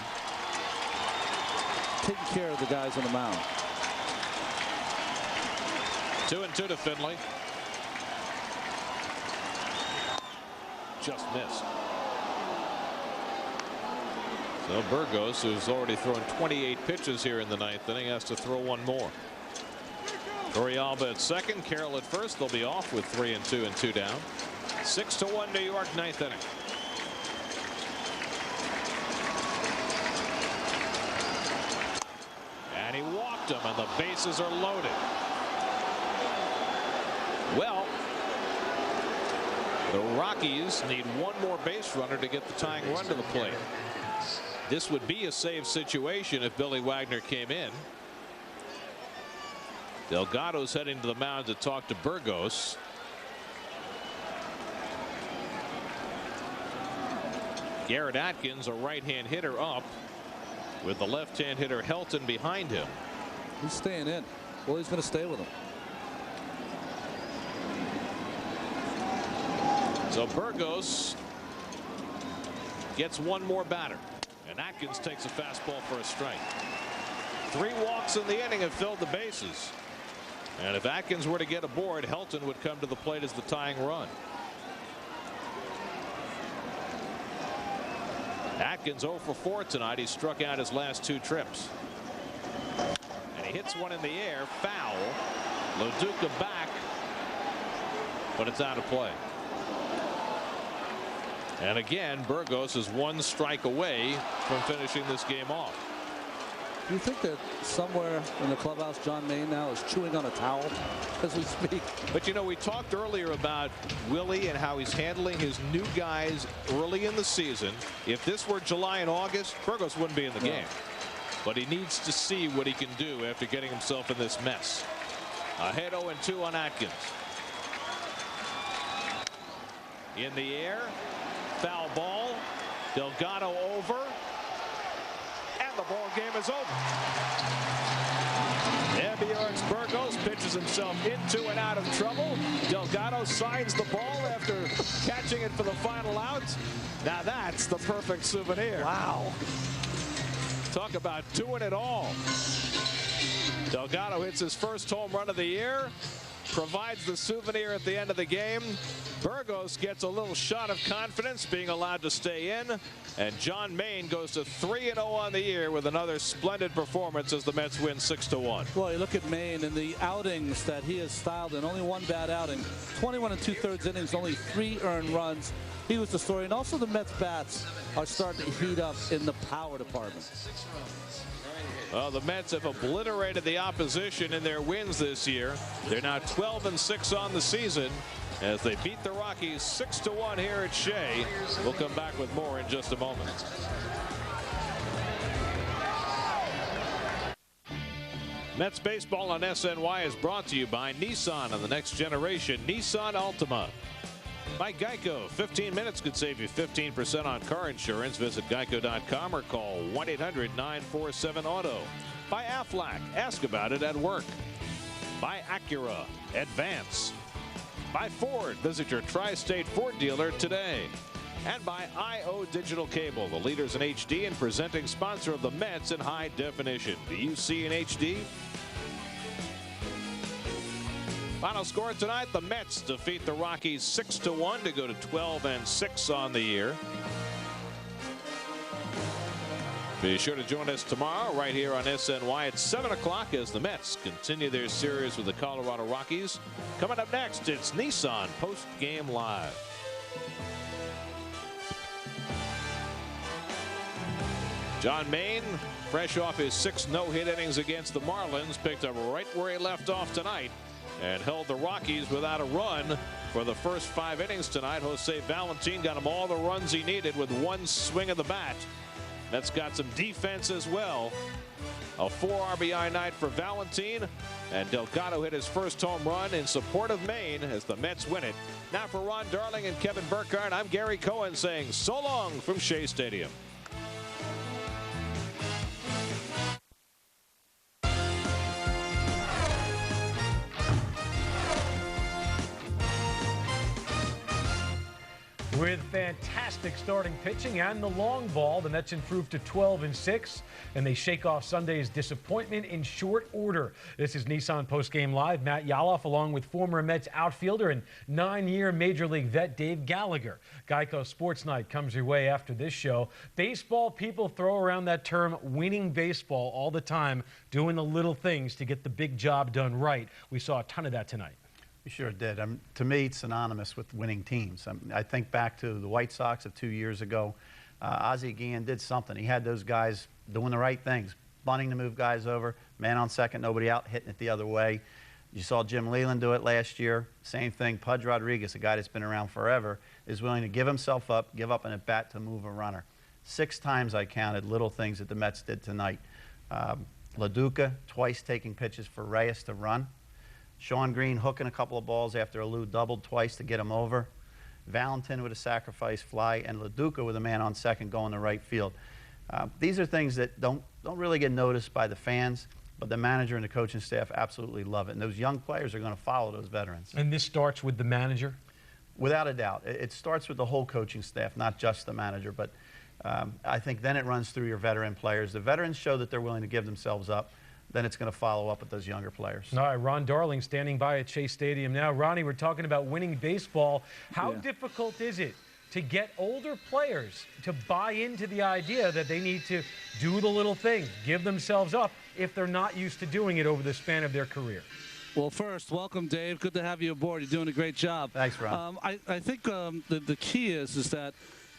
taking care of the guys on the mound. 2-2 to Finley. Just missed. So Burgos, who's already thrown 28 pitches here in the 9th inning, has to throw one more. Torrealba at second, Carroll at first. They'll be off with 3-2 and 2 down. 6-1 New York, 9th inning. And he walked him, and the bases are loaded. Well, the Rockies need one more base runner to get the tying run to the plate. This would be a save situation if Billy Wagner came in. Delgado's heading to the mound to talk to Burgos. Garrett Atkins, a right-hand hitter, up with the left-hand hitter Helton behind him. He's staying in. Well, he's going to stay with him. So Burgos gets one more batter, and Atkins takes a fastball for a strike. 3 walks in the inning have filled the bases. And if Atkins were to get aboard, Helton would come to the plate as the tying run. Atkins 0 for 4 tonight. He struck out his last 2 trips. And he hits one in the air, foul. Loduca back, but it's out of play. And again, Burgos is 1 strike away from finishing this game off. Do you think that somewhere in the clubhouse, John Maine now is chewing on a towel as we speak? But, you know, we talked earlier about Willie and how he's handling his new guys early in the season. If this were July and August, Burgos wouldn't be in the game. But he needs to see what he can do after getting himself in this mess. Ahead 0-2 on Atkins. In the air, foul ball. Delgado over. The ball game is over. Bjork's Burgos pitches himself into and out of trouble. Delgado signs the ball after catching it for the final out. Now that's the perfect souvenir. Wow. Talk about doing it all. Delgado hits his first home run of the year. Provides the souvenir at the end of the game. Burgos gets a little shot of confidence being allowed to stay in. And John Maine goes to 3-0 on the year with another splendid performance as the Mets win 6-1. Well, you look at Maine and the outings that he has styled in. Only 1 bad outing. 21 2/3 innings, only 3 earned runs. He was the story. And also the Mets bats are starting to heat up in the power department. Well, the Mets have obliterated the opposition in their wins this year. They're now 12-6 on the season as they beat the Rockies 6-1 here at Shea. We'll come back with more in just a moment. Mets baseball on SNY is brought to you by Nissan and the next generation Nissan Altima. By Geico, 15 minutes could save you 15% on car insurance. Visit geico.com or call 1-800-947-AUTO. By Aflac, ask about it at work. By Acura, advance. By Ford, visit your tri-state Ford dealer today. And by IO Digital Cable, the leaders in HD and presenting sponsor of the Mets in high definition. Do you see in HD? Final score tonight, the Mets defeat the Rockies 6-1 to go to 12-6 on the year. Be sure to join us tomorrow right here on SNY at 7 o'clock as the Mets continue their series with the Colorado Rockies. Coming up next, it's Nissan Post Game Live. John Maine, fresh off his 6 no-hit innings against the Marlins, picked up right where he left off tonight and held the Rockies without a run for the first 5 innings tonight. Jose Valentin got him all the runs he needed with 1 swing of the bat. That's got some defense as well. A 4 RBI night for Valentin, and Delgado hit his first home run in support of Maine as the Mets win it. Now for Ron Darling and Kevin Burkhardt, I'm Gary Cohen saying so long from Shea Stadium. With fantastic starting pitching and the long ball, the Mets improved to 12-6, and they shake off Sunday's disappointment in short order. This is Nissan Post Game Live. Matt Yaloff, along with former Mets outfielder and 9-year Major League vet Dave Gallagher. Geico Sports Night comes your way after this show. Baseball people throw around that term winning baseball all the time, doing the little things to get the big job done right. We saw a ton of that tonight. We sure did. To me, it's synonymous with winning teams. I think back to the White Sox of 2 years ago. Ozzie Guillen did something. He had those guys doing the right things, bunting to move guys over, man on second, nobody out, hitting it the other way. You saw Jim Leland do it last year. Same thing. Pudge Rodriguez, a guy that's been around forever, is willing to give himself up, give up an at-bat to move a runner. 6 times I counted little things that the Mets did tonight. Loduca, twice taking pitches for Reyes to run. Sean Green hooking a couple of balls after Alou doubled twice to get him over. Valentin with a sacrifice fly, and Loduca with a man on second going to right field. These are things that don't really get noticed by the fans, but the manager and the coaching staff absolutely love it. And those young players are going to follow those veterans. And this starts with the manager? Without a doubt. It starts with the whole coaching staff, not just the manager. But I think then it runs through your veteran players. The veterans show that they're willing to give themselves up. then it's going to follow up with those younger players. All right, Ron Darling standing by at Shea Stadium now. Ronnie, we're talking about winning baseball. How difficult is it to get older players to buy into the idea that they need to do the little things, give themselves up, if they're not used to doing it over the span of their career? Well, first, welcome, Dave. Good to have you aboard. You're doing a great job. Thanks, Ron. I think the key is that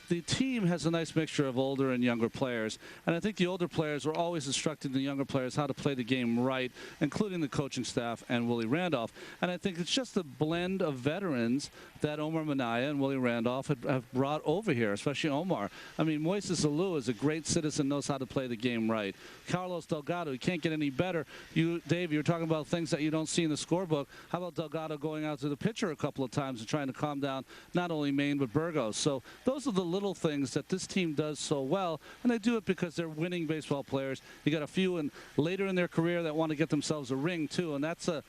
the team has a nice mixture of older and younger players, and I think the older players were always instructing the younger players how to play the game right, including the coaching staff and Willie Randolph. And I think it's just a blend of veterans that Omar Minaya and Willie Randolph have brought over here, especially Omar. I mean, Moises Alou is a great citizen, knows how to play the game right. Carlos Delgado, he can't get any better. Dave, you were talking about things that you don't see in the scorebook. How about Delgado going out to the pitcher a couple of times and trying to calm down not only Maine but Burgos? So those are the little things that this team does so well, and they do it because they're winning baseball players. You got a few later in their career that want to get themselves a ring too, and that's a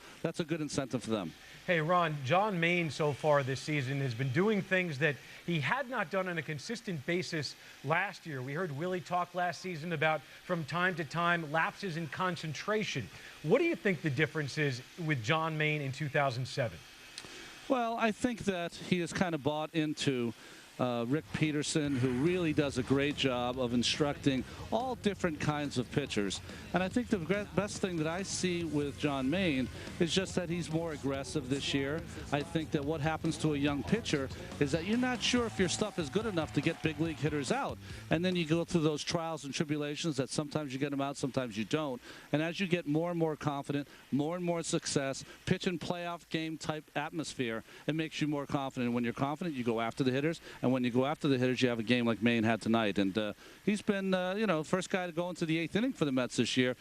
good incentive for them. Hey, Ron, John Maine so far this season has been doing things that he had not done on a consistent basis last year. We heard Willie talk last season about, from time to time, lapses in concentration. What do you think the difference is with John Maine in 2007? Well, I think that he has kind of bought into Rick Peterson, who really does a great job of instructing all different kinds of pitchers. And I think the best thing that I see with John Maine is just that he's more aggressive this year. I think that what happens to a young pitcher is that you're not sure if your stuff is good enough to get big league hitters out. And then you go through those trials and tribulations that sometimes you get them out, sometimes you don't. And as you get more and more confident, more and more success, pitch and playoff game type atmosphere, it makes you more confident. And when you're confident, you go after the hitters. And when you go after the hitters, you have a game like Maine had tonight. And he's been, first guy to go into the 8th inning for the Mets this year,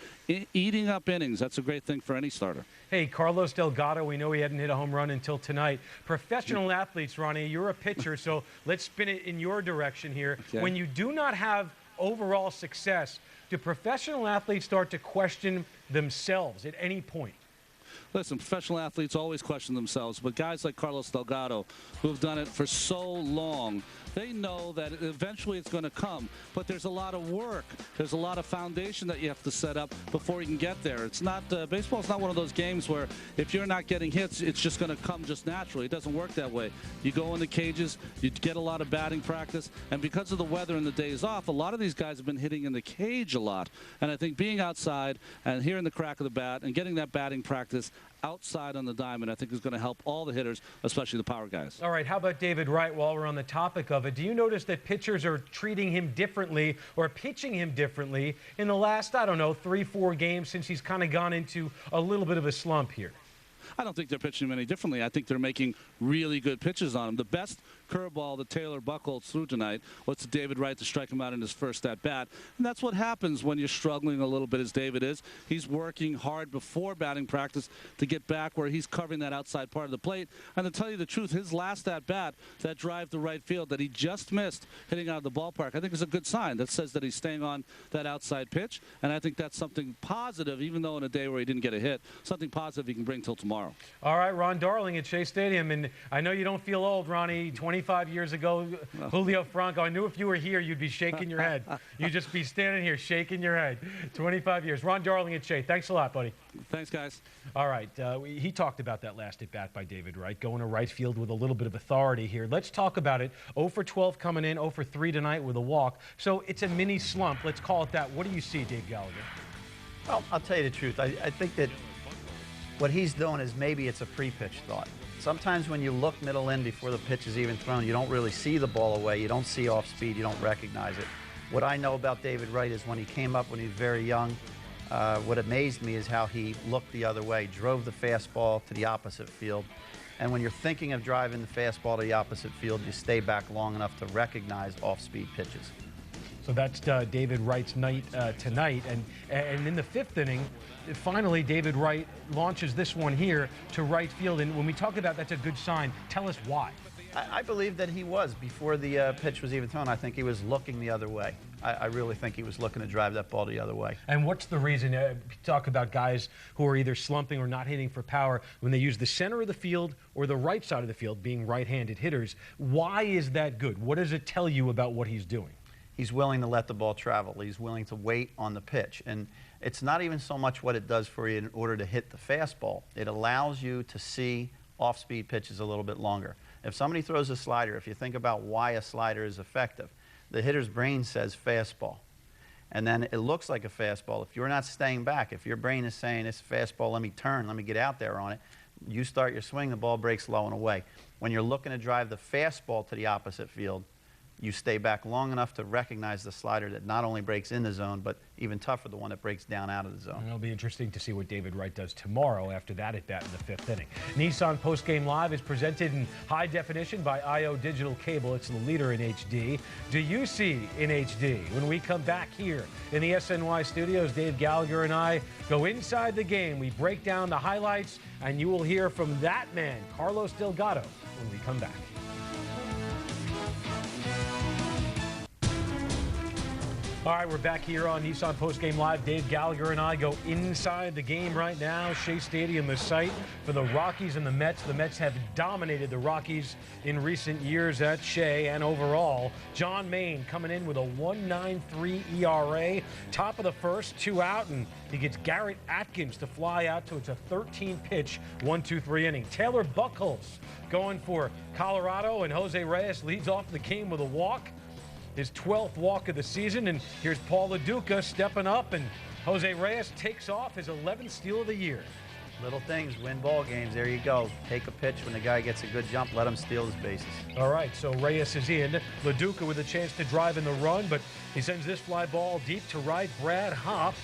eating up innings. That's a great thing for any starter. Hey, Carlos Delgado, we know he hadn't hit a home run until tonight. Professional athletes, Ronnie, you're a pitcher, so let's spin it in your direction here. Okay. When you do not have overall success, do professional athletes start to question themselves at any point? Listen, professional athletes always question themselves, but guys like Carlos Delgado, who have done it for so long, they know that eventually it's going to come. But there's a lot of work. There's a lot of foundation that you have to set up before you can get there. It's not baseball's not one of those games where if you're not getting hits, it's just going to come just naturally. It doesn't work that way. You go in the cages, you get a lot of batting practice, and because of the weather and the days off, a lot of these guys have been hitting in the cage a lot. And I think being outside and hearing the crack of the bat and getting that batting practice outside on the diamond, I think is going to help all the hitters, especially the power guys. All right, how about David Wright while we're on the topic of it? Do you notice that pitchers are treating him differently or pitching him differently in the last, 3-4 games since he's kind of gone into a little bit of a slump here? I don't think they're pitching him any differently. I think they're making really good pitches on him. The best curveball that Taylor Buchholz threw tonight was to David Wright to strike him out in his first at-bat. And that's what happens when you're struggling a little bit, as David is. He's working hard before batting practice to get back where he's covering that outside part of the plate. And to tell you the truth, his last at-bat, that drive to right field that he just missed hitting out of the ballpark, I think is a good sign. That says that he's staying on that outside pitch. And I think that's something positive, even though in a day where he didn't get a hit, something positive he can bring till tomorrow. All right, Ron Darling at Shea Stadium. And I know you don't feel old, Ronnie. 25 years ago, Julio Franco, I knew if you were here, you'd be shaking your head. You'd just be standing here shaking your head. 25 years. Ron Darling at Shea. Thanks a lot, buddy. Thanks, guys. All right. He talked about that last at-bat by David Wright, going to right field with a little bit of authority here. Let's talk about it. 0 for 12 coming in, 0 for 3 tonight with a walk. So it's a mini slump. Let's call it that. What do you see, Dave Gallagher? Well, I'll tell you the truth. I think that what he's doing is maybe it's a pre-pitch thought. Sometimes when you look middle in before the pitch is even thrown, you don't really see the ball away. You don't see off speed. You don't recognize it. What I know about David Wright is when he came up when he was very young, what amazed me is how he looked the other way, drove the fastball to the opposite field. And when you're thinking of driving the fastball to the opposite field, you stay back long enough to recognize off-speed pitches. So that's David Wright's night tonight. And in the 5th inning, finally David Wright launches this one here to right field. And when we talk about that's a good sign, tell us why. I believe that he was. Before the pitch was even thrown, I think he was looking the other way. I really think he was looking to drive that ball the other way. And what's the reason? Talk about guys who are either slumping or not hitting for power when they use the center of the field or the right side of the field, being right-handed hitters. Why is that good? What does it tell you about what he's doing? he's willing to let the ball travel. He's willing to wait on the pitch. And it's not even so much what it does for you in order to hit the fastball. It allows you to see off-speed pitches a little bit longer. If somebody throws a slider, if you think about why a slider is effective, the hitter's brain says fastball. And then it looks like a fastball. If you're not staying back, if your brain is saying it's a fastball, let me turn, let me get out there on it, you start your swing, the ball breaks low and away. When you're looking to drive the fastball to the opposite field, you stay back long enough to recognize the slider that not only breaks in the zone, but even tougher, the one that breaks down out of the zone. And it'll be interesting to see what David Wright does tomorrow after that at bat in the 5th inning. Nissan Postgame Live is presented in high definition by IO Digital Cable. It's the leader in HD. Do you see in HD? When we come back here in the SNY studios, Dave Gallagher and I go inside the game. We break down the highlights, and you will hear from that man, Carlos Delgado, when we come back. All right, we're back here on Nissan Postgame Live. Dave Gallagher and I go inside the game right now. Shea Stadium, the site for the Rockies and the Mets. The Mets have dominated the Rockies in recent years at Shea and overall. John Maine coming in with a 1.93 ERA. Top of the first, 2 out, and he gets Garrett Atkins to fly out to it's a 13-pitch, 1-2-3 inning. Taylor Buchholz going for Colorado, and Jose Reyes leads off the game with a walk. His 12th walk of the season, and here's Paul LaDuca stepping up, and Jose Reyes takes off his 11th steal of the year. Little things win ball games. There you go. Take a pitch when the guy gets a good jump. Let him steal his bases. All right, so Reyes is in. LaDuca with a chance to drive in the run, but he sends this fly ball deep to right. Brad Hopp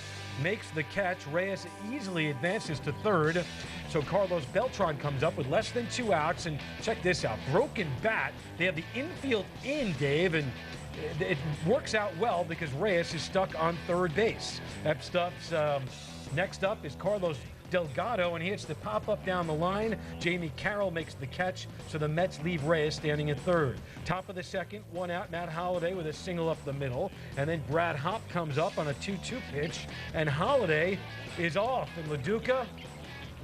makes the catch. Reyes easily advances to third. So Carlos Beltran comes up with less than 2 outs, and check this out. Broken bat. They have the infield in, Dave, and it works out well because Reyes is stuck on third base. Next up is Carlos Delgado, and he hits the pop-up down the line. Jamie Carroll makes the catch, so the Mets leave Reyes standing at third. Top of the second, 1 out, Matt Holliday with a single up the middle, and then Brad Hopp comes up on a 2-2 pitch, and Holliday is off, and LaDuca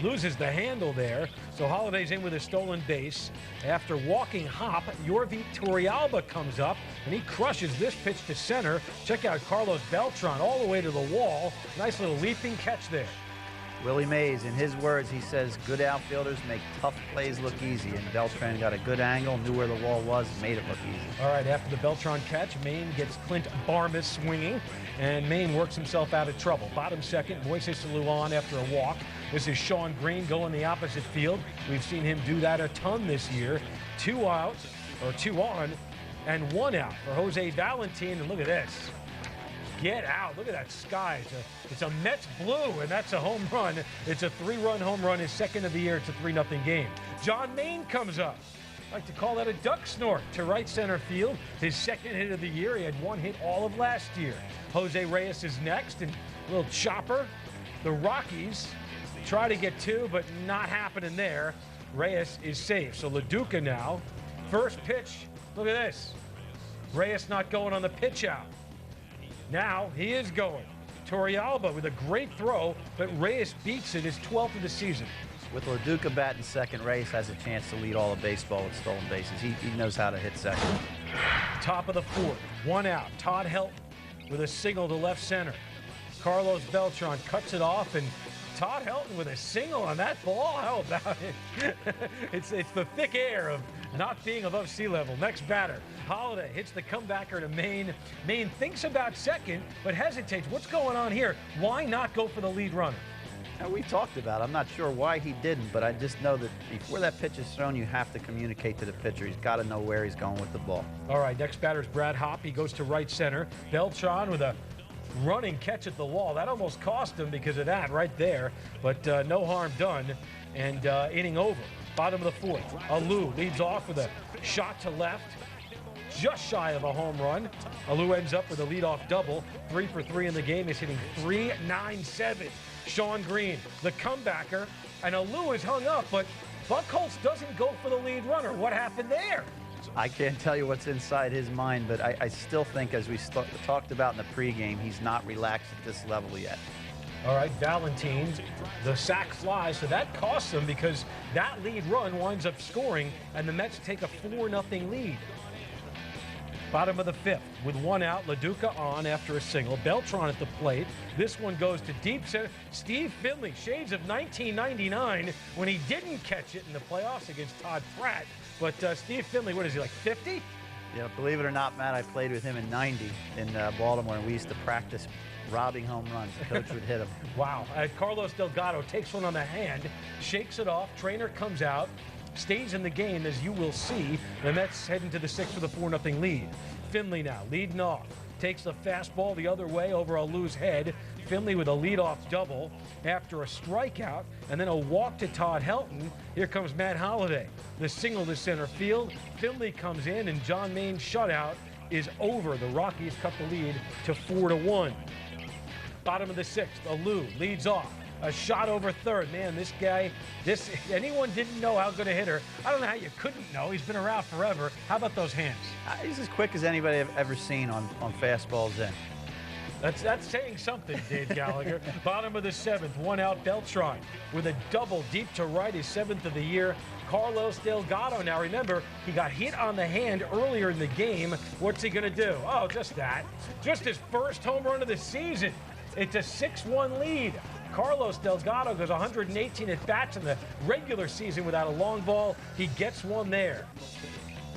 loses the handle there, so Holliday's in with a stolen base. After walking Hopp, Yorvi Torrealba comes up, and he crushes this pitch to center. Check out Carlos Beltran all the way to the wall. Nice little leaping catch there. Willie Mays, in his words, he says, good outfielders make tough plays look easy, and Beltran got a good angle, knew where the wall was, made it look easy. All right, after the Beltran catch, Maine gets Clint Barmas swinging, and Maine works himself out of trouble. Bottom second, Moises Alou on after a walk. This is Sean Green going the opposite field. We've seen him do that a ton this year. 2 out, or 2 on, and 1 out for Jose Valentin, and look at this. Get out. Look at that sky. It's a Mets blue, and that's a home run. It's a 3-run home run, his second of the year. It's a 3-0 game. John Maine comes up. I like to call that a duck snort to right center field. His second hit of the year. He had 1 hit all of last year. Jose Reyes is next, and a little chopper. The Rockies try to get 2, but not happening there. Reyes is safe. So LaDuca now. First pitch. Look at this. Reyes not going on the pitch out. Now he is going. Torrealba with a great throw, but Reyes beats it, his 12th of the season. With LaDuca batting second, Reyes has a chance to lead all of baseball with stolen bases. He knows how to hit second. Top of the 4th, 1 out. Todd Helton with a single to left center. Carlos Beltran cuts it off, and Todd Helton with a single on that ball. How about it? It's the thick air of not being above sea level. Next batter, Holliday hits the comebacker to Maine. Maine thinks about second, but hesitates. What's going on here? Why not go for the lead runner? Now, we talked about it. I'm not sure why he didn't, but I just know that before that pitch is thrown, you have to communicate to the pitcher. He's got to know where he's going with the ball. All right, next batter is Brad Hopp. He goes to right center. Beltran with a running catch at the wall. That almost cost him because of that right there, but no harm done, and inning over. Bottom of the 4th, Alou leads off with a shot to left, just shy of a home run. Alou ends up with a leadoff double. 3 for 3 in the game. He's hitting .397. Sean Green, the comebacker, and Alou is hung up, but Buchholz doesn't go for the lead runner. What happened there? I can't tell you what's inside his mind, but I still think, as we talked about in the pregame, he's not relaxed at this level yet. All right, Valentin, the sac flies, so that costs them because that lead run winds up scoring, and the Mets take a 4-0 lead. Bottom of the 5th with 1 out. LaDuca on after a single. Beltran at the plate. This one goes to deep center. Steve Finley, shades of 1999 when he didn't catch it in the playoffs against Todd Pratt. But Steve Finley, what is he, like 50? Yeah, believe it or not, Matt, I played with him in '90 in Baltimore, and we used to practice robbing home runs. The coach would hit him. Wow. Carlos Delgado takes one on the hand, shakes it off. Trainer comes out, stays in the game, as you will see. The Mets head into the 6th with a 4-0 lead. Finley now leading off. Takes the fastball the other way over Alou's head. Finley with a leadoff double after a strikeout and then a walk to Todd Helton. Here comes Matt Holliday. The single to center field. Finley comes in and John Maine's shutout is over. The Rockies cut the lead to 4-1. Bottom of the 6th, Alou leads off. A shot over third. Man, this guy, anyone didn't know how good a hitter. I don't know how you couldn't know. He's been around forever. How about those hands? He's as quick as anybody I've ever seen on fastballs in. That's saying something, Dave Gallagher. Bottom of the 7th, 1 out. Beltran with a double deep to right, his 7th of the year. Carlos Delgado. Now remember, he got hit on the hand earlier in the game. What's he going to do? Oh, just that. Just his first home run of the season. It's a 6-1 lead. Carlos Delgado goes 118 at-bats in the regular season without a long ball. He gets one there.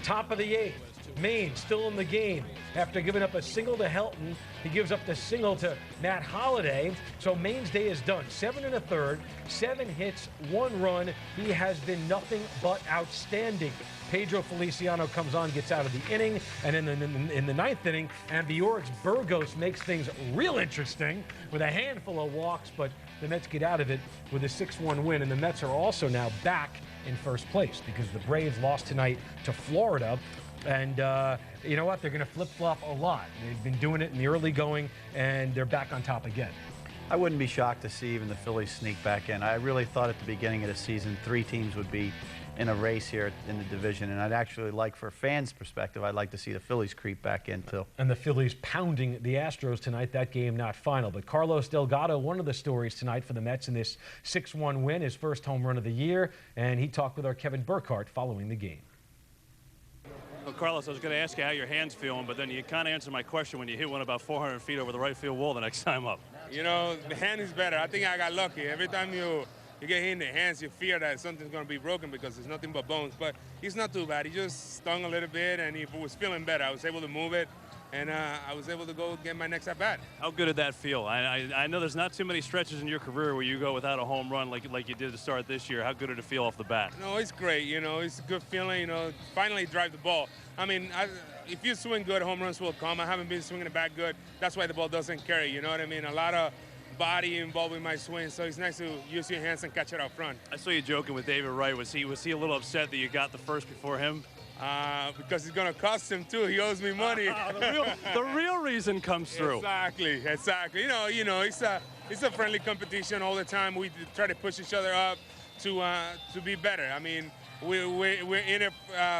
Top of the 8th, Maine still in the game. After giving up a single to Helton, he gives up the single to Matt Holliday. So Maine's day is done. 7 1/3, 7 hits, 1 run. He has been nothing but outstanding. Pedro Feliciano comes on, gets out of the inning, and in the 9th inning, Ambiorix Burgos makes things real interesting with a handful of walks, but the Mets get out of it with a 6-1 win, and the Mets are also now back in first place because the Braves lost tonight to Florida. And you know what? They're going to flip-flop a lot. They've been doing it in the early going, and they're back on top again. I wouldn't be shocked to see even the Phillies sneak back in. I really thought at the beginning of the season 3 teams would be in a race here in the division, and I'd actually like, for fans' perspective, I'd like to see the Phillies creep back in too. And the Phillies pounding the Astros tonight. That game not final, but Carlos Delgado, one of the stories tonight for the Mets in this 6-1 win, his first home run of the year, and he talked with our Kevin Burkhardt following the game. Well, Carlos, I was going to ask you how your hand's feeling, but then you kind of answered my question when you hit one about 400 feet over the right field wall the next time up. You know, the hand is better. I think I got lucky. Every time you get hit in the hands, you fear that something's going to be broken because it's nothing but bones. But he's not too bad. He just stung a little bit, and he was feeling better. I was able to move it, and I was able to go get my next at-bat. How good did that feel? I know there's not too many stretches in your career where you go without a home run like you did to start this year. How good did it feel off the bat? No, it's great. You know, it's a good feeling. You know, finally drive the ball. I mean, if you swing good, home runs will come. I haven't been swinging it back good. That's why the ball doesn't carry. You know what I mean? A lot of body involved with my swing, so it's nice to use your hands and catch it out front. I saw you joking with David Wright. Was he a little upset that you got the first before him? Because it's going to cost him too. He owes me money. The real reason comes through. Exactly. You know, it's a friendly competition all the time. We try to push each other up to be better. I mean, we're in it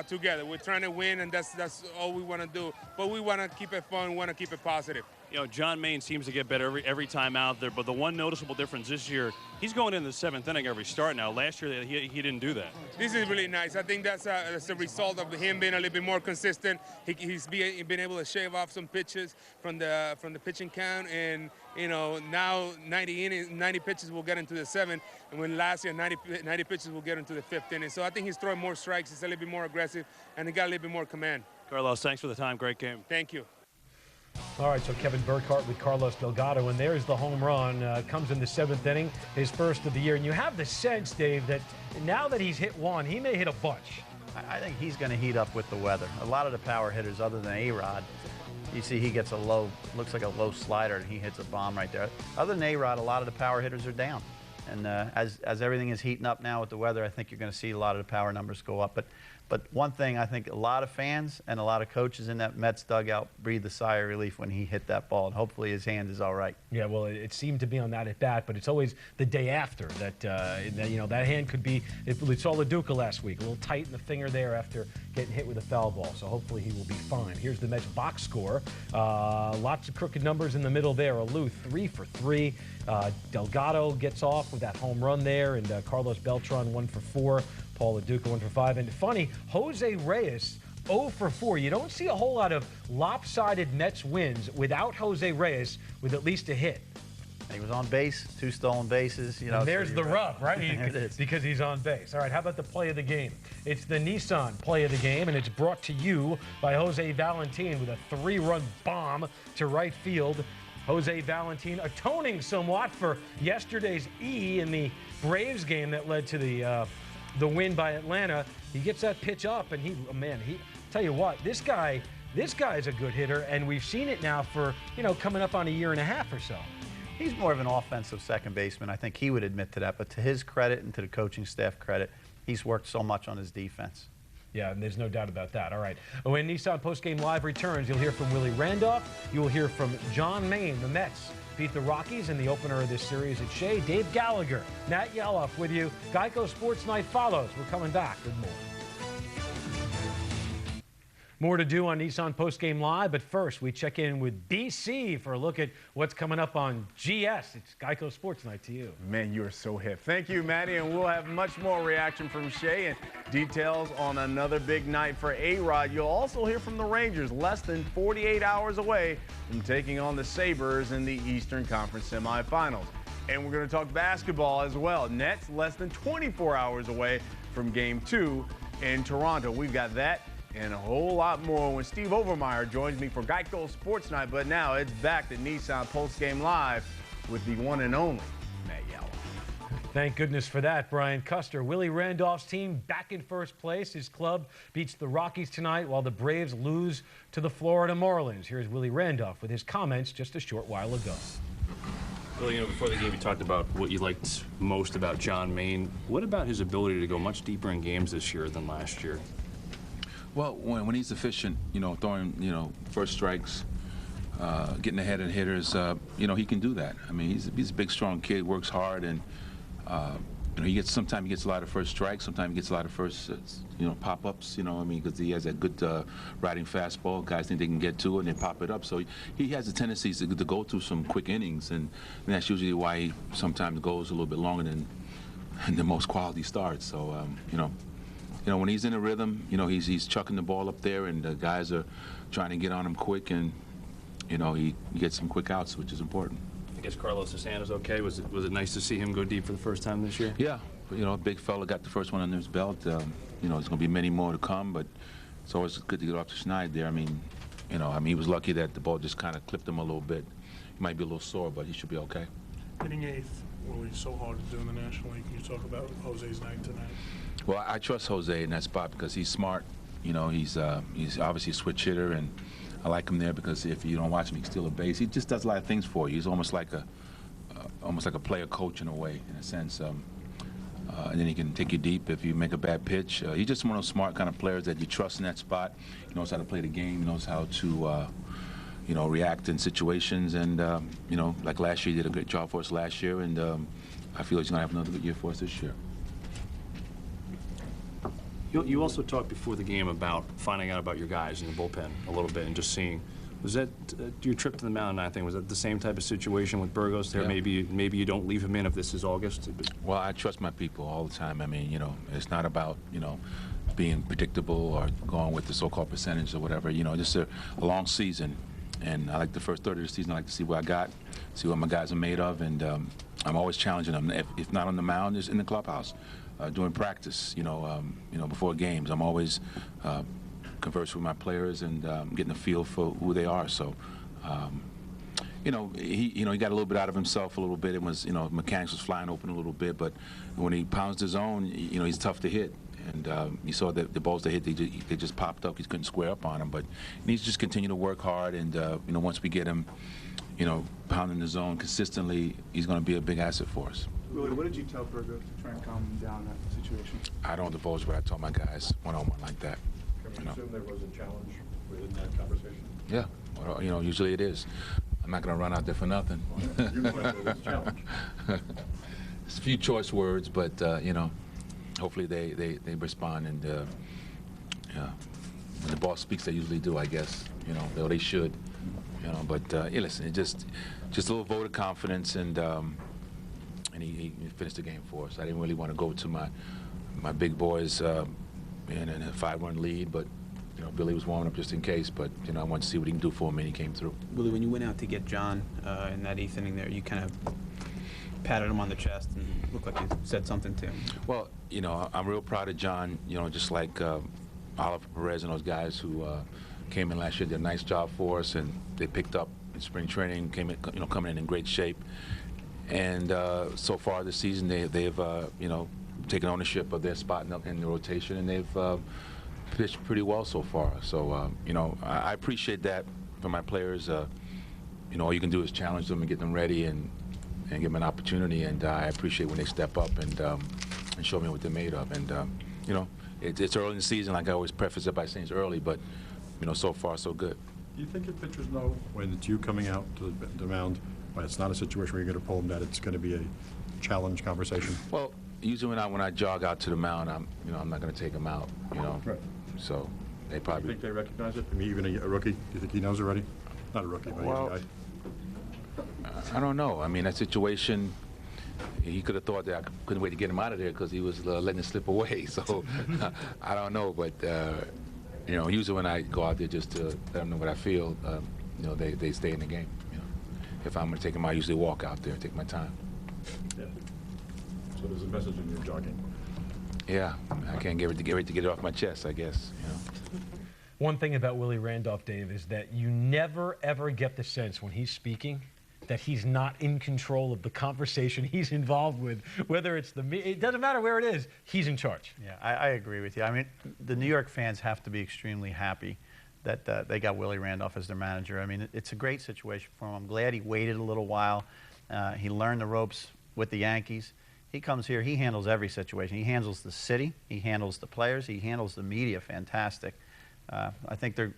together. We're trying to win, and that's all we want to do. But we want to keep it fun. We want to keep it positive. You know, John Maine seems to get better every time out there, but the one noticeable difference this year, he's going in the 7th inning every start now. Last year, he didn't do that. This is really nice. I think that's a result of him being a little bit more consistent. He's been able to shave off some pitches from the pitching count, and you know, now 90 pitches will get into the 7th, and when last year 90 pitches will get into the 5th inning. So I think he's throwing more strikes. He's a little bit more aggressive, and he got a little bit more command. Carlos, thanks for the time. Great game. Thank you. All right, so Kevin Burkhardt with Carlos Delgado, and there's the home run. Comes in the 7th inning, his first of the year. And you have the sense, Dave, that now that he's hit one, he may hit a bunch. I think he's going to heat up with the weather. A lot of the power hitters, other than A-Rod, you see he gets looks like a low slider, and he hits a bomb right there. Other than A-Rod, a lot of the power hitters are down. And as everything is heating up now with the weather, I think you're going to see a lot of the power numbers go up. But one thing, I think a lot of fans and a lot of coaches in that Mets dugout breathed a sigh of relief when he hit that ball, and hopefully his hand is all right. Yeah, well, it seemed to be on that at bat, but it's always the day after that, you know, that hand could be. We saw LaDuca last week, a little tight in the finger there after getting hit with a foul ball. So hopefully he will be fine. Here's the Mets box score. Lots of crooked numbers in the middle there. Alou 3 for 3. Delgado gets off with that home run there, and Carlos Beltran 1 for 4. Paul LaDuca 1 for 5. And funny, Jose Reyes 0 for 4. You don't see a whole lot of lopsided Mets wins without Jose Reyes with at least a hit. He was on base, 2 stolen bases. You know, and there's so the rub, right? It is. Because he's on base. All right, how about the play of the game? It's the Nissan play of the game, and it's brought to you by Jose Valentin with a 3-run bomb to right field. Jose Valentin atoning somewhat for yesterday's E in the Braves game that led to the win by Atlanta. He gets that pitch up, and he tell you what, this guy is a good hitter, and we've seen it now for, coming up on a year and a half or so. He's more of an offensive second baseman. I think he would admit to that. But to his credit and to the coaching staff credit, he's worked so much on his defense. Yeah, and there's no doubt about that. All right. When Nissan Postgame Live returns, you'll hear from Willie Randolph. You will hear from John Maine. The Mets beat the Rockies in the opener of this series at Shea. Dave Gallagher, Nat Yelloff with you. Geico Sports Night follows. We're coming back with more. More to do on Nissan Postgame Live, but first we check in with BC for a look at what's coming up on GS. It's Geico Sports Night to you. Man, you are so hip. Thank you, Matty, and we'll have much more reaction from Shea and details on another big night for A-Rod. You'll also hear from the Rangers, less than 48 hours away from taking on the Sabres in the Eastern Conference semifinals. And we're going to talk basketball as well. Nets less than 24 hours away from Game 2 in Toronto. We've got that and a whole lot more when Steve Overmeyer joins me for Geico Sports Night. But now it's back to Nissan Postgame Live with the one and only Matt Yellow. Thank goodness for that, Brian Custer. Willie Randolph's team back in first place. His club beats the Rockies tonight while the Braves lose to the Florida Marlins. Here's Willie Randolph with his comments just a short while ago. Well, before the game, you talked about what you liked most about John Maine. What about his ability to go much deeper in games this year than last year? Well, when he's efficient, throwing, first strikes, getting ahead of hitters, he can do that. I mean, he's a big, strong kid, works hard, and sometimes he gets a lot of first strikes, sometimes he gets a lot of first, pop-ups. Because he has that good riding fastball. Guys think they can get to it and they pop it up. So he has the tendencies to go through some quick innings, and that's usually why he sometimes goes a little bit longer than the most quality starts. So when he's in a rhythm, he's chucking the ball up there, and the guys are trying to get on him quick, and he gets some quick outs, which is important. I guess Carlos Santana's okay. Was it nice to see him go deep for the first time this year? Yeah, a big fella got the first one under his belt. There's going to be many more to come, but it's always good to get off the schneid there. He was lucky that the ball just kind of clipped him a little bit. He might be a little sore, but he should be okay. Hitting eighth, what was so hard to do in the National League? Can you talk about Jose's night tonight? Well, I trust Jose in that spot because he's smart. He's obviously a switch hitter, and I like him there because if you don't watch him, he can steal a base. He just does a lot of things for you. He's almost like a player coach in a way, in a sense. And then he can take you deep if you make a bad pitch. He's just one of those smart kind of players that you trust in that spot. He knows how to play the game. He knows how to, react in situations. And like last year, he did a great job for us last year, and I feel he's going to have another good year for us this year. You also talked before the game about finding out about your guys in the bullpen a little bit and just seeing. Was that your trip to the mound? I think was that the same type of situation with Burgos there? Yeah. Maybe you don't leave him in if this is August. Well, I trust my people all the time. It's not about being predictable or going with the so-called percentage or whatever. Just a long season, and I like the first third of the season. I like to see what I got, see what my guys are made of, and I'm always challenging them. If not on the mound, just in the clubhouse. During practice, before games, I'm always conversing with my players and getting a feel for who they are. So, he got a little bit out of himself a little bit. It was, mechanics was flying open a little bit, but when he pounds the zone, he's tough to hit. And you saw that the balls they hit, they just popped up. He couldn't square up on them, but he needs to just continue to work hard. And once we get him, pounding the zone consistently, he's going to be a big asset for us. Willie, what did you tell Burgos to try and calm him down in that situation? I don't divulge what I told my guys one-on-one like that. Can we assume there was a challenge within that conversation? Yeah, well, usually it is. I'm not going to run out there for nothing. It's a few choice words, but hopefully they respond, and when the boss speaks, they usually do, I guess. Though they should. But listen, it just a little vote of confidence, and he finished the game for us. I didn't really want to go to my big boys in a 5-run lead, but Billy was warming up just in case, but I wanted to see what he can do for him, and he came through. Willie, when you went out to get John in that 8th inning there, you kind of patted him on the chest and looked like you said something to him. Well, I'm real proud of John. Just like Oliver Perez and those guys who came in last year, did a nice job for us, and they picked up in spring training, coming in great shape. And so far this season, they've taken ownership of their spot in the rotation, and they've pitched pretty well so far. So, I appreciate that from my players. All you can do is challenge them and get them ready and give them an opportunity. And I appreciate when they step up and show me what they're made of. And, it's early in the season. Like I always preface it by saying it's early, but, so far so good. Do you think your pitchers know when it's you coming out to the mound, when it's not a situation where you're going to pull them, that it's going to be a challenge conversation? Well, usually when I jog out to the mound, I'm not going to take them out, Right. So they probably. Do you think they recognize it? I mean, even a rookie, do you think he knows already? Not a rookie, but a young guy. I don't know. I mean, that situation, he could have thought that I couldn't wait to get him out of there because he was letting it slip away. So I don't know, but usually when I go out there just to let them know what I feel, they stay in the game. If I'm going to take them out, I usually walk out there and take my time. Yeah. So there's a message in your jogging. Yeah, I can't get ready to get it off my chest, I guess. One thing about Willie Randolph, Dave, is that you never, ever get the sense when he's speaking that he's not in control of the conversation he's involved with, whether it's it doesn't matter where it is, he's in charge. Yeah, I agree with you. I mean, the New York fans have to be extremely happy that they got Willie Randolph as their manager. I mean, it's a great situation for him. I'm glad he waited a little while. He learned the ropes with the Yankees. He comes here, he handles every situation. He handles the city, he handles the players, he handles the media fantastic. I think they're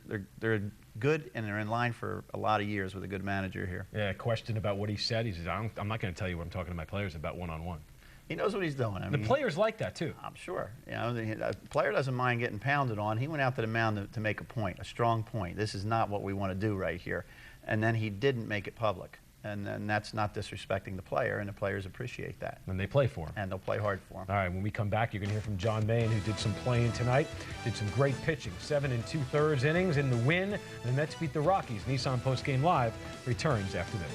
good, and they're in line for a lot of years with a good manager here. Yeah, question about what he said. He says, I'm not going to tell you what I'm talking to my players about one-on-one. He knows what he's doing. I mean, the players like that, too. I'm sure. The player doesn't mind getting pounded on. He went out to the mound to make a point, a strong point. This is not what we want to do right here. And then he didn't make it public. And that's not disrespecting the player, and the players appreciate that. And they play for him. And they'll play hard for him. All right, when we come back, you're going to hear from John Maine, who did some playing tonight, did some great pitching. 7 2/3 innings in the win. The Mets beat the Rockies. Nissan Postgame Live returns after this.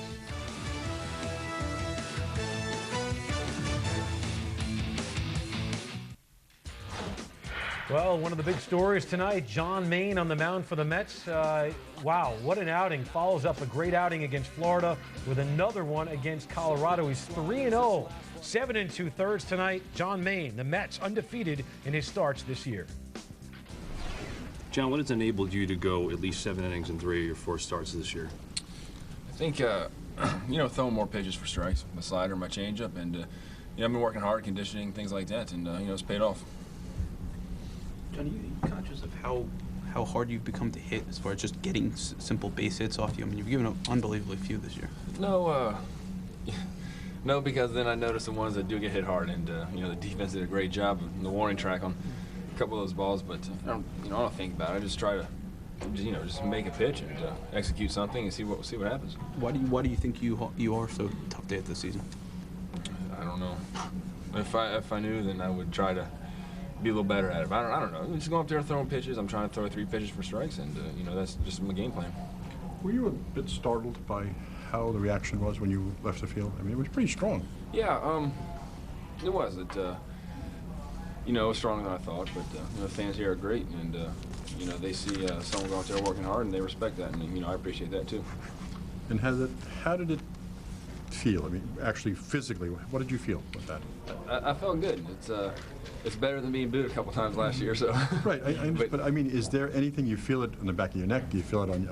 Well, one of the big stories tonight, John Maine on the mound for the Mets. Wow, what an outing. Follows up a great outing against Florida with another one against Colorado. He's 3-0, 7 2/3 tonight. John Maine, the Mets, undefeated in his starts this year. John, what has enabled you to go at least 7 innings in 3 of your 4 starts this year? I think, throwing more pitches for strikes, my slider, my changeup, and, I've been working hard, conditioning, things like that, and, it's paid off. John, are you conscious of how hard you've become to hit as far as just getting simple base hits off you? I mean, you've given up unbelievably few this year. No, no, because then I notice the ones that do get hit hard, and the defense did a great job of the warning track on a couple of those balls. But I don't think about it. I just try to, just make a pitch and execute something and see what happens. Why do you think you are so tough to hit this season? I don't know. If I knew, then I would try to be a little better at it. But I don't know. I'm just going up there throwing pitches. I'm trying to throw 3 pitches for strikes, and that's just my game plan. Were you a bit startled by how the reaction was when you left the field? I mean, it was pretty strong. Yeah, it was. It was stronger than I thought. But the fans here are great, and they see someone go out there working hard, and they respect that, and I appreciate that too. And how did it feel? I mean, actually, physically, what did you feel with that? I felt good. It's better than being booed a couple times last year. So right, but I mean, is there anything you feel it on the back of your neck? Do you feel it on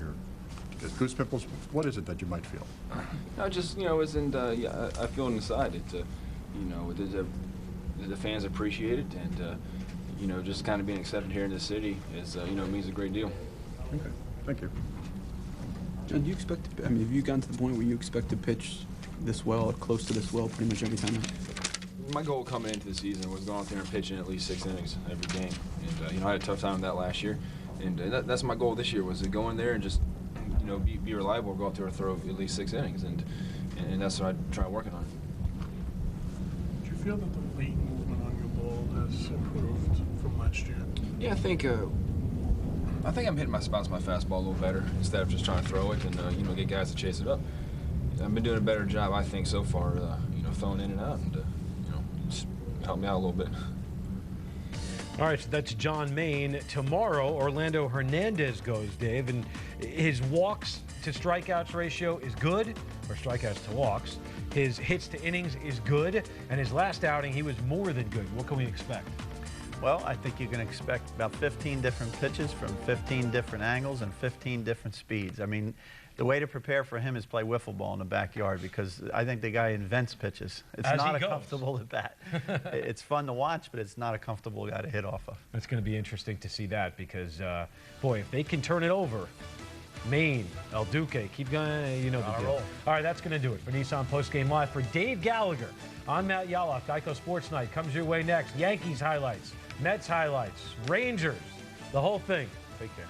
your goose pimples? What is it that you might feel? No, just I feel it inside. The fans appreciate it, and just kind of being accepted here in the city is means a great deal. Okay, thank you. John, do you expect have you gotten to the point where you expect to pitch this well or close to this well pretty much every time? My goal coming into the season was going out there and pitching at least 6 innings every game, and I had a tough time with that last year, and that's my goal this year, was to go in there and just be reliable, go out there and throw at least 6 innings, and that's what I try working on. Do you feel that the late movement on your ball has improved from last year? Yeah, I think I think I'm hitting my spots, my fastball a little better instead of just trying to throw it and you know, get guys to chase it up. I've been doing a better job, I think, so far. You know, throwing in and out, and you know, just help me out a little bit. All right, so that's John Maine. Tomorrow, Orlando Hernandez goes, Dave, and his walks to strikeouts ratio is good, or strikeouts to walks. His hits to innings is good, and his last outing, he was more than good. What can we expect? Well, I think you can expect about 15 different pitches from 15 different angles and 15 different speeds. I mean, the way to prepare for him is play wiffle ball in the backyard, because I think the guy invents pitches. It's not a comfortable at bat. It's fun to watch, but it's not a comfortable guy to hit off of. It's going to be interesting to see that, because, boy, if they can turn it over, Maine, El Duque, keep going, you know the deal. All right, that's going to do it for Nissan Postgame Live. For Dave Gallagher, I'm Matt Yaloff. Geico Sports Night comes your way next. Yankees highlights, Mets highlights, Rangers, the whole thing. Take care.